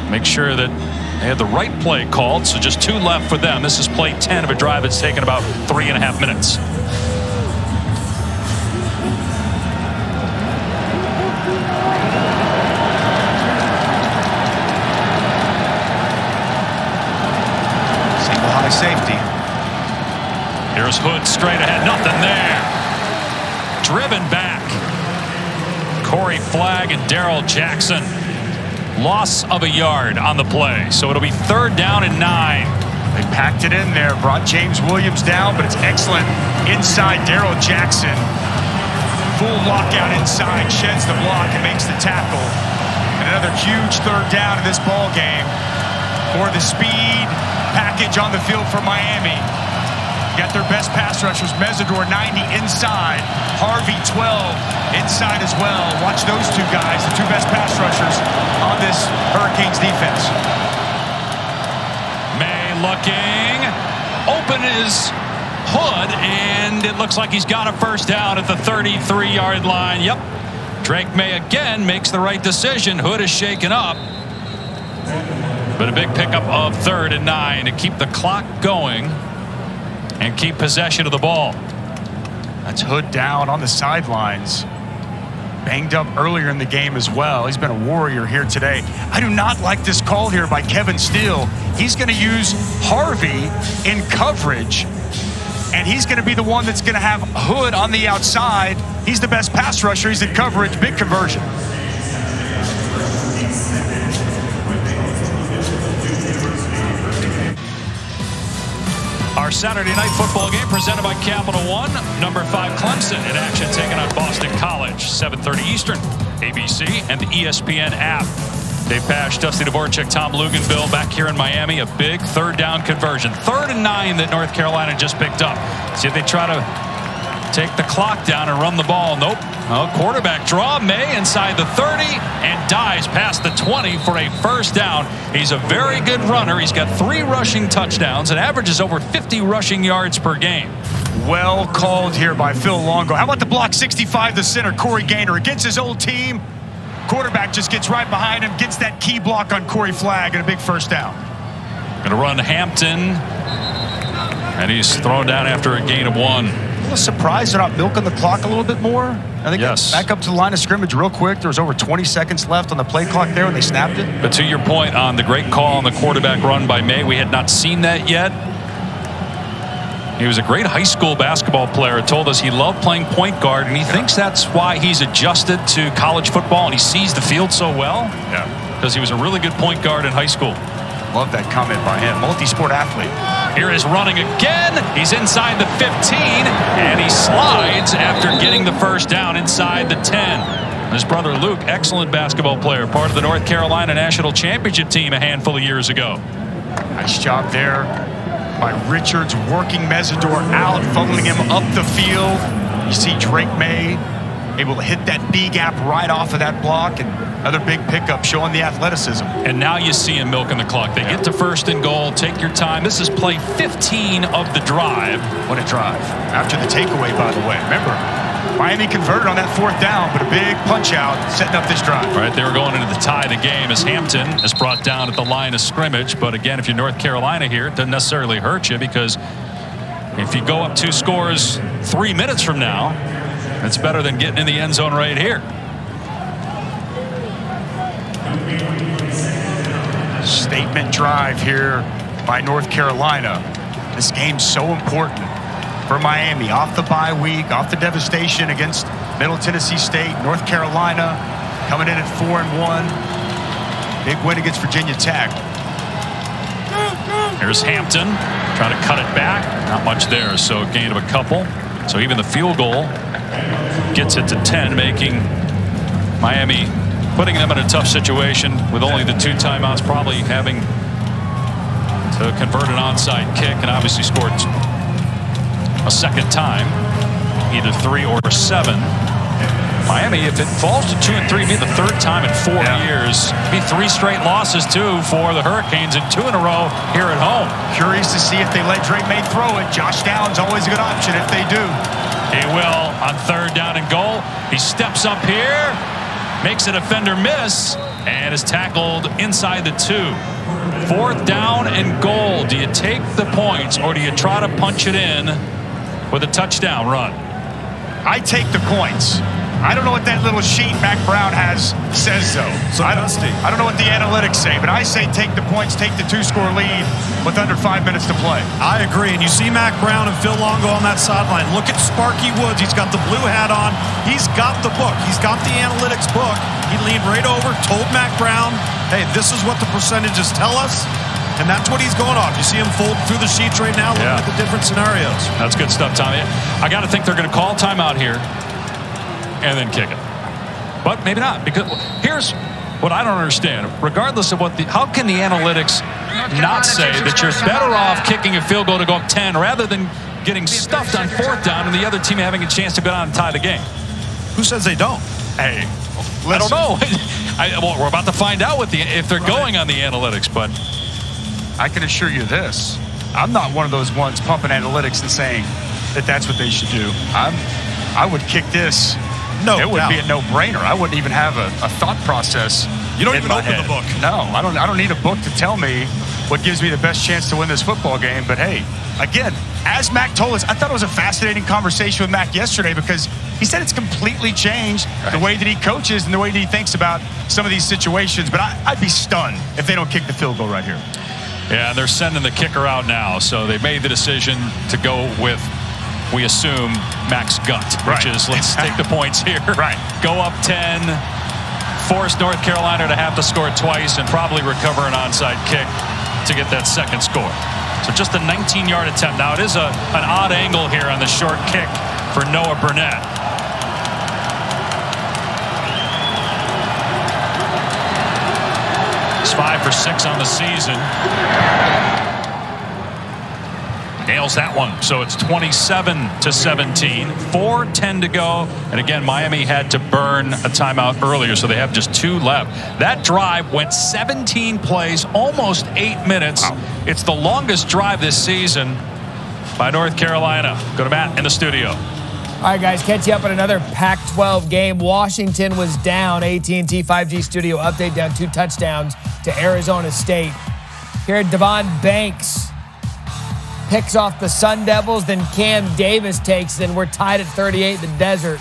Speaker 1: Make sure that they had the right play called, so just 2 left for them. This is play 10 of a drive that's taken about 3.5 minutes.
Speaker 2: Single high safety.
Speaker 1: Here's Hood straight ahead. Nothing there. Driven back. Corey Flagg and Darrell Jackson. Loss of a yard on the play. So it'll be 3rd down and 9.
Speaker 2: They packed it in there, brought James Williams down, but it's excellent inside. Darrell Jackson, full lockout inside, sheds the block and makes the tackle. And another huge 3rd down in this ball game for the speed package on the field for Miami. Got their best pass rushers, Mesidor 90 inside, Harvey 12 inside as well. Watch those 2 guys, the 2 best pass rushers on this Hurricanes defense.
Speaker 1: Maye looking, open is Hood, and it looks like he's got a first down at the 33-yard line. Yep, Drake Maye again makes the right decision. Hood is shaken up, but a big pickup of 3rd and 9 to keep the clock going and keep possession of the ball.
Speaker 2: That's Hood down on the sidelines. Banged up earlier in the game as well. He's been a warrior here today. I do not like this call here by Kevin Steele. He's going to use Harvey in coverage, and he's going to be the one that's going to have Hood on the outside. He's the best pass rusher. He's in coverage. Big conversion.
Speaker 1: Our Saturday night football game presented by Capital One. Number 5 Clemson in action taking on Boston College. 7:30 Eastern. ABC and the ESPN app. Dave Pasch, Dusty Dvorak, Tom Luganville back here in Miami. A big 3rd down conversion. 3rd and 9 that North Carolina just picked up. See if they try to take the clock down and run the ball. Nope. Quarterback draw. Maye inside the 30 and dives past the 20 for a first down. He's a very good runner. He's got 3 rushing touchdowns and averages over 50 rushing yards per game.
Speaker 2: Well called here by Phil Longo. How about the block 65, the center, Corey Gaynor, against his old team? Quarterback just gets right behind him, gets that key block on Corey Flagg, and a big first down.
Speaker 1: Going to run Hampton, and he's thrown down after a gain of 1.
Speaker 2: A little surprised they're not milking the clock a little bit more. I think
Speaker 1: yes.
Speaker 2: Back up to the line of scrimmage real quick. There was over 20 seconds left on the play clock there when they snapped it.
Speaker 1: But to your point on the great call on the quarterback run by Maye, we had not seen that yet. He was a great high school basketball player. It told us he loved playing point guard, and he thinks that's why he's adjusted to college football, and he sees the field so well.
Speaker 2: Yeah.
Speaker 1: Because he was a really good point guard in high school.
Speaker 2: Love that comment by him. Multi-sport athlete.
Speaker 1: Here is running again. He's inside the 15, and he slides after getting the first down inside the 10. His brother Luke, excellent basketball player, part of the North Carolina National Championship team a handful of years ago.
Speaker 2: Nice job there by Richards, working Mesidor out, funneling him up the field. You see Drake Maye able to hit that B gap right off of that block, and another big pickup showing the athleticism.
Speaker 1: And now you see him milking the clock. They get to 1st and goal. Take your time. This is play 15 of the drive.
Speaker 2: What a drive. After the takeaway, by the way. Remember, Miami converted on that 4th down, but a big punch out setting up this drive.
Speaker 1: Right, they were going into the tie of the game as Hampton is brought down at the line of scrimmage. But again, if you're North Carolina here, it doesn't necessarily hurt you, because if you go up 2 scores 3 minutes from now, it's better than getting in the end zone right here.
Speaker 2: Statement drive here by North Carolina. This game's so important for Miami. Off the bye week, off the devastation against Middle Tennessee State. North Carolina coming in at 4-1. Big win against Virginia Tech.
Speaker 1: Here's Hampton trying to cut it back. Not much there, so a gain of a couple. So even the field goal gets it to 10, making Miami, putting them in a tough situation with only the 2 timeouts, probably having to convert an onside kick, and obviously scored a second time, either 3 or 7. Miami, if it falls to 2 and 3, be the 3rd time in 4 years. Be 3 straight losses too for the Hurricanes, and 2 in a row here at home.
Speaker 2: Curious to see if they let Drake Maye throw it. Josh Downs always a good option if they do.
Speaker 1: He will on 3rd down and goal. He steps up here, makes a defender miss, and is tackled inside the 2. 4th down and goal. Do you take the points, or do you try to punch it in with a touchdown run?
Speaker 2: I take the points. I don't know what that little sheet Mac Brown has says, though.
Speaker 3: So
Speaker 2: I don't know what the analytics say, but I say take the points, take the 2-score lead with under 5 minutes to play.
Speaker 3: I agree, and you see Mac Brown and Phil Longo on that sideline. Look at Sparky Woods. He's got the blue hat on. He's got the book. He's got the analytics book. He leaned right over, told Mac Brown, hey, this is what the percentages tell us, and that's what he's going off. You see him fold through the sheets right now, looking at the different scenarios.
Speaker 1: That's good stuff, Tommy. I got to think they're going to call timeout here and then kick it. But maybe not, because here's what I don't understand. Regardless of what how can the analytics not say that you're better off kicking a field goal to go up 10 rather than getting stuffed on 4th down and the other team having a chance to go down and tie the game?
Speaker 3: Who says they don't?
Speaker 1: Hey, I don't know. Well, we're about to find out if they're going on the analytics, but
Speaker 2: I can assure you this. I'm not one of those ones pumping analytics and saying that that's what they should do. I would kick this.
Speaker 3: No,
Speaker 2: it would be a no-brainer. I wouldn't even have a thought process.
Speaker 3: You don't even open the book.
Speaker 2: No, I don't need a book to tell me what gives me the best chance to win this football game. But hey, again, as Mac told us, I thought it was a fascinating conversation with Mac yesterday, because he said it's completely changed the way that he coaches and the way that he thinks about some of these situations. But I'd be stunned if they don't kick the field goal right here.
Speaker 1: Yeah, they're sending the kicker out now, so they made the decision to go with, we assume, Mac's gut, which is let's take the points here. Go up 10, force North Carolina to have to score twice, and probably recover an onside kick to get that second score. So just a 19-yard attempt. Now, it is an odd angle here on the short kick for Noah Burnett. He's 5 for 6 on the season. Nails that one. So it's 27-17. 4:10 to go. And again, Miami had to burn a timeout earlier, so they have just 2 left. That drive went 17 plays, almost 8 minutes. Wow. It's the longest drive this season by North Carolina. Go to Matt in the studio.
Speaker 11: All right, guys, catch you up on another Pac-12 game. Washington was down. AT&T 5G studio update, down 2 touchdowns to Arizona State. Here, Devon Banks picks off the Sun Devils, then Cam Davis takes it, and we're tied at 38 in the desert.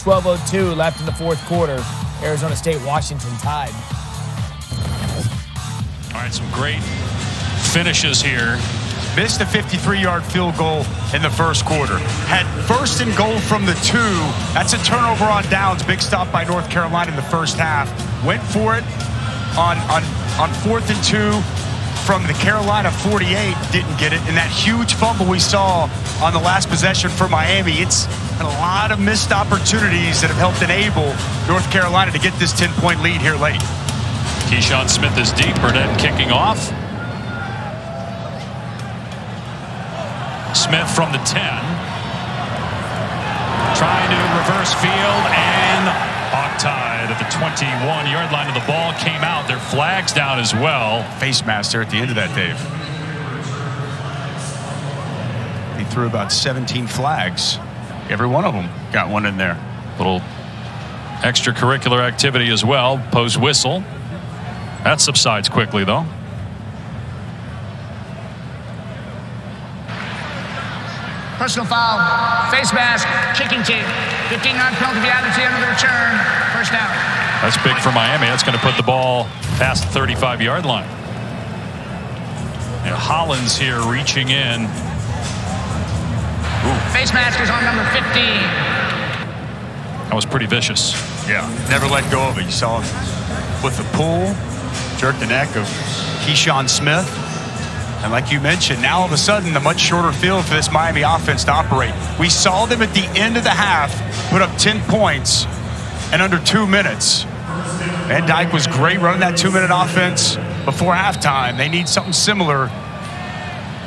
Speaker 11: 12:02 left in the 4th quarter. Arizona State, Washington tied.
Speaker 1: All right, some great finishes here.
Speaker 2: Missed a 53-yard field goal in the 1st quarter. Had 1st and goal from the 2. That's a turnover on downs. Big stop by North Carolina in the 1st half. Went for it on 4th and 2 from the Carolina 48. Didn't get it. And that huge fumble we saw on the last possession for Miami. It's a lot of missed opportunities that have helped enable North Carolina to get this 10-point lead here late.
Speaker 1: Keyshawn Smith is deep. Burnett kicking off. Smith from the 10. Trying to reverse field, and hog-tied at the 21-yard line of the ball. Came out. Their flags down as well.
Speaker 2: Face mask there at the end of that, Dave. He threw about 17 flags. Every one of them got one in there.
Speaker 1: Little extracurricular activity as well. Post whistle. That subsides quickly, though.
Speaker 5: Personal foul, face mask, kicking team. 15-yard penalty added to the end of the return. First down.
Speaker 1: That's big for Miami. That's going to put the ball past the 35-yard line. And Hollins here reaching in.
Speaker 5: Ooh. Face mask is on number 15.
Speaker 1: That was pretty vicious.
Speaker 2: Yeah, never let go of it. You saw him with the pull, jerk the neck of Keyshawn Smith. And like you mentioned, now all of a sudden, a much shorter field for this Miami offense to operate. We saw them at the end of the half put up 10 points in under 2 minutes. Van Dyke was great running that 2-minute offense before halftime. They need something similar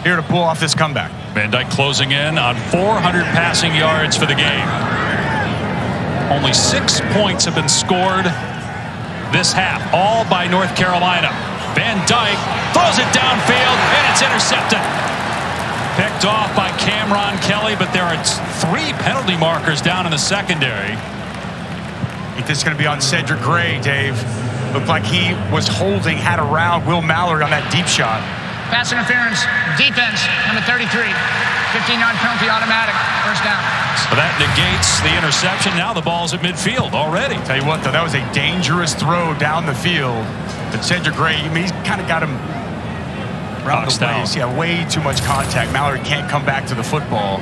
Speaker 2: here to pull off this comeback.
Speaker 1: Van Dyke closing in on 400 passing yards for the game. Only 6 points have been scored this half, all by North Carolina. Van Dyke throws it downfield, and it's intercepted. Picked off by Cameron Kelly, but there are 3 penalty markers down in the secondary.
Speaker 2: I think this is going to be on Cedric Gray, Dave. Looked like he was holding, had around Will Mallory on that deep shot.
Speaker 5: Pass interference, defense, number 33. 15-yard penalty automatic, first down.
Speaker 1: So that negates the interception. Now the ball's at midfield already.
Speaker 2: Tell you what, though, that was a dangerous throw down the field. But Cedric Gray, I mean, he's kind of got him around the waist. Yeah, way too much contact. Mallory can't come back to the football.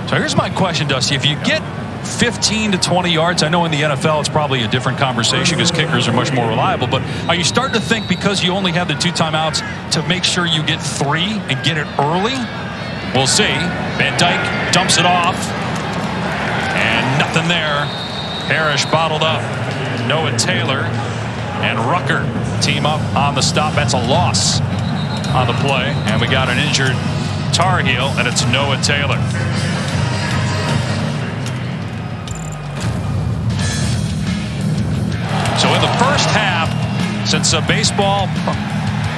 Speaker 1: So here's my question, Dusty. If you get 15 to 20 yards, I know in the NFL it's probably a different conversation because kickers are much more reliable, but are you starting to think because you only have the 2 timeouts to make sure you get 3 and get it early? We'll see. Van Dyke dumps it off. And nothing there. Parrish bottled up. Noah Taylor and Rucker team up on the stop. That's a loss on the play. And we got an injured Tar Heel, and it's Noah Taylor. So in the first half, since baseball,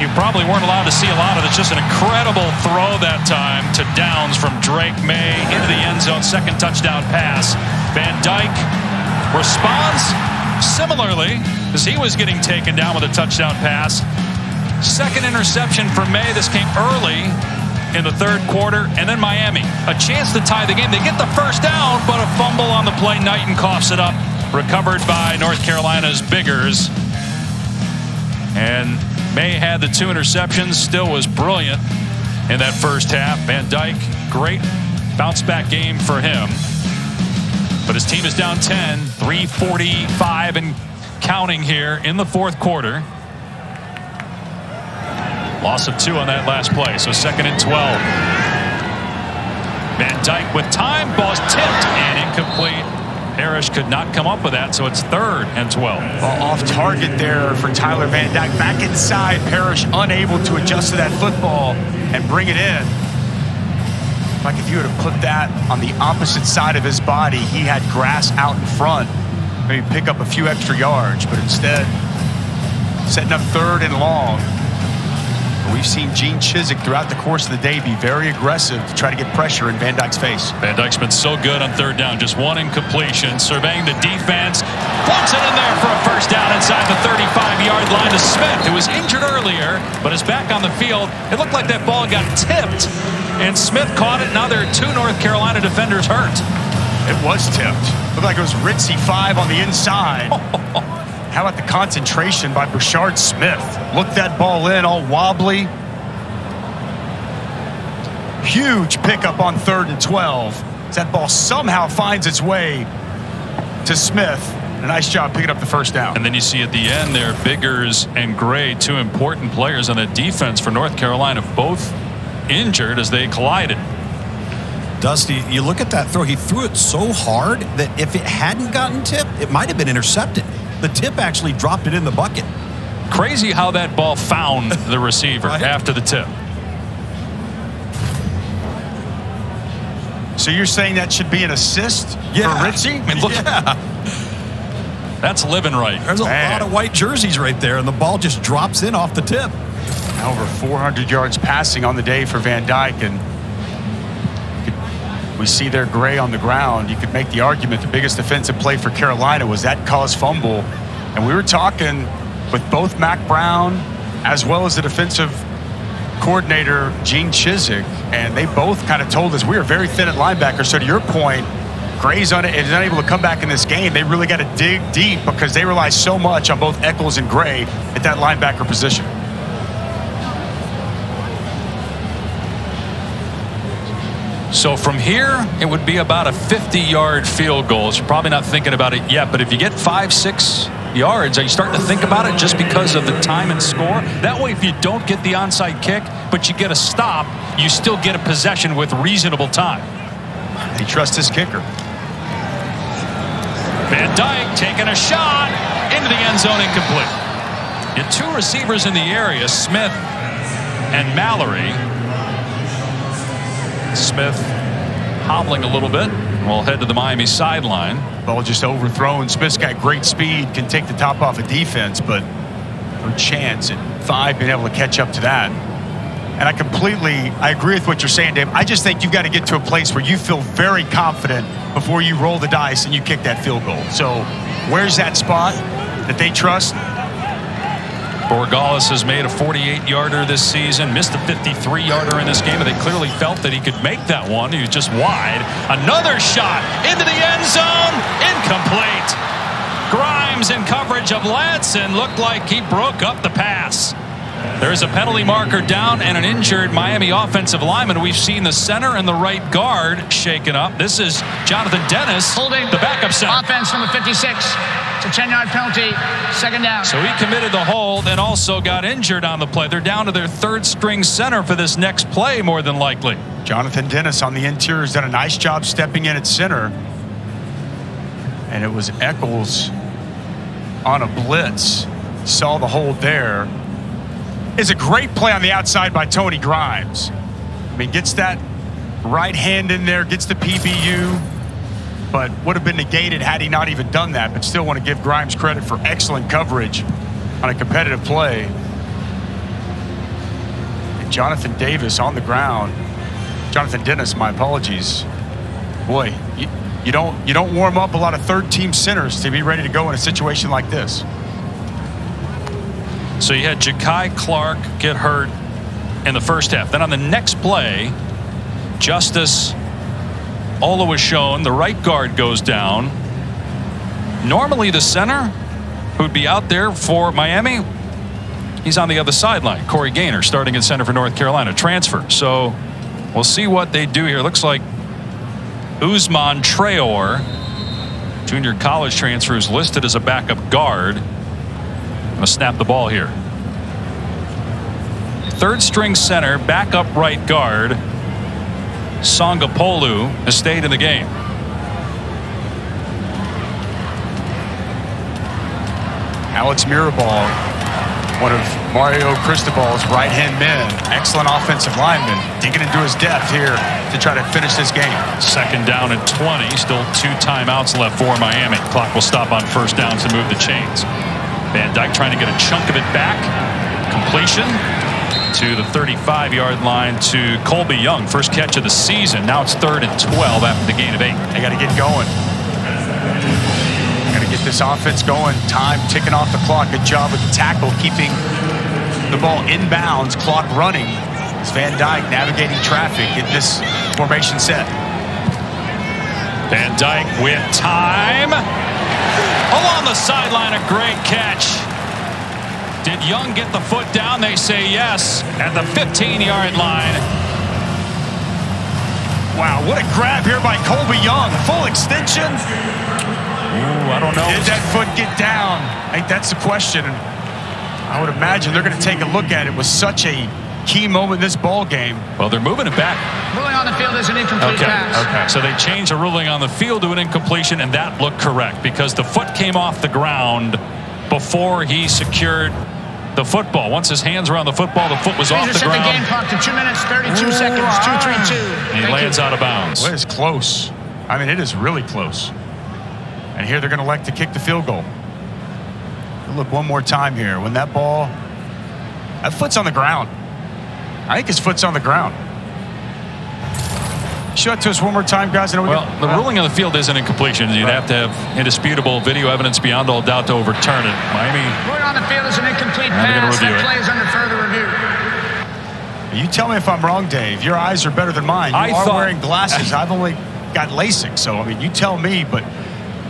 Speaker 1: you probably weren't allowed to see a lot of it. It's just an incredible throw that time to Downs from Drake Maye into the end zone. Second touchdown pass. Van Dyke responds similarly as he was getting taken down with a touchdown pass. Second interception for Maye. This came early in the third quarter. And then Miami, a chance to tie the game. They get the first down, but a fumble on the play. Knighton coughs it up. Recovered by North Carolina's Biggers. And Maye had the 2 interceptions, still was brilliant in that first half. Van Dyke, great bounce back game for him. But his team is down 10, 3:45 and counting here in the fourth quarter. Loss of 2 on that last play, so 2nd and 12. Van Dyke with time, ball's tipped and incomplete. Parrish could not come up with that, so it's 3rd and 12.
Speaker 2: Well, off target there for Tyler Van Dyke. Back inside, Parrish unable to adjust to that football and bring it in. Like if you were to put that on the opposite side of his body, he had grass out in front. Maybe pick up a few extra yards, but instead, setting up 3rd and long. We've seen Gene Chizik throughout the course of the day be very aggressive to try to get pressure in Van Dyke's face.
Speaker 1: Van Dyke's been so good on 3rd down. Just 1 incompletion. Surveying the defense. Floats it in there for a first down inside the 35-yard line to Smith, who was injured earlier, but is back on the field. It looked like that ball got tipped, and Smith caught it. Now there are 2 North Carolina defenders hurt.
Speaker 2: It was tipped. Looked like it was Ritzy 5 on the inside. How about the concentration by Brashard Smith? Looked that ball in, all wobbly. Huge pickup on 3rd and 12. As that ball somehow finds its way to Smith. A nice job picking up the first down.
Speaker 1: And then you see at the end there, Biggers and Gray, 2 important players on the defense for North Carolina, both injured as they collided.
Speaker 3: Dusty, you look at that throw. He threw it so hard that if it hadn't gotten tipped, it might have been intercepted. The tip actually dropped it in the bucket.
Speaker 1: Crazy how that ball found the receiver after the tip.
Speaker 2: So you're saying that should be an assist for Ritzy?
Speaker 1: I mean, look, that's living right.
Speaker 3: There's a lot of white jerseys right there, and the ball just drops in off the tip.
Speaker 2: Now over 400 yards passing on the day for Van Dyke, and We see there Gray on the ground. You could make the argument the biggest defensive play for Carolina was that caused fumble. And we were talking with both Mac Brown as well as the defensive coordinator, Gene Chizik, and they both kind of told us we are very thin at linebacker. So to your point, Gray's is unable to come back in this game. They really got to dig deep because they rely so much on both Eccles and Gray at that linebacker position.
Speaker 1: So from here, it would be about a 50-yard field goal. You're probably not thinking about it yet, but if you get 5-6 yards, are you starting to think about it just because of the time and score? That way, if you don't get the onside kick, but you get a stop, you still get a possession with reasonable time.
Speaker 2: He trusts his kicker.
Speaker 1: Van Dyke taking a shot into the end zone, incomplete. You had 2 receivers in the area, Smith and Mallory. Smith hobbling a little bit. We'll head to the Miami sideline.
Speaker 2: Ball just overthrown. Smith's got great speed, can take the top off of defense, but no chance at 5 being able to catch up to that. And I agree with what you're saying, Dave. I just think you've got to get to a place where you feel very confident before you roll the dice and you kick that field goal. So where's that spot that they trust?
Speaker 1: Borregales has made a 48-yarder this season, missed a 53-yarder in this game, and they clearly felt that he could make that one. He was just wide. Another shot into the end zone, incomplete. Grimes in coverage of Ladson looked like he broke up the pass. There's a penalty marker down and an injured Miami offensive lineman. We've seen the center and the right guard shaken up. This is Jonathan Dennis,
Speaker 5: holding
Speaker 1: the backup center.
Speaker 5: Offense number 56. It's a 10-yard penalty, 2nd down.
Speaker 1: So he committed the hold and also got injured on the play. They're down to their 3rd-string center for this next play, more than likely.
Speaker 2: Jonathan Dennis on the interior has done a nice job stepping in at center. And it was Eccles on a blitz. Saw the hold there. It's a great play on the outside by Tony Grimes. I mean, gets that right hand in there, gets the PBU, but would have been negated had he not even done that. But still want to give Grimes credit for excellent coverage on a competitive play. And Jonathan Davis on the ground. Jonathan Dennis, my apologies. Boy, you don't warm up a lot of 3rd-team centers to be ready to go in a situation like this.
Speaker 1: So you had Ja'Kai Clark get hurt in the first half. Then on the next play, Justice Ola was shown. The right guard goes down. Normally the center, who'd be out there for Miami, he's on the other sideline. Corey Gaynor starting at center for North Carolina. Transfer. So we'll see what they do here. Looks like Usman Traore, junior college transfer, is listed as a backup guard. Going to snap the ball here. 3rd-string center, backup right guard, Songapolu has stayed in the game.
Speaker 2: Alex Mirabal, one of Mario Cristobal's right-hand men. Excellent offensive lineman, digging into his depth here to try to finish this game.
Speaker 1: 2nd down and 20. Still 2 timeouts left for Miami. Clock will stop on 1st down to move the chains. Van Dyke trying to get a chunk of it back. Completion to the 35-yard line to Colby Young. First catch of the season. Now it's 3rd and 12 after the gain of 8.
Speaker 2: They got to get going. Got to get this offense going. Time ticking off the clock. Good job with the tackle, keeping the ball inbounds, clock running. It's Van Dyke navigating traffic, getting this formation set.
Speaker 1: Van Dyke with time. Along the sideline, a great catch. Did Young get the foot down? They say yes at the 15-yard line.
Speaker 2: Wow, what a grab here by Colby Young. Full extension.
Speaker 1: Ooh, I don't know.
Speaker 2: Did that foot get down? I think that's the question. I would imagine they're going to take a look at it. It was such a key moment in this ball game.
Speaker 1: Well, they're moving it back.
Speaker 5: Ruling on the field is an incomplete pass.
Speaker 1: Okay. So they changed the ruling on the field to an incompletion, and that looked correct because the foot came off the ground before he secured the football. Once his hands were on the football, the foot was off the ground.
Speaker 5: Set the game clock to 2 minutes, 32 seconds, 2:32.
Speaker 1: And he lands out of bounds.
Speaker 2: Well, it's close. I mean, it is really close. And here they're going to elect to kick the field goal. Look one more time here. When that ball, that foot's on the ground. I think his foot's on the ground. Show it to us one more time, guys.
Speaker 1: Well, the ruling on the field isn't incompletion. You'd have to have indisputable video evidence beyond all doubt to overturn it. Miami.
Speaker 5: Ruling on the field is an incomplete pass. That play is under further review.
Speaker 2: You tell me if I'm wrong, Dave. Your eyes are better than mine. You are wearing glasses. I've only got LASIK, so I mean, you tell me. But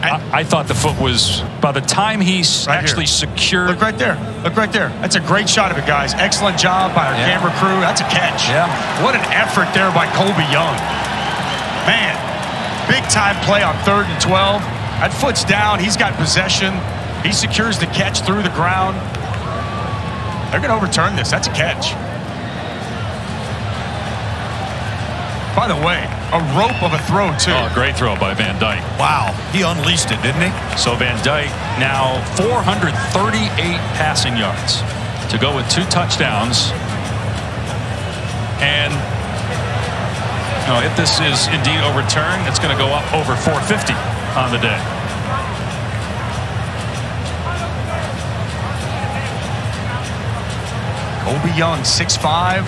Speaker 1: I thought the foot was, by the time he actually secured.
Speaker 2: Look right there. Look right there. That's a great shot of it, guys. Excellent job by our camera crew. That's a catch.
Speaker 1: Yeah.
Speaker 2: What an effort there by Colby Young. Man, big time play on 3rd and 12. That foot's down. He's got possession. He secures the catch through the ground. They're going to overturn this. That's a catch. By the way, a rope of a throw, too.
Speaker 1: Oh, great throw by Van Dyke.
Speaker 3: Wow. He unleashed it, didn't he?
Speaker 1: So Van Dyke now 438 passing yards to go with 2 touchdowns. And if this is indeed overturned, it's going to go up over 450 on the day.
Speaker 2: Colby Young, 6'5".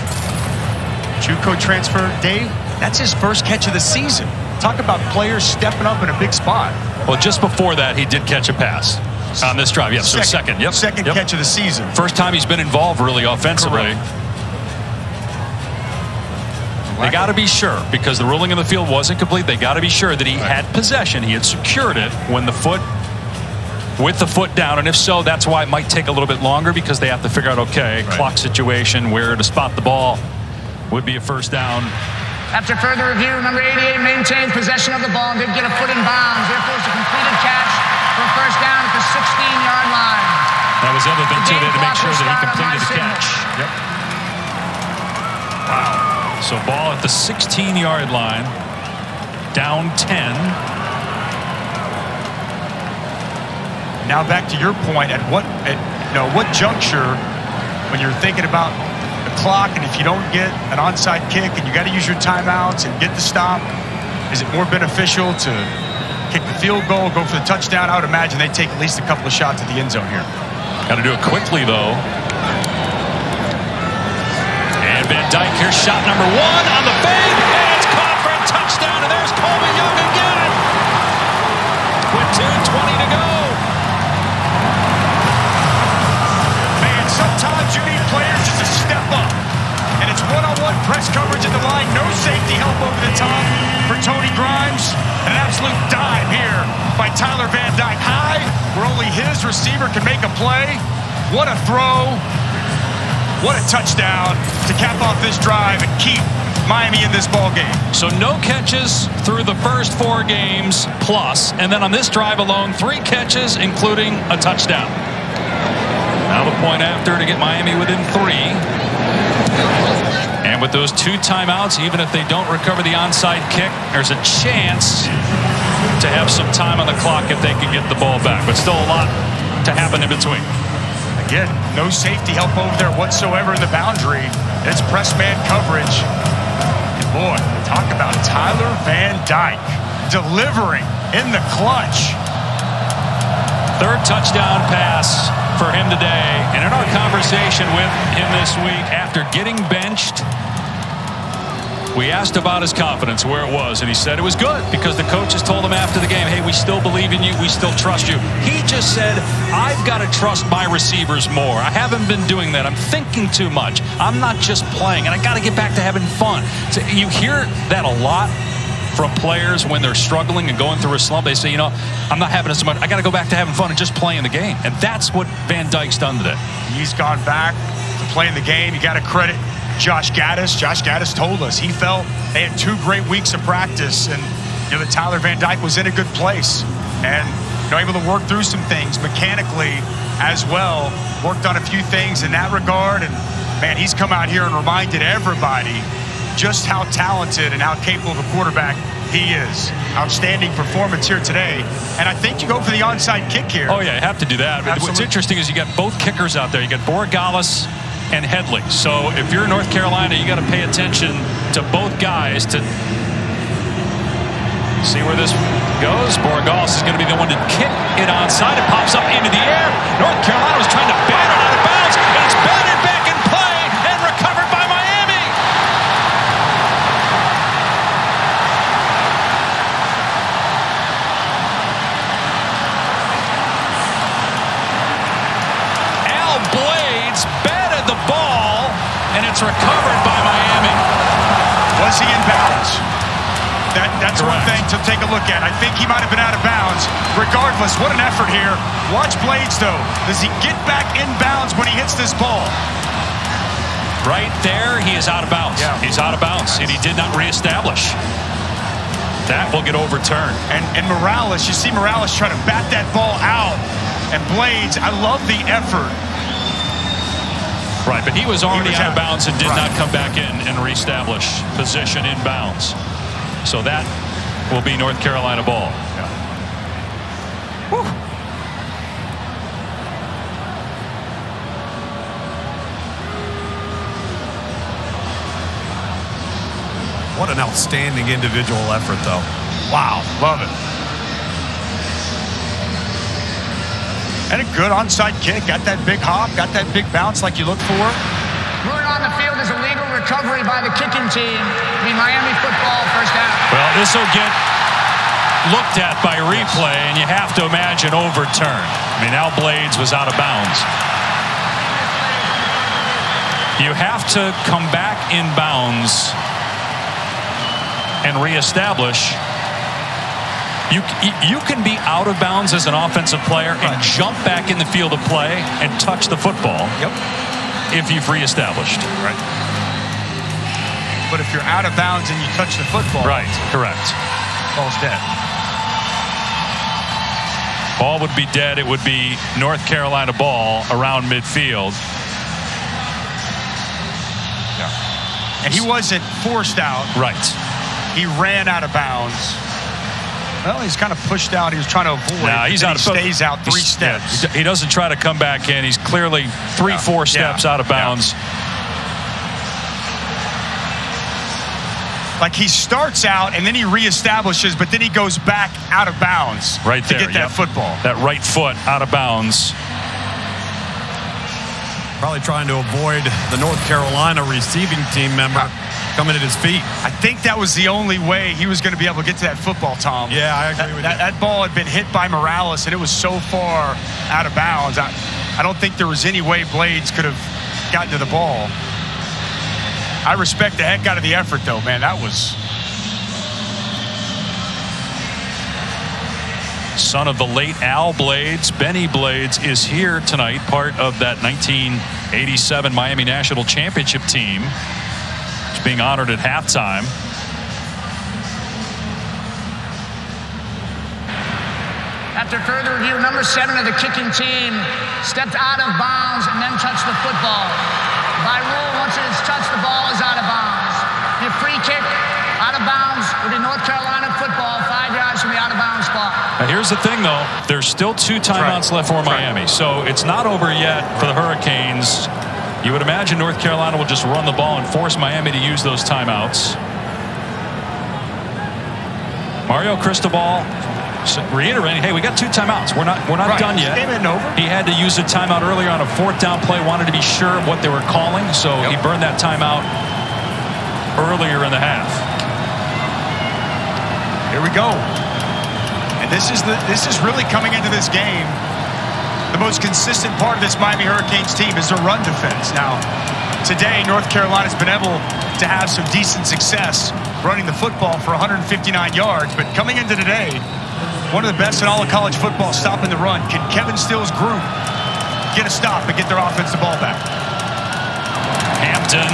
Speaker 2: JUCO transfer. Dave, that's his first catch of the season. Talk about players stepping up in a big spot.
Speaker 1: Well, just before that, he did catch a pass on this drive. Yes, so second. Yep.
Speaker 2: Second catch of the season.
Speaker 1: First time he's been involved really offensively.
Speaker 2: Correct.
Speaker 1: They got to be sure, because the ruling in the field wasn't complete. They got to be sure that he had possession. He had secured it when with the foot down, and if so, that's why it might take a little bit longer, because they have to figure out, clock situation, where to spot the ball. Would be a first down.
Speaker 5: After further review, number 88 maintained possession of the ball and did get a foot in bounds. Therefore, it's a completed catch for a first down at the 16-yard line.
Speaker 1: That was the other thing, too. They had to make sure that he completed the catch.
Speaker 2: Yep.
Speaker 1: Wow. So ball at the 16-yard line, down 10.
Speaker 2: Now back to your point, at what juncture, when you're thinking about the clock, and if you don't get an onside kick and you got to use your timeouts and get the stop, is it more beneficial to kick the field goal, go for the touchdown? I would imagine they take at least a couple of shots at the end zone here.
Speaker 1: Got to do it quickly, though. And Van Dyke, here's shot number 1 on the fade, and it's caught for a touchdown, and there's Colby Young again with 2:20 to go.
Speaker 2: Man, sometimes you need players just to step up, and it's one-on-one press coverage at the line, no safety help over the top for Tony Grimes. An absolute dive here by Tyler Van Dyke, high where only his receiver can make a play. What a throw. What a touchdown to cap off this drive and keep Miami in this ball game.
Speaker 1: So no catches through the first 4 games plus, and then on this drive alone, 3 catches, including a touchdown. Now the point after to get Miami within 3. And with those 2 timeouts, even if they don't recover the onside kick, there's a chance to have some time on the clock if they can get the ball back. But still a lot to happen in between.
Speaker 2: Again, no safety help over there whatsoever in the boundary. It's press man coverage. And boy, talk about Tyler Van Dyke delivering in the clutch.
Speaker 1: 3rd touchdown pass for him today. And in our conversation with him this week, after getting benched, we asked about his confidence, where it was, and he said it was good because the coaches told him after the game, hey, we still believe in you, we still trust you. He just said, I've got to trust my receivers more. I haven't been doing that. I'm thinking too much. I'm not just playing, and I got to get back to having fun. So you hear that a lot from players when they're struggling and going through a slump. They say, I'm not having as much. I got to go back to having fun and just playing the game. And that's what Van Dyke's done today.
Speaker 2: He's gone back to playing the game. You got to credit Josh Gaddis. Josh Gaddis told us he felt they had 2 great weeks of practice, and that Tyler Van Dyke was in a good place and able to work through some things mechanically as well. Worked on a few things in that regard, and man, he's come out here and reminded everybody just how talented and how capable of a quarterback he is. Outstanding performance here today, and I think you go for the onside kick here.
Speaker 1: Oh yeah, you have to do that.
Speaker 2: Absolutely.
Speaker 1: What's interesting is you got both kickers out there. You got Borregales and Headley. So if you're in North Carolina, you got to pay attention to both guys to see where this goes. Borregales is going to be the one to kick it onside. It pops up into the air. North Carolina was trying to bat it out of bounds, and it's batted back in play and recovered by Miami. recovered by Miami.
Speaker 2: Was he in bounds? That's
Speaker 1: Correct.
Speaker 2: one thing to take a look at. I think he might have been out of bounds. Regardless, what an effort here. Watch Blades, though. Does he get back in bounds when he hits this ball?
Speaker 1: Right there, he is out of bounds.
Speaker 2: Yeah.
Speaker 1: He's out of bounds, and he did not reestablish. That will get overturned.
Speaker 2: And Morales, you see Morales trying to bat that ball out. And Blades, I love the effort.
Speaker 1: Right, but he was already out of bounds and did
Speaker 2: Right.
Speaker 1: not come back in and reestablish position in bounds. So that will be North Carolina ball.
Speaker 2: Yeah.
Speaker 3: What an outstanding individual effort, though.
Speaker 2: Wow, love it. And a good onside kick. Got that big hop, got that big bounce like you look for.
Speaker 5: Moving on the field is a legal recovery by the kicking team. Miami football, first down.
Speaker 1: Well, this will get looked at by replay, and you have to imagine overturned. I mean, now Blades was out of bounds. You have to come back in bounds and reestablish. You can be out of bounds as an offensive player and jump back in the field of play and touch the football.
Speaker 2: Yep.
Speaker 1: If you've reestablished.
Speaker 2: Right. But if you're out of bounds and you touch the football.
Speaker 1: Right, correct.
Speaker 2: Ball's dead.
Speaker 1: Ball would be dead. It would be North Carolina ball around midfield.
Speaker 2: Yeah. And he wasn't forced out.
Speaker 1: Right.
Speaker 2: He ran out of bounds. Well, he's kind of pushed out. He was trying to avoid.
Speaker 1: Nah, he's out of
Speaker 2: stays out 3 steps.
Speaker 1: He doesn't try to come back in. He's clearly 3-4 steps out of bounds.
Speaker 2: Like he starts out and then he reestablishes, but then he goes back out of bounds
Speaker 1: Right there,
Speaker 2: to get that football.
Speaker 1: That right foot out of bounds.
Speaker 3: Probably trying to avoid the North Carolina receiving team member coming at his feet.
Speaker 2: I think that was the only way he was going to be able to get to that football, Tom.
Speaker 3: Yeah, I agree with you.
Speaker 2: That ball had been hit by Morales, and it was so far out of bounds. I don't think there was any way Blades could have gotten to the ball. I respect the heck out of the effort, though, man. That was...
Speaker 1: Son of the late Al Blades, Benny Blades, is here tonight, part of that 1987 Miami National Championship team. It's being honored at halftime.
Speaker 5: After further review, number 7 of the kicking team stepped out of bounds and then touched the football. By rule, once it has touched the ball, is out of bounds. Your free kick out of bounds will be North Carolina football, 5 yards from the out of bounds spot.
Speaker 1: Now here's the thing, though. There's still 2 timeouts left for Miami, so it's not over yet for the Hurricanes. You would imagine North Carolina will just run the ball and force Miami to use those timeouts. Mario Cristobal reiterating, hey, we got 2 timeouts. We're not done yet.
Speaker 2: Game isn't over.
Speaker 1: He had to use a timeout earlier on a 4th down play, wanted to be sure of what they were calling, so he burned that timeout earlier in the half.
Speaker 2: Here we go. And this is really coming into this game. The most consistent part of this Miami Hurricanes team is their run defense. Now, today, North Carolina's been able to have some decent success running the football for 159 yards. But coming into today, one of the best in all of college football stopping the run. Can Kevin Steele's group get a stop and get their offensive ball back?
Speaker 1: Hampton,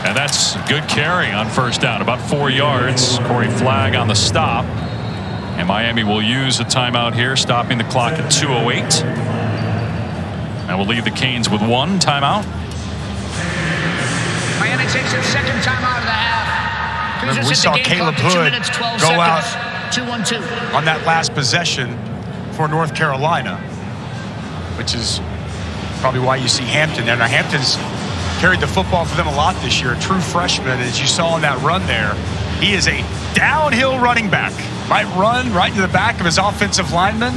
Speaker 1: and that's a good carry on 1st down, about 4 yards. Corey Flagg on the stop. And Miami will use a timeout here, stopping the clock at 2:08. And we'll leave the Canes with 1 timeout.
Speaker 5: Miami takes its 2nd timeout of the half.
Speaker 2: Remember, we saw Caleb Hood go out
Speaker 5: 2-1-2
Speaker 2: on that last possession for North Carolina, which is probably why you see Hampton there. Now, Hampton's carried the football for them a lot this year, a true freshman. As you saw in that run there, he is a downhill running back. Might run right to the back of his offensive lineman.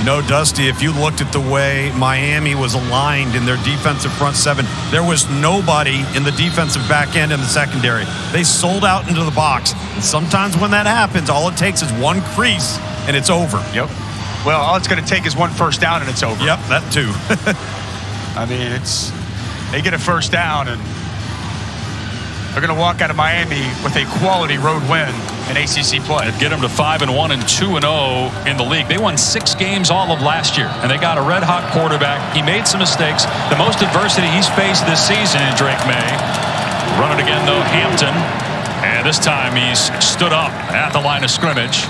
Speaker 3: You know, Dusty, if you looked at the way Miami was aligned in their defensive front 7, there was nobody in the defensive back end and the secondary. They sold out into the box. And sometimes when that happens, all it takes is 1 crease and it's over.
Speaker 2: Yep. Well, all it's going to take is 1 first down and it's over.
Speaker 3: Yep, that too.
Speaker 2: I mean, They get a first down, and they're going to walk out of Miami with a quality road win in ACC play.
Speaker 1: It'd get them to 5-1 and 2-0 in the league. They won 6 games all of last year, and they got a red-hot quarterback. He made some mistakes. The most adversity he's faced this season in Drake Maye. Run it again, though, Hampton. And this time he's stood up at the line of scrimmage.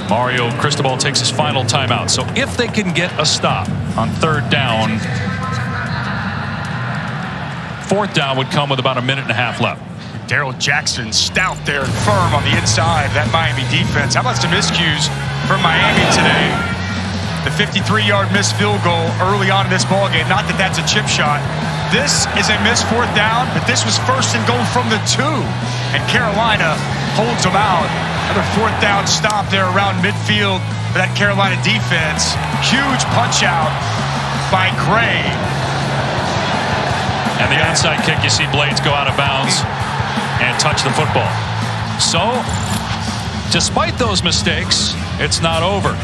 Speaker 1: Mario Cristobal takes his final timeout. So if they can get a stop on 3rd down, 4th down would come with about a minute and a half left.
Speaker 2: Darrell Jackson stout there and firm on the inside of that Miami defense. How about some miscues from Miami today? The 53-yard missed field goal early on in this ballgame. Not that that's a chip shot. This is a missed 4th down, but this was 1st and goal from the 2. And Carolina holds them out. Another 4th down stop there around midfield for that Carolina defense. Huge punch out by Gray.
Speaker 1: And the onside kick, you see Blades go out of bounds and touch the football. So, despite those mistakes, it's not over.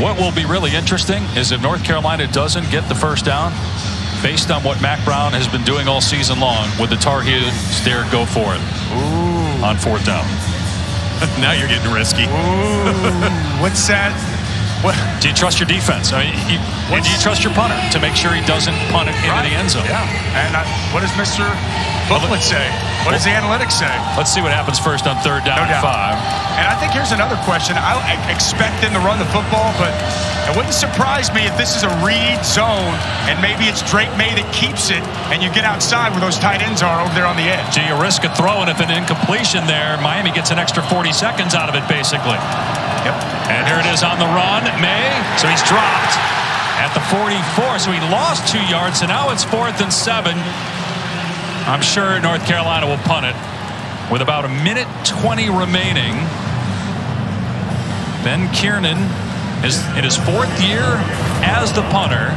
Speaker 1: What will be really interesting is if North Carolina doesn't get the first down, based on what Mac Brown has been doing all season long, would the Tar Heels dare go for it?
Speaker 2: Ooh.
Speaker 1: On 4th down?
Speaker 3: Now you're getting risky.
Speaker 2: What's that? What?
Speaker 1: Do you trust your defense? I mean, do you trust your punter to make sure he doesn't punt it into the end zone?
Speaker 2: Yeah. And what does Mr. Booklet say? What does the analytics say?
Speaker 1: Let's see what happens first on 3rd down and 5.
Speaker 2: And I think here's another question. I expect them to run the football, but it wouldn't surprise me if this is a read zone and maybe it's Drake Maye that keeps it and you get outside where those tight ends are over there on the edge.
Speaker 1: Do you risk a throw, and if an incompletion there, Miami gets an extra 40 seconds out of it, basically.
Speaker 2: Yep.
Speaker 1: And here it is on the run. Maye, so he's dropped at the 44, so he lost 2 yards, so now it's 4th and 7. I'm sure North Carolina will punt it with about a minute 20 remaining. Ben Kiernan is in his 4th year as the punter.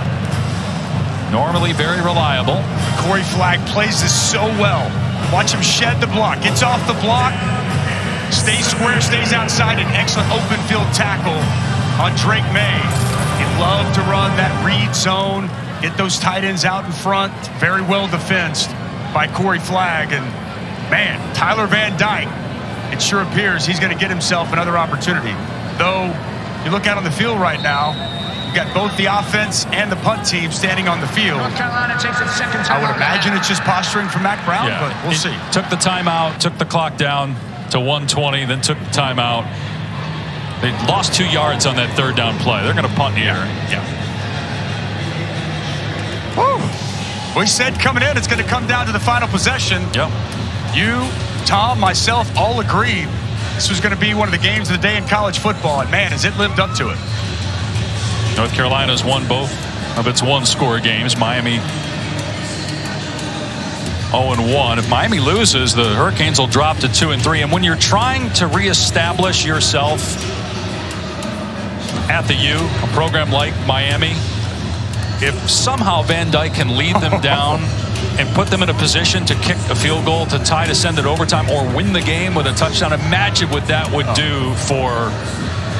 Speaker 1: Normally very reliable.
Speaker 2: Corey Flagg plays this so well. Watch him shed the block. Gets off the block. Stays square, stays outside. An excellent open field tackle on Drake Maye. He'd love to run that read zone. Get those tight ends out in front. Very well defensed by Corey Flagg. And, man, Tyler Van Dyke, it sure appears he's going to get himself another opportunity. Though, you look out on the field right now, you've got both the offense and the punt team standing on the field.
Speaker 5: North Carolina takes its 2nd time.
Speaker 2: I would imagine it's just posturing for Mac Brown, but we'll see.
Speaker 1: Took the timeout, took the clock down to 1:20, then took the timeout. They lost 2 yards on that 3rd down play. They're going to punt here.
Speaker 2: Yeah. Woo. We said coming in, it's going to come down to the final possession.
Speaker 1: Yep.
Speaker 2: You, Tom, myself, all agreed this was going to be one of the games of the day in college football, and man, has it lived up to it.
Speaker 1: North Carolina's won both of its 1-score games. Miami 0-1. If Miami loses, the Hurricanes will drop to 2-3. And when you're trying to reestablish yourself at the U, a program like Miami, if somehow Van Dyke can lead them down and put them in a position to kick a field goal to tie to send it overtime or win the game with a touchdown, imagine what that would do for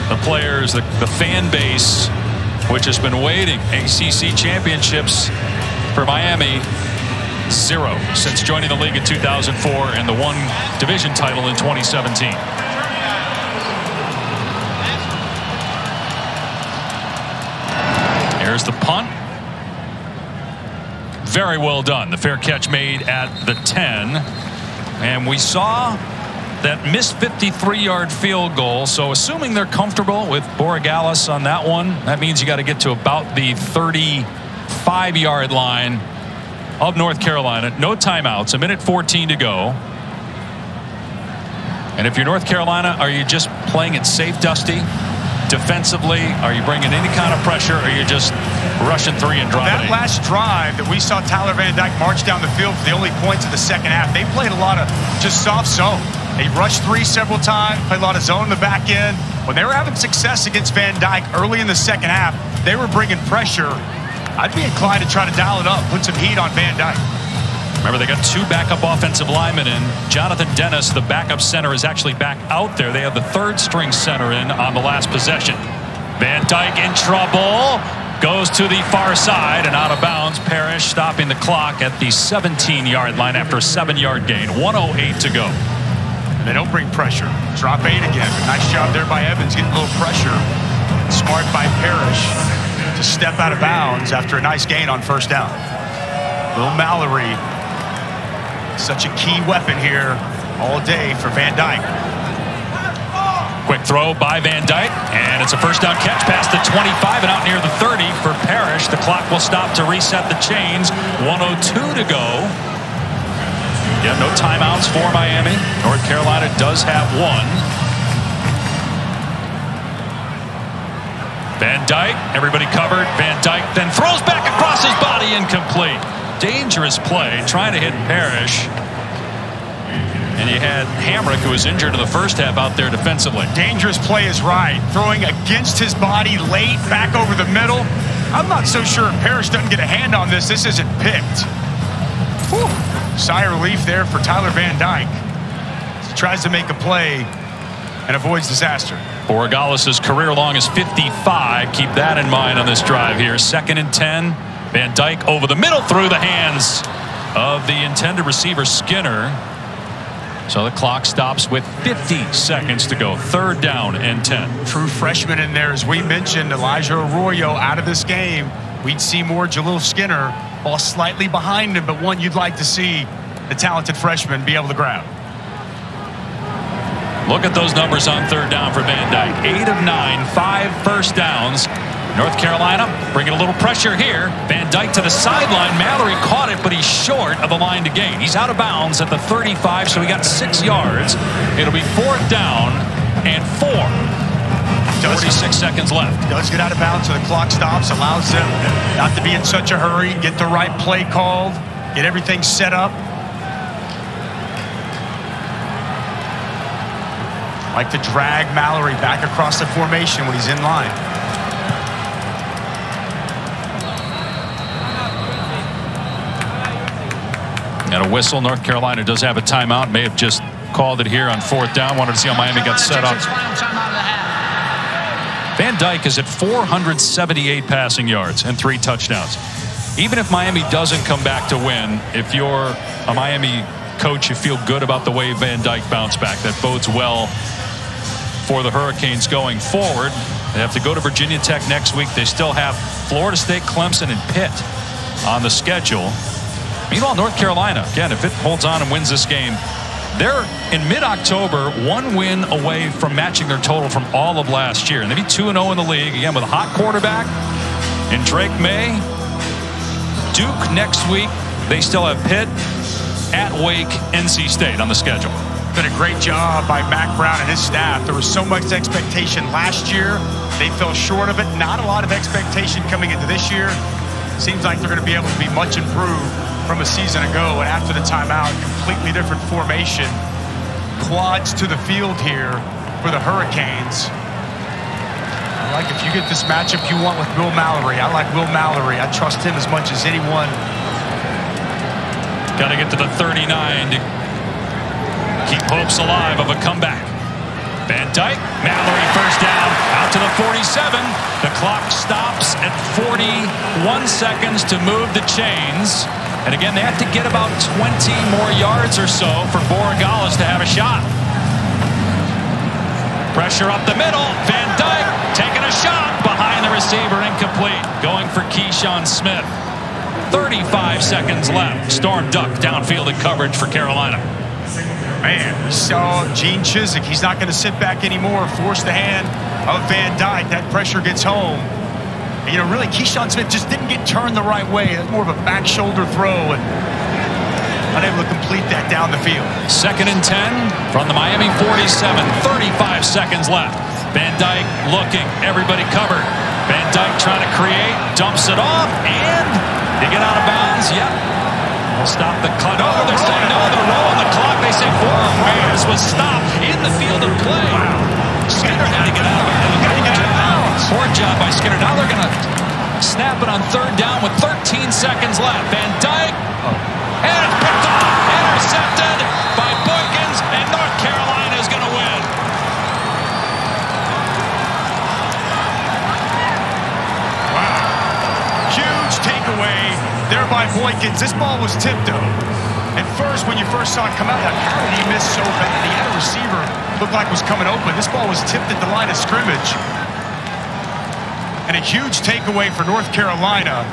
Speaker 1: the players, the fan base, which has been waiting. ACC championships for Miami, 0 since joining the league in 2004 and the 1 division title in 2017. Here's the punt. Very well done. The fair catch made at the 10. And we saw that missed 53-yard field goal. So assuming they're comfortable with Borregales on that one, that means you got to get to about the 35-yard line of North Carolina. No timeouts, a minute 14 to go. And if you're North Carolina, are you just playing it safe, Dusty? Defensively, are you bringing any kind of pressure, or are you just rushing 3 and dropping
Speaker 2: that
Speaker 1: 8?
Speaker 2: Last drive that we saw Tyler Van Dyke march down the field for the only points of the second half, they played a lot of just soft zone. They rushed 3 several times, played a lot of zone in the back end. When they were having success against Van Dyke early in the second half, they were bringing pressure. I'd be inclined to try to dial it up, put some heat on Van Dyke.
Speaker 1: Remember, they got 2 backup offensive linemen in. Jonathan Dennis, the backup center, is actually back out there. They have the 3rd string center in on the last possession. Van Dyke in trouble. Goes to the far side and out of bounds. Parrish stopping the clock at the 17-yard line after a 7-yard gain. 1:08 to go.
Speaker 2: They don't bring pressure. Drop 8 again. Nice job there by Evans getting a little pressure. Smart by Parrish to step out of bounds after a nice gain on first down. Will Mallory, such a key weapon here all day for Van Dyke.
Speaker 1: Quick throw by Van Dyke, and it's a first down catch past the 25 and out near the 30 for Parrish. The clock will stop to reset the chains. 1:02 to go. Yeah, no timeouts for Miami. North Carolina does have one. Van Dyke, everybody covered. Van Dyke then throws back across his body, incomplete. Dangerous play, trying to hit Parrish. And you had Hamrick, who was injured in the first half, out there defensively.
Speaker 2: Dangerous play is right. Throwing against his body late, back over the middle. I'm not so sure if Parrish doesn't get a hand on this. This isn't picked. Whew. Sigh of relief there for Tyler Van Dyke. He tries to make a play and avoids disaster.
Speaker 1: Borregales' career long is 55. Keep that in mind on this drive here. 2nd and 10. Van Dyke over the middle through the hands of the intended receiver, Skinner. So the clock stops with 50 seconds to go. 3rd down and 10.
Speaker 2: True freshman in there, as we mentioned. Elijah Arroyo out of this game. We'd see more Jalil Skinner, ball slightly behind him, but one you'd like to see the talented freshman be able to grab.
Speaker 1: Look at those numbers on 3rd down for Van Dyke. 8 of 9, 5 first downs. North Carolina bringing a little pressure here. Van Dyke to the sideline. Mallory caught it, but he's short of the line to gain. He's out of bounds at the 35, so he got 6 yards. It'll be 4th down and 4. 46 seconds left.
Speaker 2: Does get out of bounds, so the clock stops. Allows them not to be in such a hurry. Get the right play called. Get everything set up. Like to drag Mallory back across the formation when he's in line.
Speaker 1: And a whistle. North Carolina does have a timeout. May have just called it here on 4th down. Wanted to see how Miami got set up. Van Dyke is at 478 passing yards and 3 touchdowns. Even if Miami doesn't come back to win, if you're a Miami coach, you feel good about the way Van Dyke bounced back. That bodes well for the Hurricanes going forward. They have to go to Virginia Tech next week. They still have Florida State, Clemson, and Pitt on the schedule. Meanwhile, North Carolina, again, if it holds on and wins this game, they're in mid-October, 1 win away from matching their total from all of last year. And they'd be 2-0 in the league, again, with a hot quarterback and Drake Maye. Duke next week. They still have Pitt, at Wake, NC State on the schedule.
Speaker 2: Been a great job by Mac Brown and his staff. There was so much expectation last year. They fell short of it. Not a lot of expectation coming into this year. Seems like they're going to be able to be much improved from a season ago. And after the timeout, completely different formation. Quads to the field here for the Hurricanes. I like if you get this matchup you want with Will Mallory. I like Will Mallory. I trust him as much as anyone.
Speaker 1: Got to get to the 39 to keep hopes alive of a comeback. Van Dyke, Mallory first down, out to the 47. The clock stops at 41 seconds to move the chains. And again, they have to get about 20 more yards or so for Borregales to have a shot. Pressure up the middle. Van Dyke taking a shot behind the receiver, incomplete. Going for Keyshawn Smith. 35 seconds left. Storm duck downfield in coverage for Carolina.
Speaker 2: Man, we saw Gene Chizik. He's not going to sit back anymore. Force the hand of Van Dyke. That pressure gets home. And, you know, really, Keyshawn Smith just didn't get turned the right way. It's more of a back shoulder throw and unable to complete that down the field.
Speaker 1: 2nd and 10 from the Miami 47. 35 seconds left. Van Dyke looking. Everybody covered. Van Dyke trying to create. Dumps it off. And they get out of bounds. Yep. We'll stop the clock. No, they're saying no. They're rolling the clock. They say 4 players was stopped in the field of play. Skinner had to get out of bounds. Poor job by Skinner. Now they're going to snap it on 3rd down with 13 seconds left. Van Dyke. And it's picked off. Intercepted by Boykins. And North Carolina is going to win.
Speaker 2: Wow. takeaway there by Boykins. This ball was tipped, though. At first, when you first saw it come out, like, how did he miss so bad? He had a receiver looked like was coming open. This ball was tipped at the line of scrimmage. And a huge takeaway for North Carolina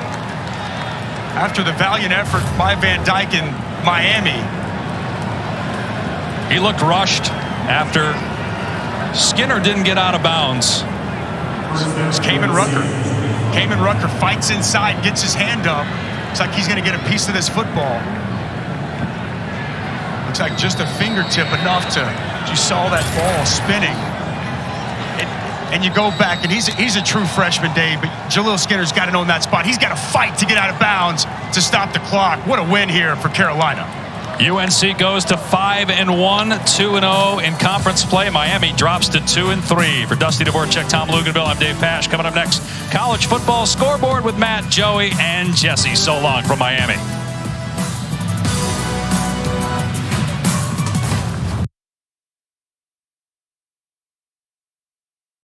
Speaker 2: after the valiant effort by Van Dyke in Miami.
Speaker 1: He looked rushed after Skinner didn't get out of bounds.
Speaker 2: It's Kamen Rucker. Kamen Rucker fights inside, gets his hand up. Looks like he's going to get a piece of this football. Looks like just a fingertip enough to, you saw that ball spinning. And you go back, and he's a true freshman, Dave, but Jaleel Skinner's got to know in that spot. He's got to fight to get out of bounds to stop the clock. What a win here for Carolina.
Speaker 1: UNC goes to 5-1, 2-0 in conference play. Miami drops to 2-3. For Dusty Dvorak, Tom Luganville, I'm Dave Pasch. Coming up next, college football scoreboard with Matt, Joey, and Jesse. So long from Miami.